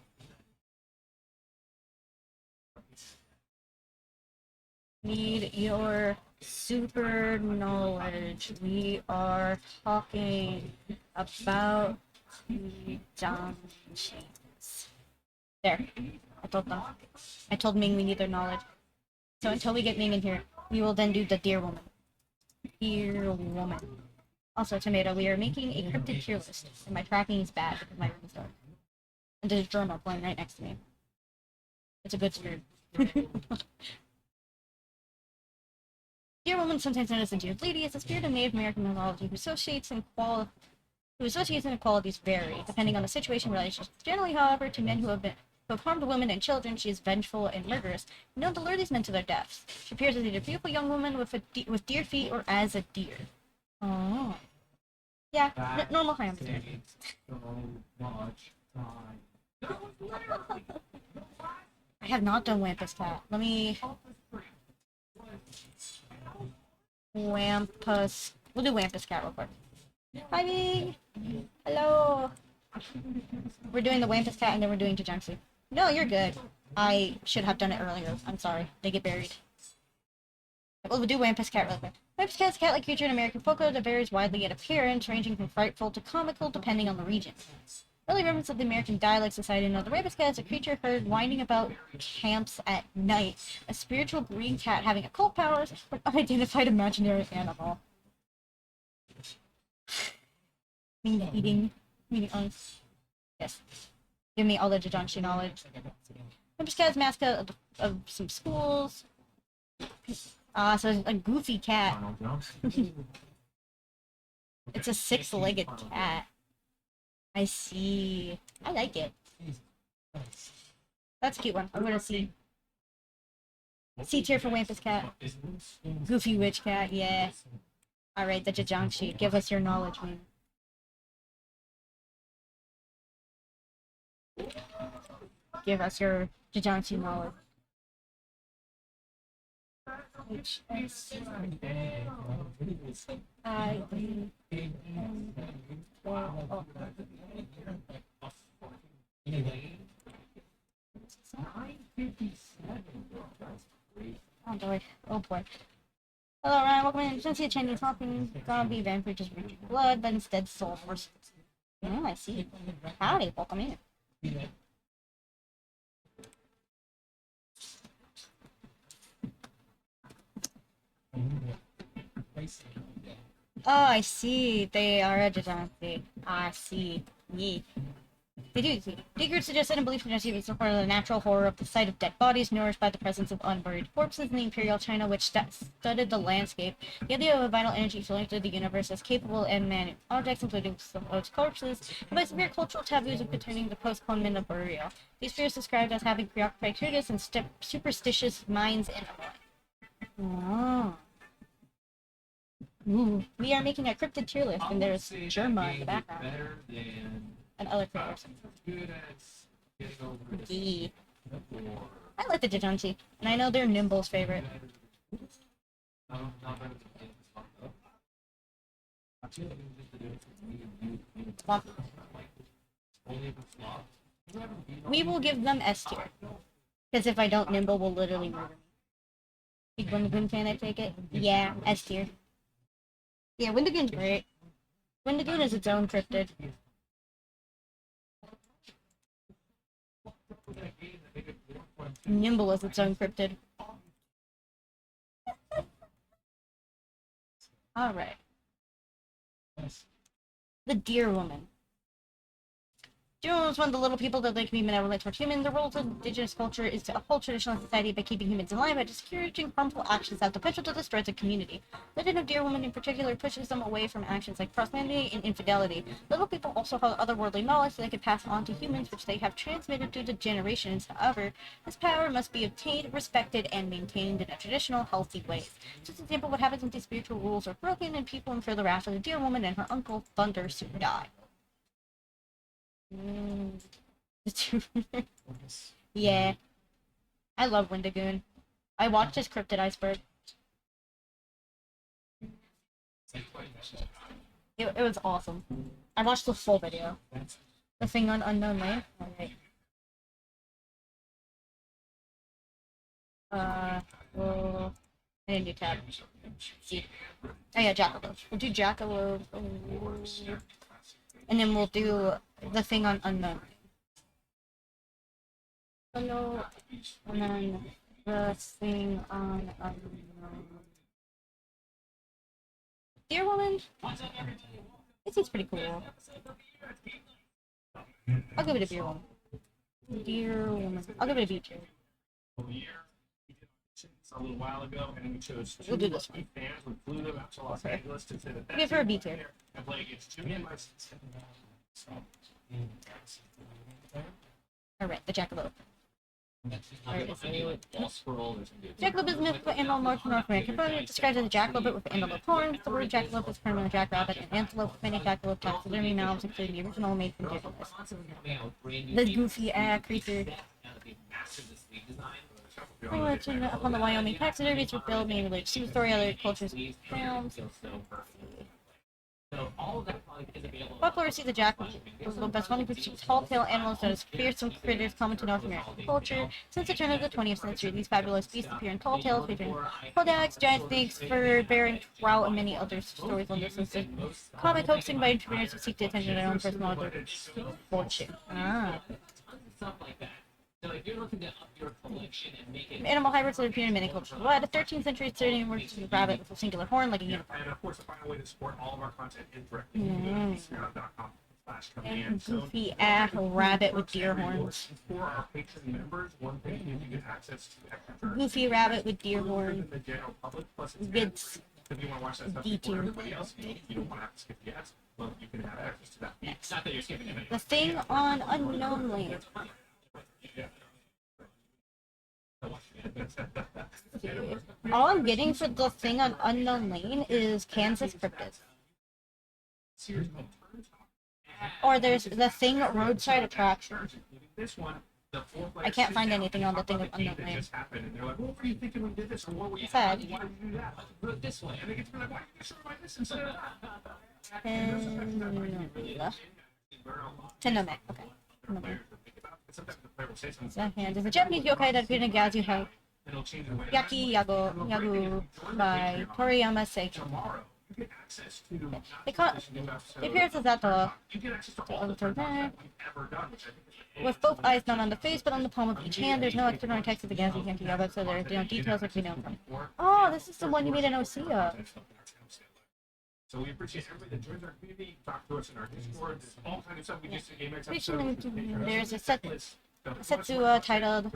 Need your super knowledge. We are talking about the dungeons. There. I told them. I told Ming we need their knowledge. So until we get Ming in here, we will then do the Deer Woman. Deer Woman. Also, Tomato, we are making a cryptid tier list, and my tracking is bad because my room is dark. And there's a journal playing right next to me. It's a good spirit. Deer Woman, sometimes known as the Deer Lady, is a spirit of Native American mythology who associates inequalities vary, depending on the situation and relationships. Generally, however, to men who have harmed women and children, she is vengeful and murderous, known to lure these men to their deaths. She appears as either a beautiful young woman with deer feet or as a deer. Oh. Yeah, normal hamster. So much time. I have not done Wampus Cat. Let me... Wampus... We'll do Wampus Cat real quick. Hi, Ming! Hello! We're doing the Wampus Cat and then we're doing Jujutsu. No, you're good. I should have done it earlier. I'm sorry. They get buried. We'll do Wampus Cat real quick. Wampus Cat is a cat-like creature in American folklore that varies widely in appearance, ranging from frightful to comical depending on the region. Early remnants of the American dialect society know the Wampus Cat is a creature heard whining about camps at night, a spiritual green cat having occult powers, or an unidentified imaginary animal. Meaning ice. Yes. Give me all the Jujutsu knowledge. Wampus Cat is mascot of some schools. So it's a goofy cat. It's a six-legged cat. I see. I like it. That's a cute one. I'm gonna see. C tier for Wampus Cat. Goofy Witch Cat, yeah. Alright, the Jujutsu. Give us your knowledge, man. Give us your Jujutsu knowledge. Oh boy. Oh boy. Hello, Ryan. Welcome in. Since you're Chinese talking, zombie vampire just reach blood, but instead soul force. Yeah, I see. Howdy. Welcome in. Oh, I see. They are a Jujutsu. I see. Yeah. They do. Digger suggested and belief in Jujutsu is part of the natural horror of the sight of dead bodies nourished by the presence of unburied corpses in the Imperial China, which studded the landscape. The idea of a vital energy flowing through the universe as capable and man objects, including some of corpses, and by severe cultural taboos of concerning the postponement of burial. These spirits described as having preoccupied curious and superstitious minds and oh. Ooh, we are making a cryptid tier list, and there's Germa in the background. And other creators. Yeah. I like the Jujutsu, and I know they're Nimble's favorite. We will give them S tier, because if I don't, Nimble will literally murder me. Big Wendigoon fan, I take it? Yeah, S tier. Yeah, Wendigoon's great. Wendigoon is its own cryptid. Nimble is its own cryptid. Alright. The Deer Woman. Deer Woman was one of the little people that they can be benevolent towards humans. The role of indigenous culture is to uphold traditional society by keeping humans alive by discouraging harmful actions that have the potential to destroy the community. The legend of Deer Woman in particular pushes them away from actions like profanity and infidelity. Little people also have otherworldly knowledge that they can pass on to humans, which they have transmitted through the generations. However, this power must be obtained, respected, and maintained in a traditional, healthy way. Just an example, what happens when these spiritual rules are broken and people incur the wrath of the Deer Woman and her uncle Thunder soon die. Mm. Yeah. I love Wendigoon. I watched his Cryptid Iceberg. It was awesome. I watched the full video. The thing on Unknown Lane. Alright. Well, I need a new tab. See. Oh yeah, Jackalope. We'll do Jackalope. And then we'll do the thing on Unknown. Hello. And then the thing on Unknown. Dear Woman? It seems pretty cool. I'll give it a Dear Woman. Dear Woman. I'll give it a B tier. A little while ago, and then we chose We'll do this one. fans. We flew them out to Los Angeles to say that Give her a B tier. and play against two invites. Alright, the Jackalope. I'll scroll. Jackalope is a mythical animal North American. It described as a jackalope with antelope horns. The word jackalope is from a jackrabbit and antelope with many jackalope taxidermy mouths, including the original made from deer. This goofy creature. Legend upon the Wyoming taxidermies were built mainly related to the story other cultures found. So all of that is available. Folklore sees the jackalope as one of the tall-tail animals that is fearsome critters common to North American culture. Since the turn of the 20th century, these fabulous beasts appear in tall tales featuring hodax, giant snakes, fur-bearing trout, and many other stories on this list. Comic hoaxing by entrepreneurs who seek to attain their own personal fortune. Stuff like that. So if you're looking to up your collection and make it Animal hybrids that appear in many cultures. Well, at a 13th century Syrian word to rabbit with a singular horn like a unicorn. And of course, the final way to support all of our content is directly patreon.com/command. Goofy rabbit with deer horns. For our patron members, one thing is you get access to extra Goofy rabbit with deer horns. the general public, plus it's It's if you want to watch that stuff D before tier. everybody else, you don't want to have to skip the ads. Well, you can have access to that. it's not that you're skipping it. The thing on Unknown Lane. All I'm getting for the thing on Unknown Lane is Kansas Cryptid. Or there's the thing roadside attraction. This one, I can't find anything on the thing of Unknown Lane. just happened, and they're like, "What were you thinking when you did this?" Or what were you Sad. Why did you do that? Do it this way. And they get to be like, "Why did you show my this instead of that?" Tenome. Okay. Tenome. Sometimes the player will say something. The hand is a Japanese yokai that appeared in Gazu Hell. It'll change the way. Yaki Yagu by Toriyama Seiki. Tomorrow, you get access to. It appears as that You get access to all all the the time. content we've ever done, which I think is With both eyes not on the face but on the palm of each hand, there's no external text of the Gazu Yakiyaga, so there's no details that we know from. Oh, this is the one you made an OC of. So we appreciate everybody that joins our community. Talk to us in our Discord. There's all kinds of stuff we just did. There's a Setsu titled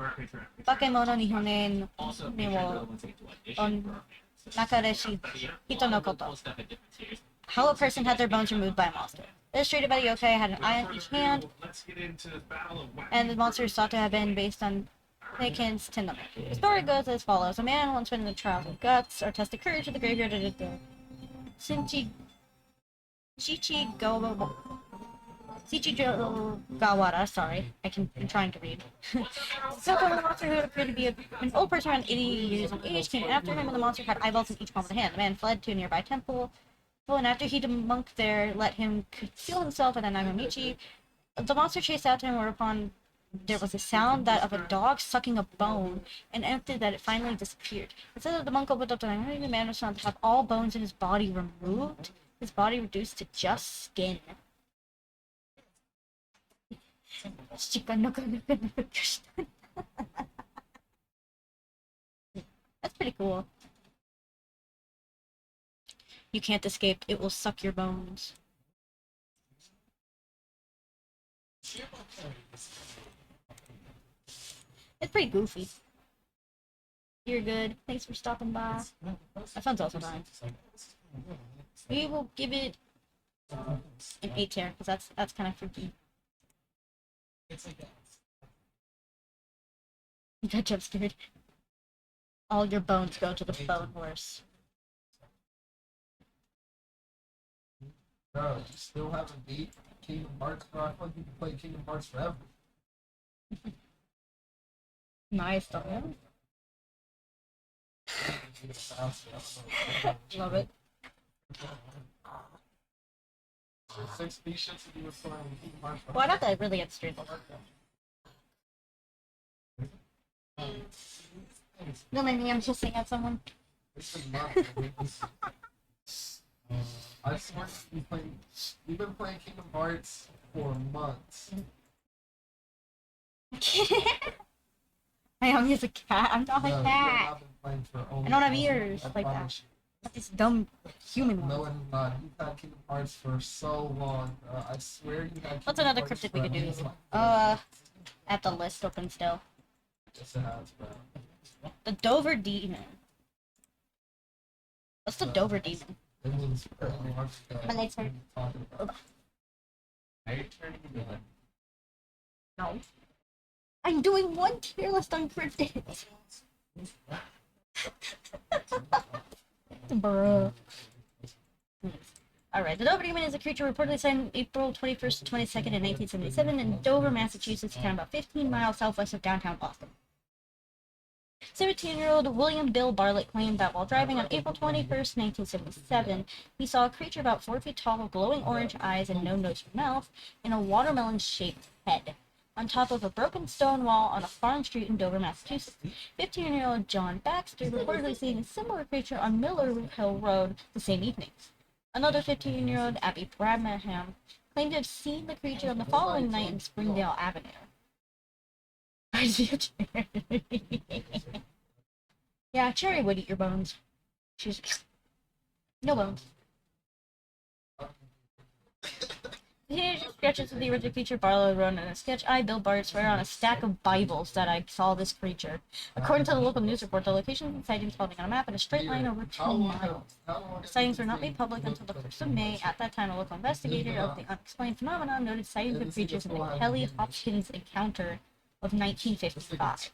Bakemono Nihone Also, ne make sure wo no one's into audition on for Nakareshi Hito no Koto. cool stuff at different tiers. How a person had their bones removed by a monster. Illustrated by the yokai had an eye on each hand, Let's get into the battle of and the monster is thought to have been based on Niken's Tenome. The story goes as follows. A man once went in the trials of guts, or tested courage at the graveyard of the Gawara, sorry. I'm trying to read. So the monster who appeared to be an old person around 80 years of age came after him, and the monster had eyeballs in each palm of the hand. The man fled to a nearby temple, and after he demonked there, let him conceal himself in a Nagamichi. The monster chased after him, whereupon there was a sound that of a dog sucking a bone, and after that it finally disappeared. It said that the monk opened up the Nagamichi, the man was found to have all bones in his body removed, his body reduced to just skin. That's pretty cool. You can't escape, it will suck your bones. It's pretty goofy. You're good. Thanks for stopping by. That sounds also fine. We will give it an 8 tier, because that's kind of freaky. You got jump scared. All your bones go to the bone horse. Bro, you still haven't beat Kingdom Hearts, bro. I feel like you can play Kingdom Hearts forever. Nice stuff. Love it. 6 shits if you were playing Kingdom Hearts Well, I got that really at street. No, maybe I'm just saying at someone. It's been months. I swear you've been playing Kingdom Hearts for months. I am just a cat. I'm not a No, you cat. have been playing for only I don't have months. ears I like that. promise you. But this dumb human No, one. it is not. You've had Kingdom Hearts for so long. I swear you had. What's Kingdom another Hearts cryptid we could for at do? least, like, I have the list open still. Yes, it has, bro. The Dover Demon. What's the Dover Demon? It was early on. My legs hurt. Talking about. Are you turning into like No. I'm doing one tier list on cryptids. Bruh. Alright, the Dover Demon is a creature reportedly sighted April 21st to 22nd in 1977 in Dover, Massachusetts, a town about 15 miles southwest of downtown Boston. 17-year-old William Bill Bartlett claimed that while driving on April 21st, 1977, he saw a creature about 4 feet tall with glowing orange eyes and no nose or mouth, and a watermelon-shaped head, on top of a broken stone wall on a farm street in Dover, Massachusetts. 15-year-old John Baxter reportedly seen a similar creature on Miller Hill Road the same evening. Another 15-year-old, Abby Bradham, claimed to have seen the creature on the following night in Springdale Avenue. I see a cherry. Yeah, Cherry would eat your bones. She's no bones. Here's sketches of the original creature Barlow wrote in a sketch. I, Bill Bart, swear on a stack of Bibles that I saw this creature. According to the local news report, the locations and sightings plotting on a map in a straight line over 2 miles. The sightings were not made public until the 1st of May. At that time, a local investigator of the unexplained phenomenon noted sightings of creatures in the Kelly Hopkins encounter of 1955.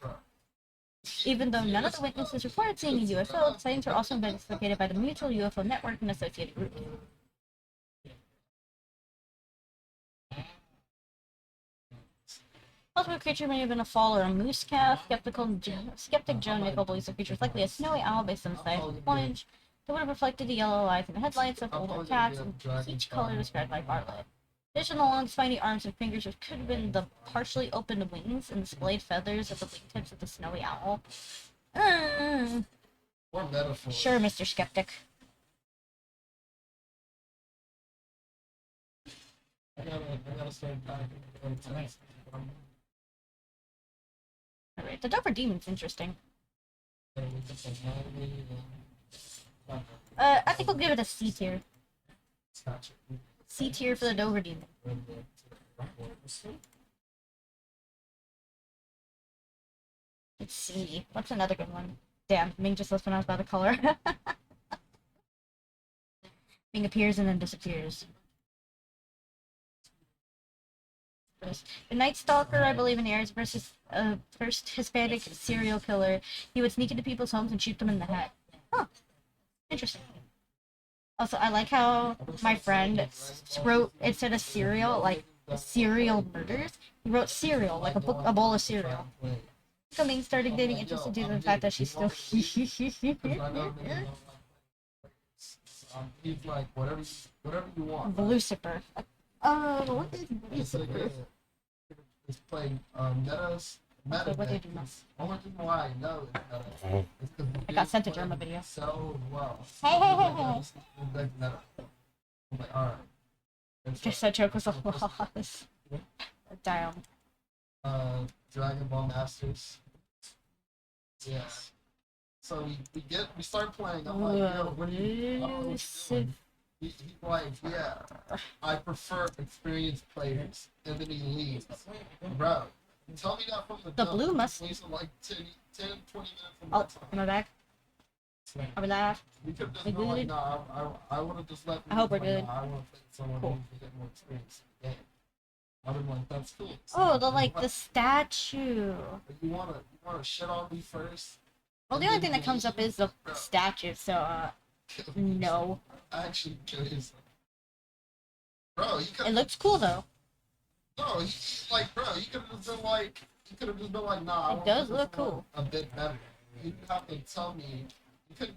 Even though none of the witnesses reported seeing a UFO, the sightings were also investigated by the Mutual UFO Network and associated groups. Possible creature may have been a fall or a moose calf. Skeptic Joe Nickel believes the creature is likely a snowy owl based on the size and plumage that would have reflected the yellow eyes and headlights of older cats and peach color described by Bartlett. Additional long spiny arms and fingers, which could have been the partially opened wings and displayed feathers at the wingtips of the snowy owl. Or metaphor. Sure, Mr. Skeptic. I gotta start packing. Alright, the Dover Demon's interesting. I think we'll give it a C tier. C tier for the Dover Demon. Let's see. What's another good one? Damn, Ming just left when I was by the color. Ming appears and then disappears. The Night Stalker, I believe in the Aries versus first Hispanic serial killer. He would sneak into people's homes and shoot them in the head. Huh. Interesting. Also, I like how my friend wrote, instead of serial, like, serial murders, he wrote cereal, like a bowl of cereal. Coming started getting interested due to the fact that she's still He's like, whatever you want. Lucifer. What is Lucifer? It's playing meta. What did you know? Only reason why I know it's meta is because I got sent a German video. so well. Hey. I'm like, alright. Just that joke was a loss. Damn. Dragon Ball Masters. Yes. So we start playing. I'm like, yo, what are you? I don't know what you're doing. He's like, yeah, I prefer experienced players, and then he leaves. Bro, tell me that from the The jump. blue must- Waste like 10, 20 minutes from Oh, my time. am I back? Are we live? We could just We go like, good? nah, I would have just left. I hope we're like, good. Nah, I want to play with someone Cool. who's get more experience in the game. I would like, that's cool. Oh, the But statue. you wanna shit on me first? Well, the only thing that comes up is the statue, so, no. Actually kill yourself. Bro, you could. It looks cool though. No, he's like, bro, you could have just been like, you could have just been like, nah. I It want does this look one cool. A bit better. You didn't have to tell me. You could.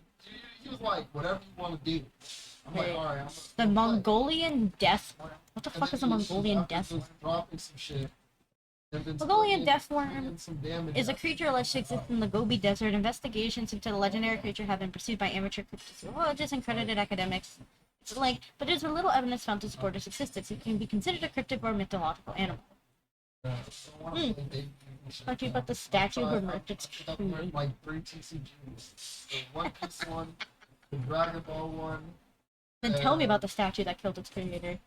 He was like, whatever you want to do. I'm like, Hey, all right. The I'm gonna play. Mongolian death worm. What the And fuck then is a he- Mongolian after death just worm? dropping some shit. and then Mongolian taking- death worm taking some damage is a out. creature alleged to exist in the Gobi Desert. Investigations into the legendary creature have been pursued by amateur cryptozoologists and credited academics. It's like, but there's little evidence found to support its existence. It can be considered a cryptic or mythological animal. Talk to you about the statue who murked its creator. Like 3 TCGs. The One Piece one, the Dragon Ball one. Then tell me about the statue that killed its creator.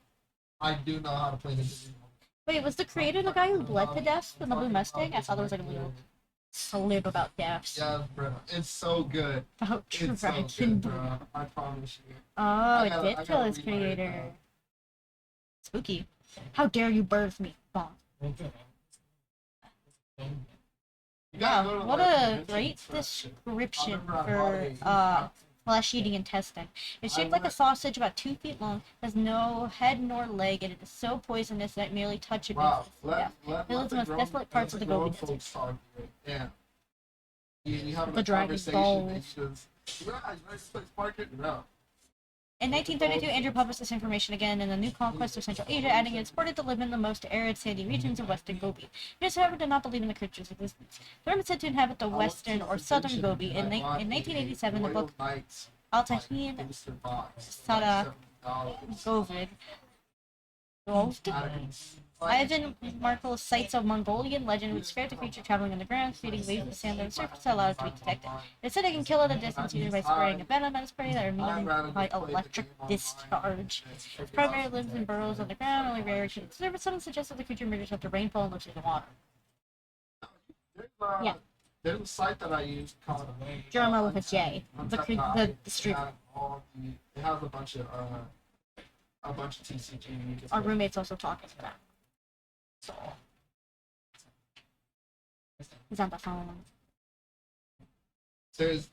I do know how to play the Digimon. Wait, was the creator the guy who bled to death in the Blue Mustang? I thought there was like a little slip about deaths. Yeah, bro. It's so good. About It's so Dragon good, Ball. bro. I promise you. Oh, I it gotta- did I kill gotta his read my creator. account. Spooky. How dare you birth me? Bonk. You gotta Wow, go to, what like, a conventions great for that shit. description I'll never for have body. flesh-eating intestine. It's shaped like a sausage about 2 feet long, has no head nor leg, and it is so poisonous that merely touch it Wow. makes it death. Let It lives in the most grown- desolate parts of the let grown Gobi Desert. folks talk to it. Yeah. You have The a Dragon conversation Balls. and you just, yeah, you ready to play Spark? No. In 1932, Andrew published this information again in The New Conquest of Central Asia, adding it's reported to live in the most arid, sandy regions of western Gobi. It is, however, did not believe in the creature's existence. The worm is said to inhabit the western or southern Gobi. In 1987, the book Al-Tahim Sada Govid Ivan Markel cites a Mongolian legend which describes a creature traveling underground, creating waves of sand on the surface that allow it to be detected. It said it can kill at a distance either by spraying a venom at its prey or immediately by electric discharge. Its primary lives in burrows underground, only rare to the surface. Some suggest that the creature emerges after rainfall and lives in the water. Yeah. There's a site that I use called Germa with a J. The street. It has a bunch of TCG. You can Our play. roommate's also talking to that. So. He's on the phone. There's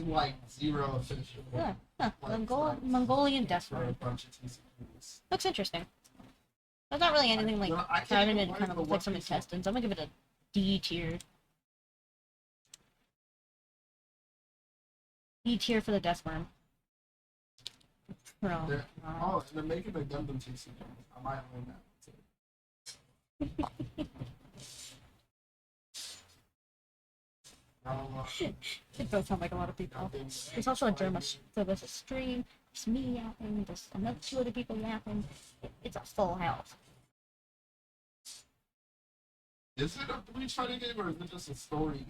like 0 official. Yeah. Huh. like, Mongolian death for a worm. bunch of TCGs. Looks interesting. There's not really anything like I can't having even it learn kind of the look like some One Piece one. intestines. I'm gonna give it a D tier. D tier for the death worm. Bro. They're- Oh, and they're making a Gundam TCG. I might learn that too. It does sound like a lot of people. There's also a Germa, so there's a stream, there's me yapping, there's another 2 other people yapping. It's a full house. Is it a Bleach fighting game or is it just a story game?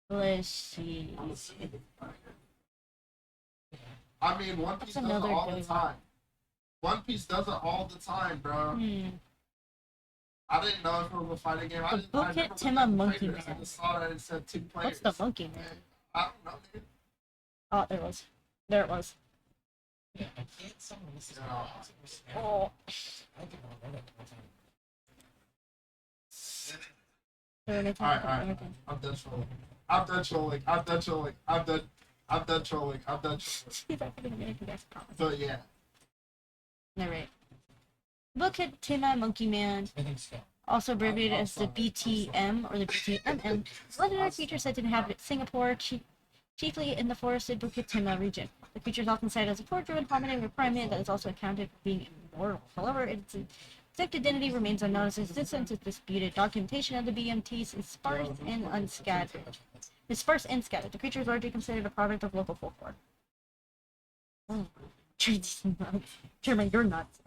Let's see. I'm assuming it's a fighting game. I mean, One Piece That's does it another all the good time. One Piece does it all the time, bro. Hmm. I didn't know if it was a fighting game. The book hit Timma Monkey I Man. just saw that it said 2 players. What's the monkey man? I don't know, dude. Oh, there it was. There it was. You know, Oh. Alright. I'm done trolling. I'm done trolling. I'm done trolling. I'm done trolling. See that for the American Gas promise. So yeah. Narrate. Book hit Timma Monkey Man, also abbreviated as the BTM or the BTMM. Legendary creature said to inhabit Singapore, chiefly in the forested Bukit Timah region. The creature is often cited as a port-driven hominid or primate that is also accounted for being immortal. However, its exact identity remains unknown as its existence is disputed. Documentation of the BMTs is sparse and unscattered. The creature is largely considered a product of local folklore. Oh. German, you're nuts.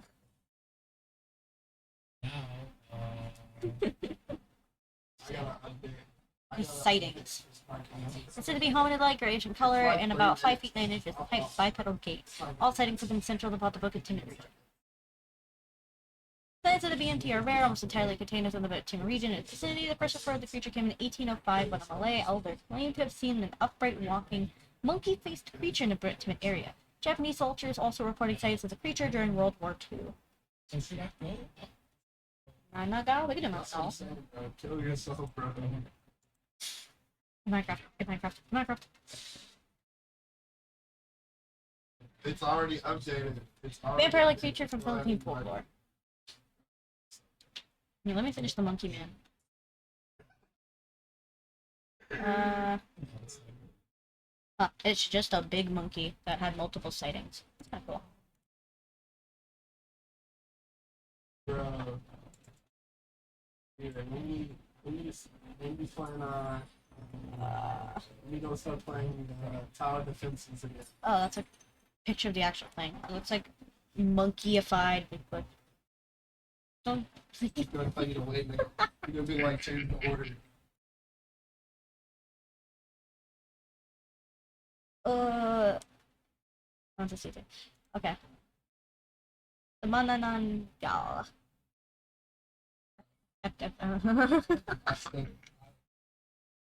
These sightings. It's said to be hominid-like, grayish in color, and about 5 feet 9 inches in height with bipedal gait. All sightings have been central about the Bukit Timah region. Sightings of the BMT are rare, almost entirely contained within the Bukit Timah region. In its vicinity, the first report of the creature came in 1805 when a Malay elder claimed to have seen an upright walking, monkey-faced creature in the Bukit Timah area. Japanese soldiers also reported sightings of the creature during World War II. I'm not going to That's what I'm saying, bro. Kill yourself, bro. Minecraft. It's already updated. It's already Vampire-like updated. creature from Go ahead Philippine and play. folklore. Yeah, let me finish the monkey man. It's just a big monkey that had multiple sightings. It's kind of cool. Bro. Yeah, when we playing we gonna start playing tower defenses again. Oh, that's a picture of the actual thing. It looks like monkeyified Bigfoot. Don't. He's gonna tell you to wait, nigga. You're gonna be like change the order. Want to see it. Okay. The Mananan Gal.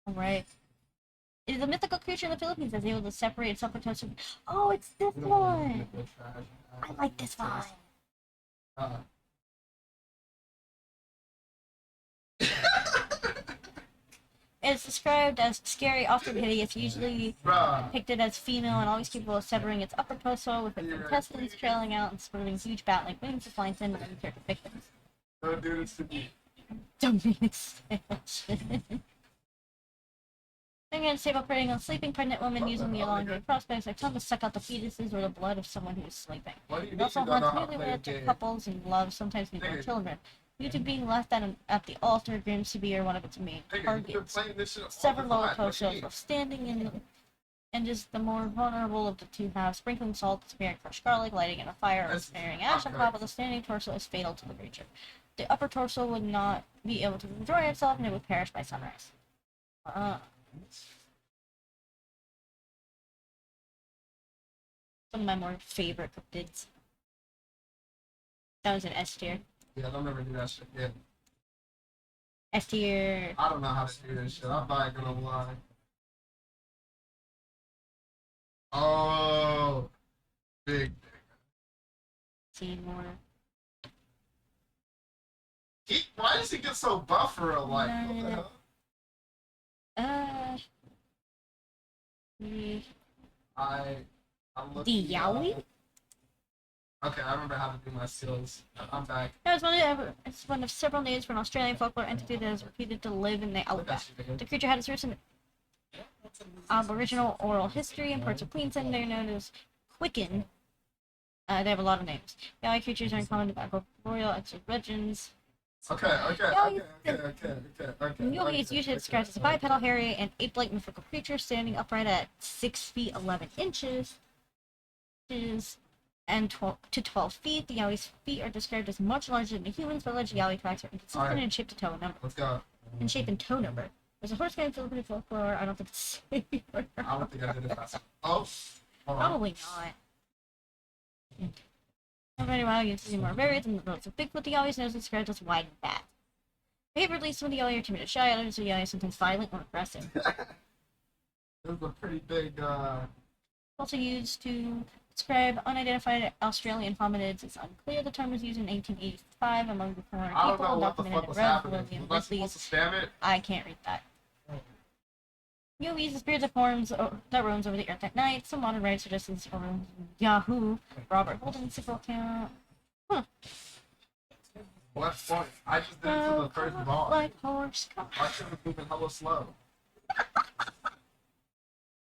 Alright. It is a mythical creature in the Philippines that's able to separate itself from toast. Oh, it's this one! I like this one. It's described as scary, often hideous, usually depicted as female and always capable of severing its upper torso with its intestines trailing out and sporting huge bat-like wings to fly into and uncertain victims. Don't do this to me. Domain expansion. Again, stable preying on sleeping pregnant women using the elongated prospects like tongue to suck out the fetuses or the blood of someone who is sleeping. It also hunts newlywed couples and loves sometimes newborn children. Due to being left at the altar, Grim Sevier, one of its main targets. Several lower torsos left standing and is the more vulnerable of the two halves. Sprinkling salt, smearing crushed garlic, lighting in a fire, or smearing ash on top of the standing torso is fatal to the creature. The upper torso would not be able to enjoy itself and it would perish by sunrise. Some of my more favorite cryptids. That was an S tier. Yeah, don't ever do that shit. Yeah. S tier. I don't know how to do this shit. I'm not gonna lie. Oh, big. See more. Why does he get so buffer? Like, what the hell? I'm looking. The Yowie? Okay, I remember how to do my skills. I'm back. No, it's one of several names for an Australian folklore entity that is repeated to live in the outback. The creature had its roots in Aboriginal oral history in parts of Queensland. They're known as Quicken. They have a lot of names. Yowie creatures are uncommon to royal exoregins. Okay. Yowie is usually described as a bipedal, hairy, and ape-like mythical creature standing upright at 6 feet 11 inches. And 12 feet. The Yowie's feet are described as much larger than humans, but alleged Yowie tracks are inconsistent in shape to toe number. Let's go. In shape and toe number. There's a horse game Philippine folklore. I don't think it's safe. I don't think I did it fast. Oh, probably not. Everybody wow, you see more varied than the roads of Bigfoot. The Yowie's nose is described as wide and fat. Behaviorally, some of the Yowie are timid and shy, others of the Yowie are sometimes violent or aggressive. This is a pretty big, Also used to describe unidentified Australian hominids. It's unclear. The term was used in 1885 among the foreign people and documented in Red William Ripley's. I can't read that. Yowie is a spirit that roams over the earth at night. Some modern writers suggest this from Yahoo. Robert Holden's civil account. What point? I just did it to the first ball. Like horse. I should have moving hella slow.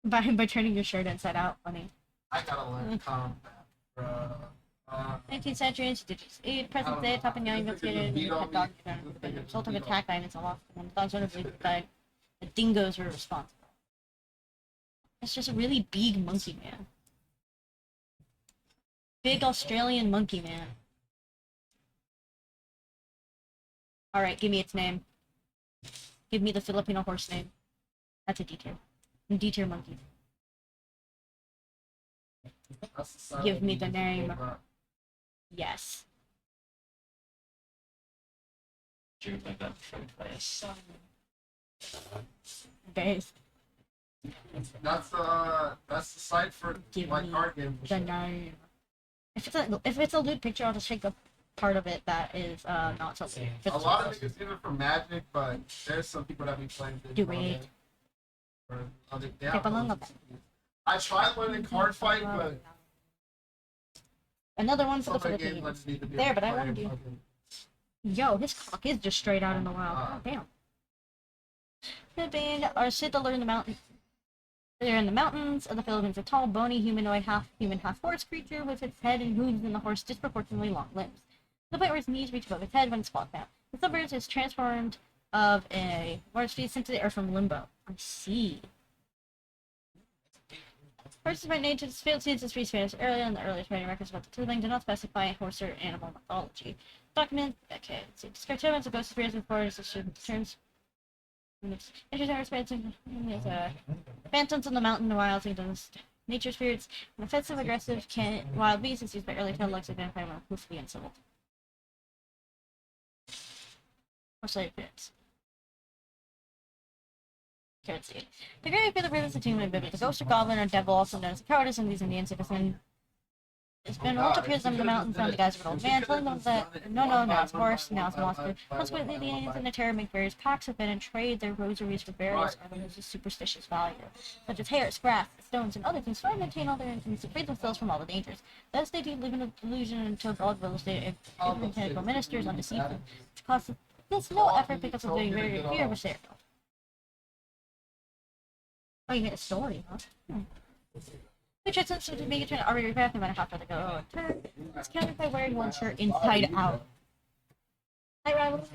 By turning your shirt inside out, funny. I gotta learn combat, bro. 19th century, indigenous aid, present day, top and young investigated, and the dog the result of attack by an aloft, and the dogs notably died. The dingoes were responsible. It's just a really big monkey man. Big Australian monkey man. Alright, give me its name. Give me the Filipino horse name. That's a D-tier. D-tier monkey. Give me the name. Yes. Base. That's the site for Give my me card game. the name. If it's a lewd picture, I'll just take the part of it that is not so lewd. A lot of niggas use it for Magic, but there's some people that be playing this. Do it. Or other, I tried learning card fight, but another one for the some of the Philippines. games need to be There, able but to I play wanted you. fucking Yo, his cock is just straight out in the wild. God damn. The band are said to learn in the mountains. They're in the mountains of the Philippines. A tall, bony, humanoid, half-human, half-horse creature with its head and hooves and the horse disproportionately long limbs. The point where its knees reach above its head when it's falls down. The suburbs is transformed of a large speed sent to the earth from limbo. I see. Horses by nature, this field seeds the species famous early in the earliest writing records about the tiddling do not specify horse or animal mythology. Document, okay, let's see. Describe elements of ghost spirits and forest terms. Interesting expansion is phantoms in the mountain, wild kingdoms, nature spirits, and offensive, aggressive, wild beasts is used by early tale-looks identifying them hoofly and civil. Or slave pits. Let's see. The great fear the rivers of tomb and the ghost or goblin or devil, also known as a cowardice in these Indian citizens. It's been wont to appear them in the mountains from the guise of an old man, telling them that no, now it's a horse, now it's a monster. Consequently, the Indians and the terror make various pacts with men and trade their rosaries for various items of superstitious value, such as hairs, grass, stones, and other things, trying to maintain all their instruments to free themselves from all the dangers. Thus, they do live in a delusion until God wills they evangelical ministers undeceive them, which costs this no effort because of the very fear of a serial. Oh, you get a story, huh? Which is sensitive to make it turn already repaired no matter how far they go. Turn. It's countered by wearing one shirt inside out. Hi, Rival.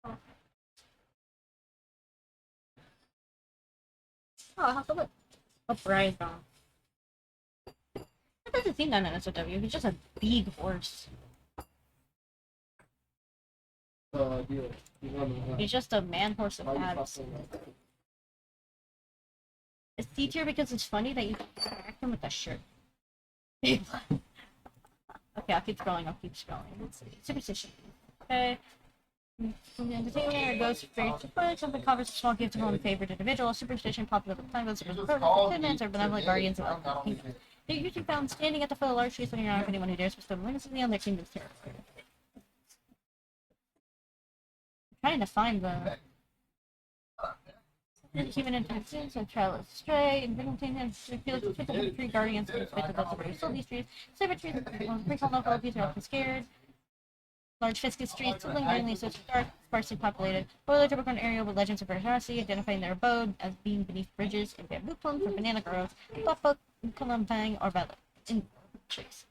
Oh, I'll have to look. Oh, Brian's gone. That doesn't seem that in SOW. He's just a big horse. He's just a man horse of abs. It's C tier because it's funny that you interact him with that shirt. Okay, I'll keep scrolling. Let's see. Superstition. Okay. From the entertainment or ghost fairies to foot, something covers a small gift to one favorite individual. Superstition popular with time goes for kidnappers or benevolent guardians of elemental kingdoms. They're usually found standing at the foot of large trees looking around for anyone who dares bestow lunacy on their kingdom's territory. Trying to find the human interactions and trail astray and maintain and feel to fit the tree guardians with the those who still these trees. Saber trees recall no Philippines are often scared. Large fiscus trees, sibling mainly so dark, sparsely populated. Boiler typical area with legends of veracity, identifying their abode as being beneath bridges and bamboo plums or banana groves, buffalo, kalampang, or vela in trees.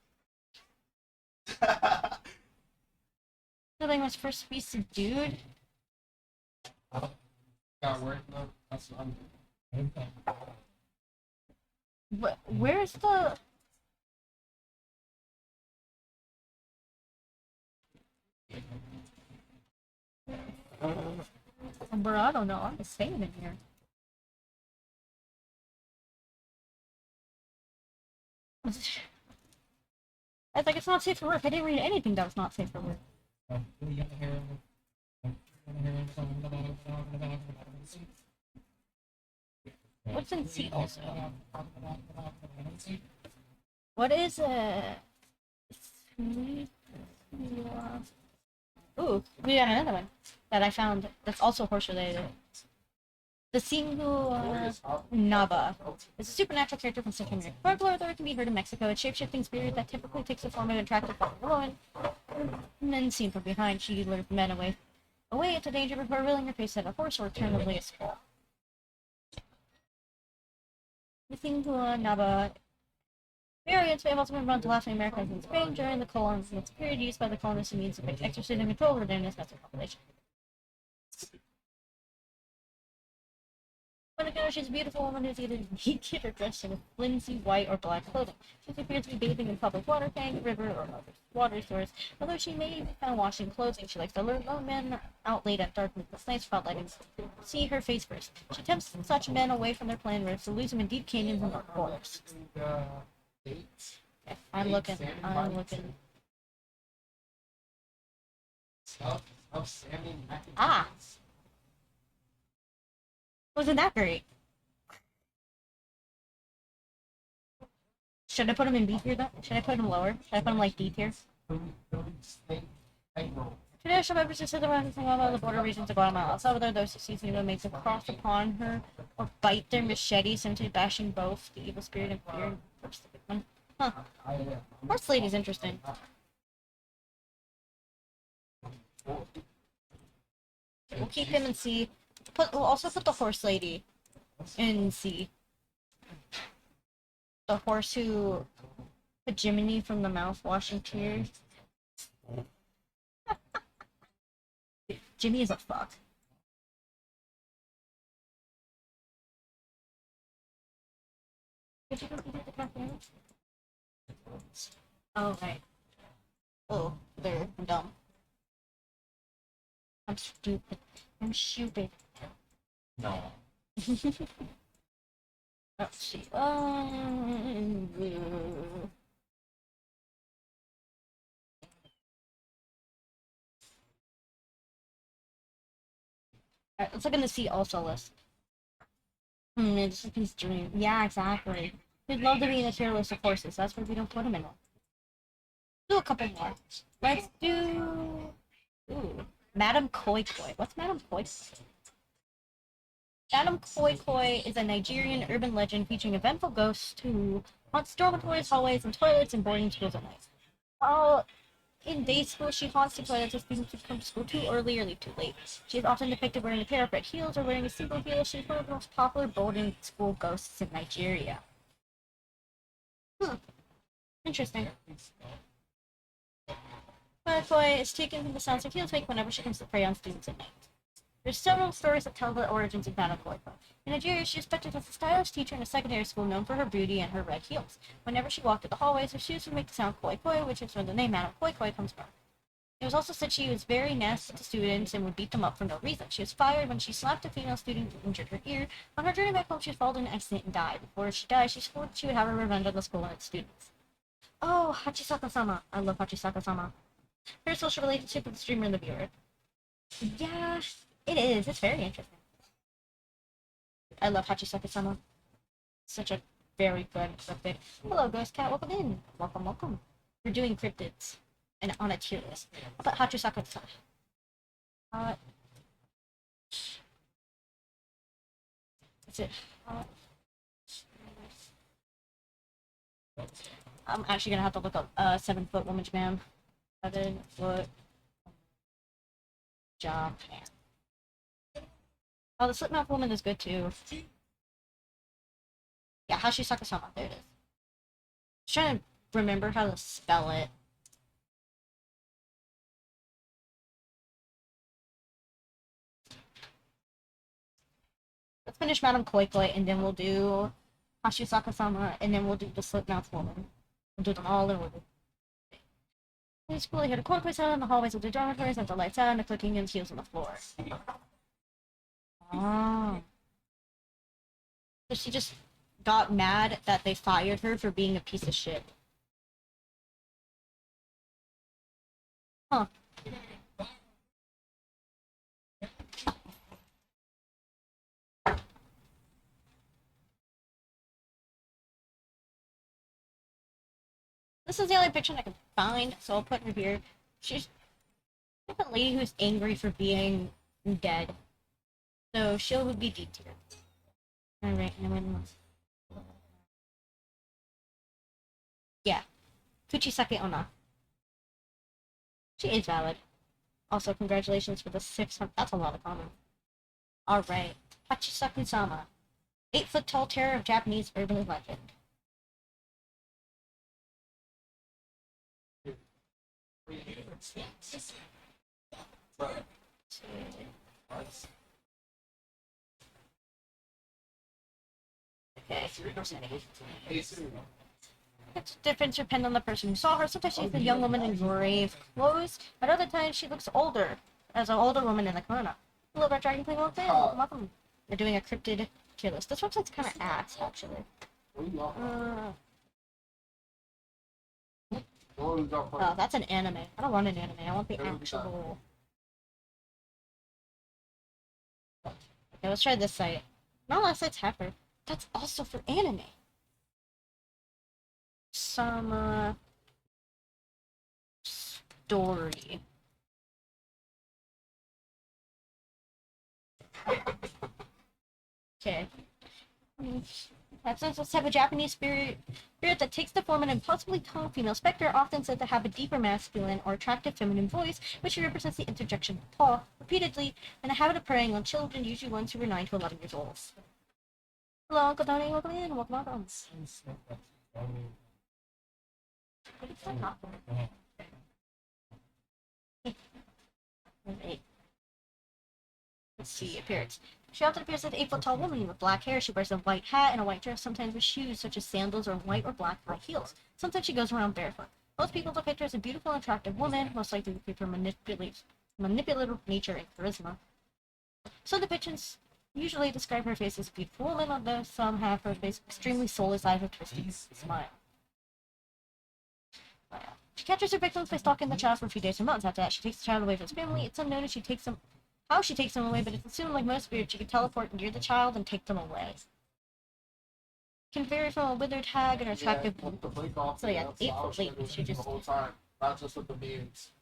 Sibling was first to be subdued. Where's the... Bro, I don't know. I'm just staying in here. I think it's not safe for work. I didn't read anything that was not safe for work. What's in C also? What is Ooh, we got another one that I found that's also horse related. The Singu Naba is a supernatural character from Central America. Folklore that can be heard in Mexico. A shape-shifting spirit that typically takes the form of an attractive woman. Men seen from behind, she lures men away into danger before revealing her face at a horse or alternatively a skull. The Singu Naba variants may have also been brought to Latin Americans in Spain during the colonists period used by the colonists in means to exercise and control over their domestic population. When a girl, she's a beautiful woman who's either naked or dressed in flimsy white or black clothing. She appears to be bathing in public water tank, river, or other water source. Although she may be found washing clothing, she likes to lure lone men out late at dark with the night spot letting see her face first. She tempts such men away from their planned routes to lose them in deep canyons and dark forests. Okay, I'm looking. Ah! Wasn't that great? Should I put him in B tier though? Should I put him lower? Should I put him like D tier? To Traditional members who sit around the border regions of Guatemala. El Salvador, those who season evil makes a cross upon her or bite their machetes, simply bashing both the evil spirit and fear and force the victim. Huh. Horse lady's interesting. We'll keep him in C. We'll also put the horse lady in C. The horse who put Jiminy from the mouth washing tears. Jimmy is a fuck. Did you go eat at the cafe? Oh, right. Oh, there. I'm dumb. I'm stupid. I'm stupid. No. Let's see. Alright, let's look in the C also list. It's a piece dream. Yeah, exactly. We'd love to be in a tier list of horses. That's why we don't put them in one. Do a couple more. Let's do. Ooh, Madame Koi Koi. What's Madame Koi Koi? Madame Koi Koi is a Nigerian urban legend featuring eventful ghosts who haunts dormitories, hallways, and toilets in boarding schools at night. While in day school, she haunts the toilets of students who come to school too early or leave too late. She is often depicted wearing a pair of red heels or wearing a single heel. She's one of the most popular boarding school ghosts in Nigeria. Interesting. Koi Koi is taken from the sounds her heels make whenever she comes to prey on students at night. There's several stories that tell the origins of Madame Koi Koi. In Nigeria, she is depicted as a stylish teacher in a secondary school known for her beauty and her red heels. Whenever she walked through the hallways, her shoes would make the sound Koi Koi, which is where the name Madame Koi Koi comes from. It was also said she was very nasty to students and would beat them up for no reason. She was fired when she slapped a female student and injured her ear. On her journey back home, she followed an accident and died. Before she died, she swore she would have her revenge on the school and its students. Oh, Hachisaka-sama. I love Hachisaka-sama. Her social relationship with the streamer and the viewer. Yeah, it is. It's very interesting. I love Hachisaka-sama. Such a very good cryptid. Hello, Ghost Cat. Welcome in. Welcome, welcome. We're doing cryptids. And on a tier list. I'll put Hachisaka-sama. That's it. I'm actually gonna have to look up 7-foot woman Japan. 7-foot Japan. Oh, the slipknot woman is good too. Yeah, Hachisaka-sama. There it is. Just trying to remember how to spell it. Let's finish Madame Koi Koi, and then we'll do Hachisaka-sama, and then we'll do the Slipknot woman. We'll do them all in order. In school, I heard a Koi Koi sound in the hallways of the dormitories, and the lights out, and the clicking and heels on the floor. Oh. So she just got mad that they fired her for being a piece of shit. Huh. This is the only picture I can find, so I'll put her here. She's a lady who's angry for being dead. So she'll be D tier. Alright, and then yeah. Fuchisake Onna. She is valid. Also, congratulations for the 600. That's a lot of comments. Alright. Hachisaka-sama. 8-foot tall terror of Japanese urban legend. Okay. It's different depending on the person who saw her. Sometimes she's a young woman in grave clothes. At other times, she looks older, as an older woman in the corona. Hello, Red Dragon Queen. Welcome. We're doing a cryptid tier list. This website's kind of ass, actually. Oh, that's an anime. I don't want an anime. I want the actual. Okay, let's try this site. No, that site's Heifer. That's also for anime. Some story. Okay. That's a type of Japanese spirit that takes the form of an impossibly tall female specter, often said to have a deeper masculine or attractive feminine voice, which represents the interjection of paw, repeatedly, and a habit of preying on children, usually ones who were 9 to 11 years old. Hello, Uncle Donnie, welcome in, welcome on. What is that not for? Let's see, appearance. She often appears as an 8-foot-tall woman with black hair. She wears a white hat and a white dress, sometimes with shoes such as sandals or white or black high heels. Sometimes she goes around barefoot. Most people depict her as a beautiful and attractive woman, most likely due to her manipulative nature and charisma. Some depictions usually describe her face as a beautiful woman, although some have her face extremely soulless eyes with a twisted smile. She catches her victims by stalking the child for a few days or months. After that, she takes the child away from his family. It's unknown if how she takes them away, but it's assumed, like most spirits, she can teleport near the child and take them away. Can vary from a withered hag and attractive woman. So yeah, 8 foot late. She just the whole time, not just with the beams.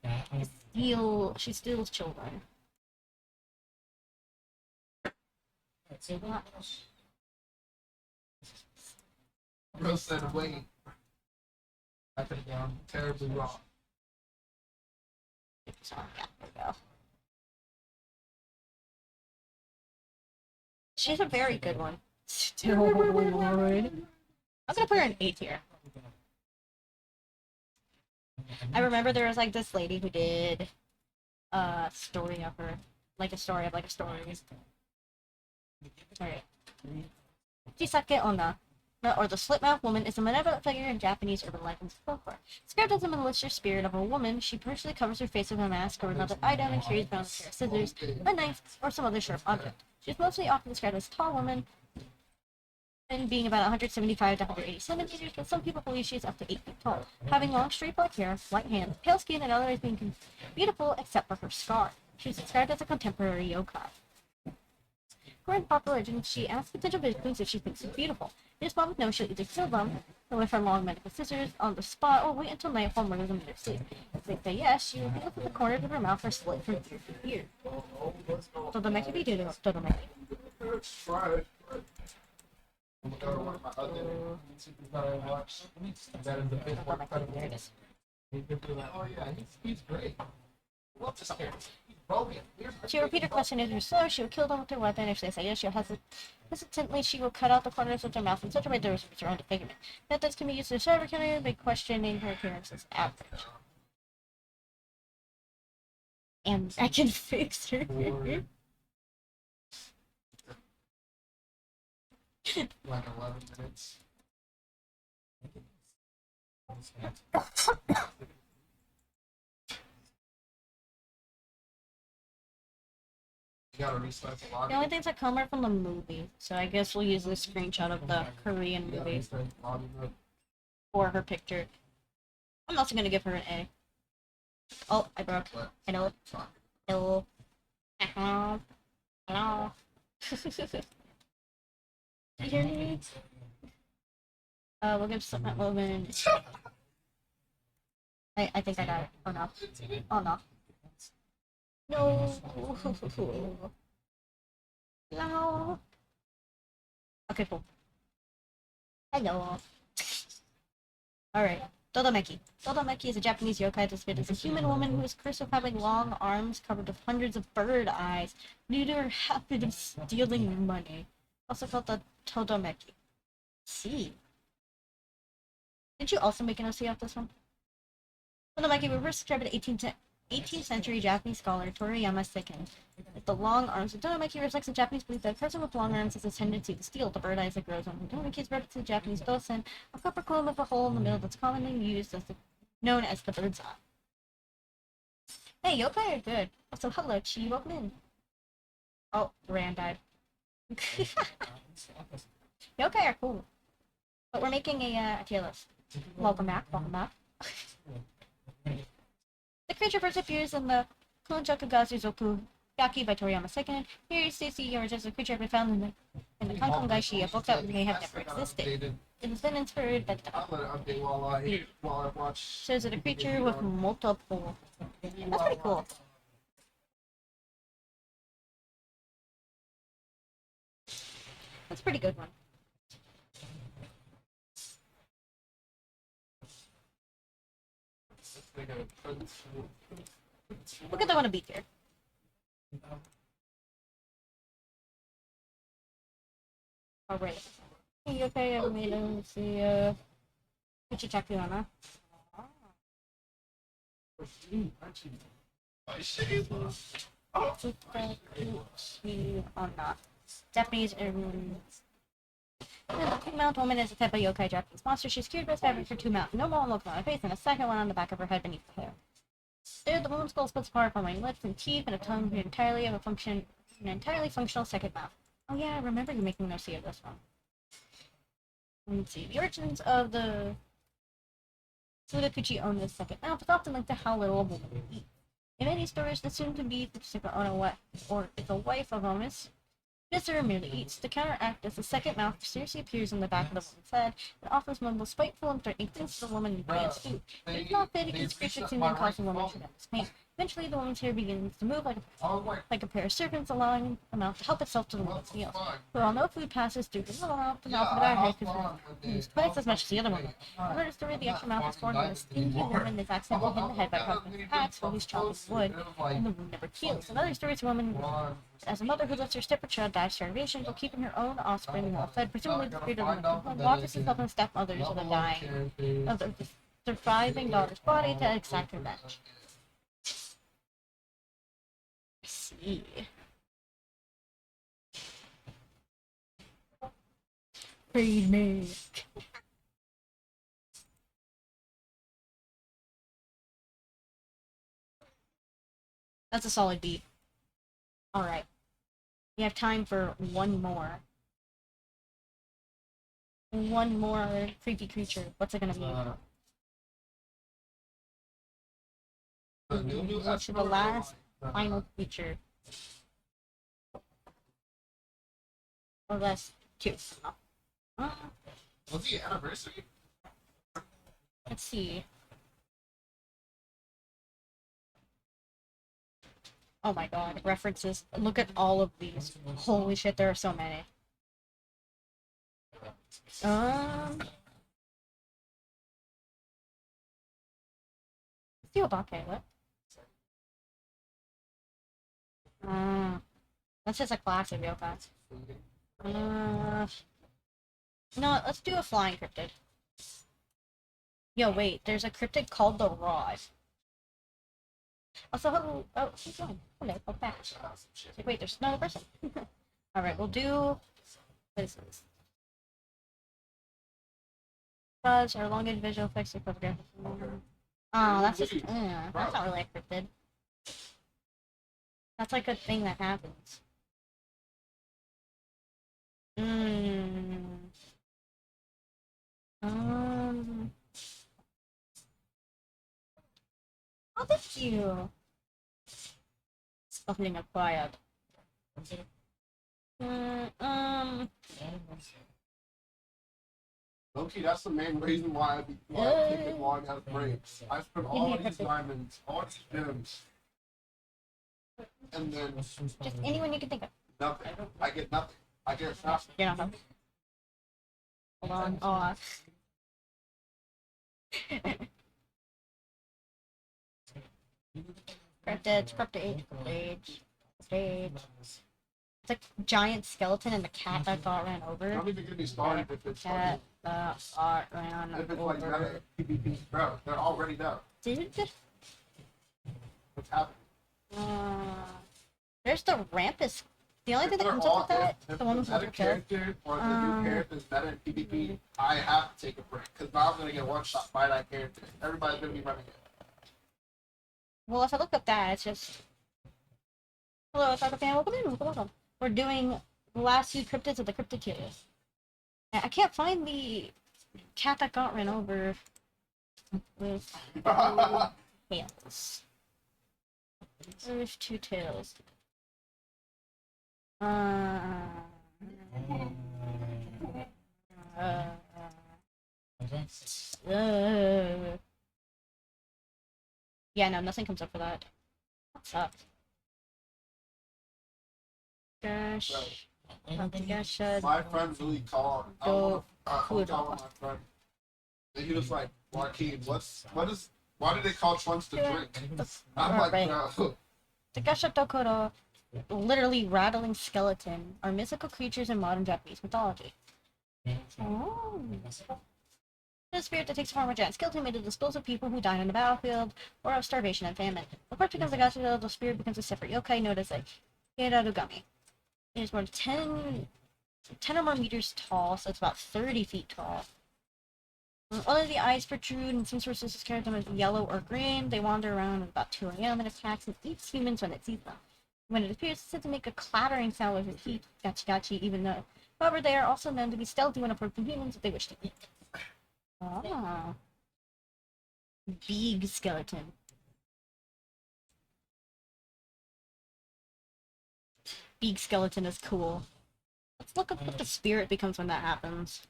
she steals children. Bro said, wait. I could have gone terribly wrong. So, yeah, there we go. She's a very good one. Still, Lord. I'm gonna put her in 8 here. I remember there was like this lady who did a story of her, like a story of like a story. Alright. Chisake Onna, or the slit-mouthed woman, is a malevolent figure in Japanese urban legends and folklore. Described as a malicious spirit of a woman, she personally covers her face with a mask or another item and carries around a pair of scissors, a knife, or some other sharp object. She is mostly often described as a tall woman, and being about 175 to 180 centimeters, but some people believe she is up to 8 feet tall, having long straight black hair, white hands, pale skin, and otherwise being beautiful except for her scar. She is described as a contemporary yokai. According to popular legend, she asks potential victims if she thinks it's beautiful. They respond with no, she'll either kill them with her long medical scissors on the spot or wait until nightfall and murder them in their sleep. If they say yes, she will be left with the corners of her mouth or slit for years. Todomeki be dodo, Todomeki. There it is. Oh yeah, he's great. What's his appearance? Broken. She will repeat her question as her slow. She will kill them with her weapon. If they say yes, she'll hesitantly she will cut out the corners of their mouth in such a way that repeats her own disfigurement. Methods can be used to describe her killing, by questioning her appearance as average. And I can fix her. Like 11 minutes. You gotta restart the lobby. The only things that come are from the movie, so I guess we'll use this screenshot of the Korean movie for her picture. I'm also gonna give her an A. Oh, I broke. I know. Hello. Hello. Hello. You hear me? We'll give some woman. I think I got it. Oh no. Oh no. No. No. Okay, cool. Hello. Alright. Todomeki. Todomeki is a Japanese yokai described as a human woman who is cursed with having long arms covered with hundreds of bird eyes due to her habit of stealing money. Also called the Todomeki. See. Did you also make an OC of this one? Todomeki were first described in 18th century Japanese scholar Toriyama Seiken. With the long arms, the Todomeki reflects the Japanese belief that a person with long arms has a tendency to steal the bird eyes that grows on the Todomeki is brought to the Japanese dosen, a copper cone with a hole in the middle that's commonly used as known as the bird's eye. Hey, yokai are good. Also, hello, Chi, welcome in. Oh, Rand died. Yokai are cool. But we're making a tier list. Welcome back, welcome back. The creature first appears in the Konjakugazu Zoku Yaki by Toriyama Seiken. Here you see the origins of the creature been found in the Kankon Gaishi, a book that may have never existed. It has been inspired by the I'm gonna update while I watch. shows it a creature with multiple. That's pretty cool. That's a pretty good one. Look at the one to beat here. Alright. You okay? I've made him see, what you check you on, huh? On that. Japanese the two-mouth woman is a type of yokai Japanese monster. She's cured by stabbing for two mouths. No ball looks on her face, and a second one on the back of her head beneath the hair. There, the woman's skull splits apart, forming lips and teeth and a tongue entirely of an entirely functional second mouth. Oh yeah, I remember you making no see of this one. Let's see. The origins of the Sudakuchi own this second mouth is often linked to how little a woman can eat. In many stories, the soon-to-be Super Ono or is the wife of Omis. Visitor merely eats. To counteract this, the second mouth mysteriously appears in the back of the woman's head and offers one of the spiteful and threatening things to the woman in demands food. It is not fit against creatures and causing the woman tremendous pain. Eventually, the woman's hair begins to move like a pair of serpents, allowing the mouth to help itself to the woman's meals. We all know food passes through the little mouth, the mouth of our head could use twice as much as the other one. In order to rid the extra mouth is formed when the stingy woman is accidentally hit in the head by carving axe while he's chopping wood, and the wound never heals. In other stories, a woman, as a mother who lets her stepchild die of starvation, while keeping her own offspring well fed, presumably the spirit of the woman watches herself and stepmothers of the dying, of the surviving daughter's body to exact revenge. See. Feed me. That's a solid beat. Alright. We have time for one more. One more creepy creature. What's it gonna be? What's the last final creature? Or less two. What's the anniversary? Let's see. Oh my god, references. Look at all of these. Holy shit, there are so many. Theobake, what? That's just a classic real fast. You know what, let's do a flying cryptid. Yo, wait, there's a cryptid called the Rod. Also, oh, she's going. Hello, go back. Like, wait, there's another person. Alright, we'll do... What is this? Buzz, or elongated visual effects of photograph. Oh, that's just... that's not really a cryptid. That's like a thing that happens. Oh, thank you. Something acquired. Okay, that's the main reason why I take long as breaks. I spend all these diamonds, all these gems, and then Just anyone you can think of. nothing. I get nothing. I get nothing. You're not helping. Hold on. Oh. Cryptids, cryptid. It's a giant skeleton and the cat that got ran over. Don't even get me started if it's Cat that got ran if it's like over. that PvP, bro. They're already there. Dude. What's happening? There's the Rampus. The only thing that comes up with that, if the one with meta the kill. character or the new character is meta in PvP, I have to take a break because now I'm gonna get one shot by that character. Everybody's gonna be running it. Well, if I look up that, it's just... Hello, it's Arca fan. Welcome in. Welcome. We're doing the last few cryptids of the cryptid tiers. I can't find the cat that got ran over with tails. There's two tails. Yeah, no, nothing comes up for that. That sucks. Gosh. Tagasha My friend really called. I don't want to call my friend. And he was like, Joaquin, why do they call trunks to drink? I'm like, bro. Tagasha Tokoro, literally rattling skeleton, are mythical creatures in modern Japanese mythology. Oh. The spirit that takes the form of a giant skeleton made to dispose of people who died on the battlefield or of starvation and famine. The corpse becomes a gacha, the spirit becomes a separate yokai known as a Hirarugami. It is more than 10 or more meters tall, so it's about 30 feet tall. Only the eyes protrude, and some sources describe them as yellow or green. They wander around at about 2 a.m. and attacks and eats humans when it sees them. When it appears, it's said to make a clattering sound with its teeth, gachi gachi, even though. However, they are also known to be stealthy when approaching humans if they wish to eat. Ah. Big skeleton. Big skeleton is cool. Let's look up what the spirit becomes when that happens.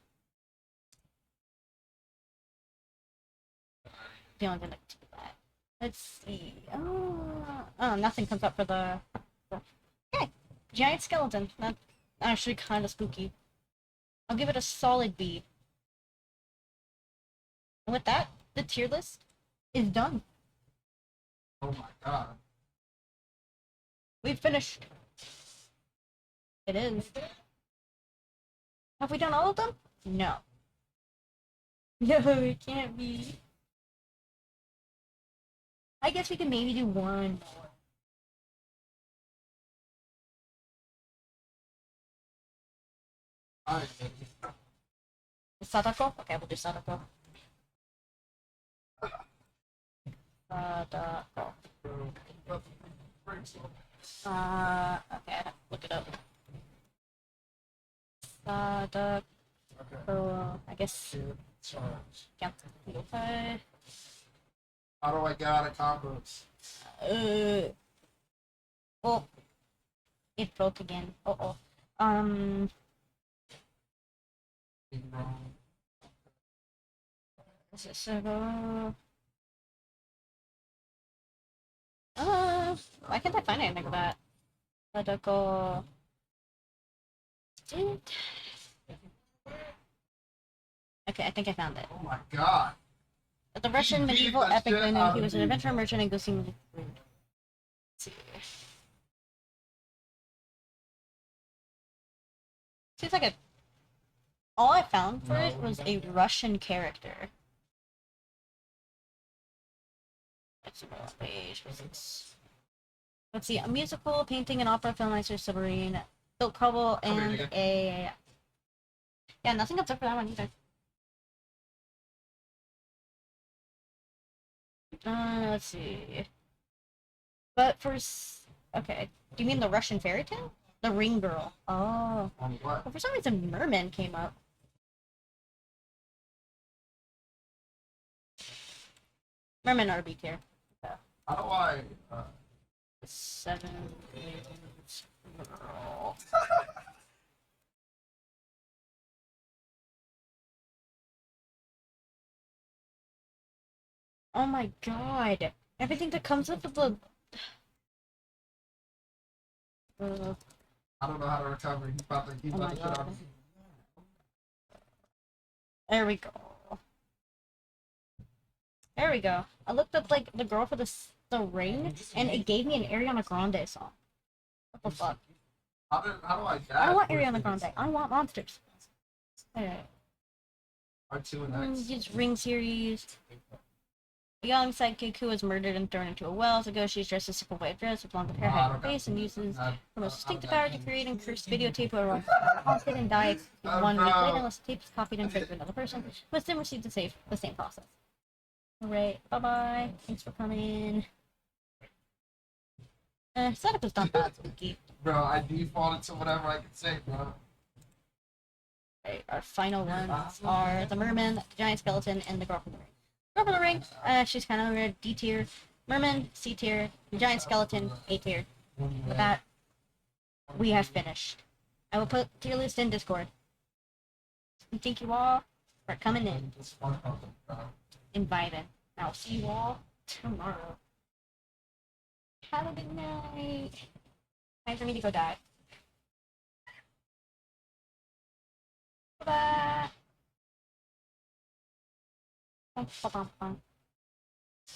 The only thing that can do that. Let's see. Oh, nothing comes up for the. Okay, giant skeleton. That's actually kind of spooky. I'll give it a solid B. And with that, the tier list is done. Oh my god. We've finished. It is. Have we done all of them? No. No, it can't be. I guess we can maybe do one more. Alright. Sadako? Okay, we'll do Sadako. Sadako. Okay, I have to look it up. Sadako. Okay. I guess. Yeah. Okay. How do I get out of combos? Well, it broke again. Uh-oh. So, why can't I find anything of that? Sadako. Okay, I think I found it. Oh my god. The Russian He beat medieval the epic shit Lenin, out he of was an me. adventurer, merchant, and Gusim. Seems like all I found for it was a Russian character. Let's see what page was this. Let's see, a musical, painting, an opera, film, ice, submarine, built cobble, and a. Yeah, nothing comes up for that one either. Let's see. But for okay, do you mean the Russian fairy tale? The Ring Girl. Oh. On what? But for some reason, Merman came up. Merman are B tier. How do I? 7. Girl. Oh my god. Everything that comes up with the. I don't know how to recover. He's about to Oh my shit out god. of me. There we go. There we go. I looked up like the girl for the ring, and it gave me an Ariana Grande song. What the fuck? How do I die? I don't want Ariana Grande. I want monsters. Alright. R2 and X. Just Ring series. A young sidekick who was murdered and thrown into a well. To go, she's dressed a simple white dress with long hair, hiding her face, and uses her most distinctive power to create and curse videotape where one haunted and die 1 week later unless the tape is copied and saved for another person. Must then receive the same process. Alright, bye-bye. Thanks for coming. Setup is not that spooky. Bro, I defaulted to whatever I can say, bro. Alright, our final ones are the Merman, the Giant Skeleton, and the Girl from the Ring. Girl from the Ring, she's kind of weird, D tier. Merman, C tier. The Giant Skeleton, A tier. With that, we have finished. I will put tier list in Discord. And thank you all for coming in and vibing. I'll see you all tomorrow. Have a good night. Time for me to go die. Bum, bum, bum, bum.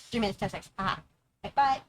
3 minutes, 10 seconds. Bye.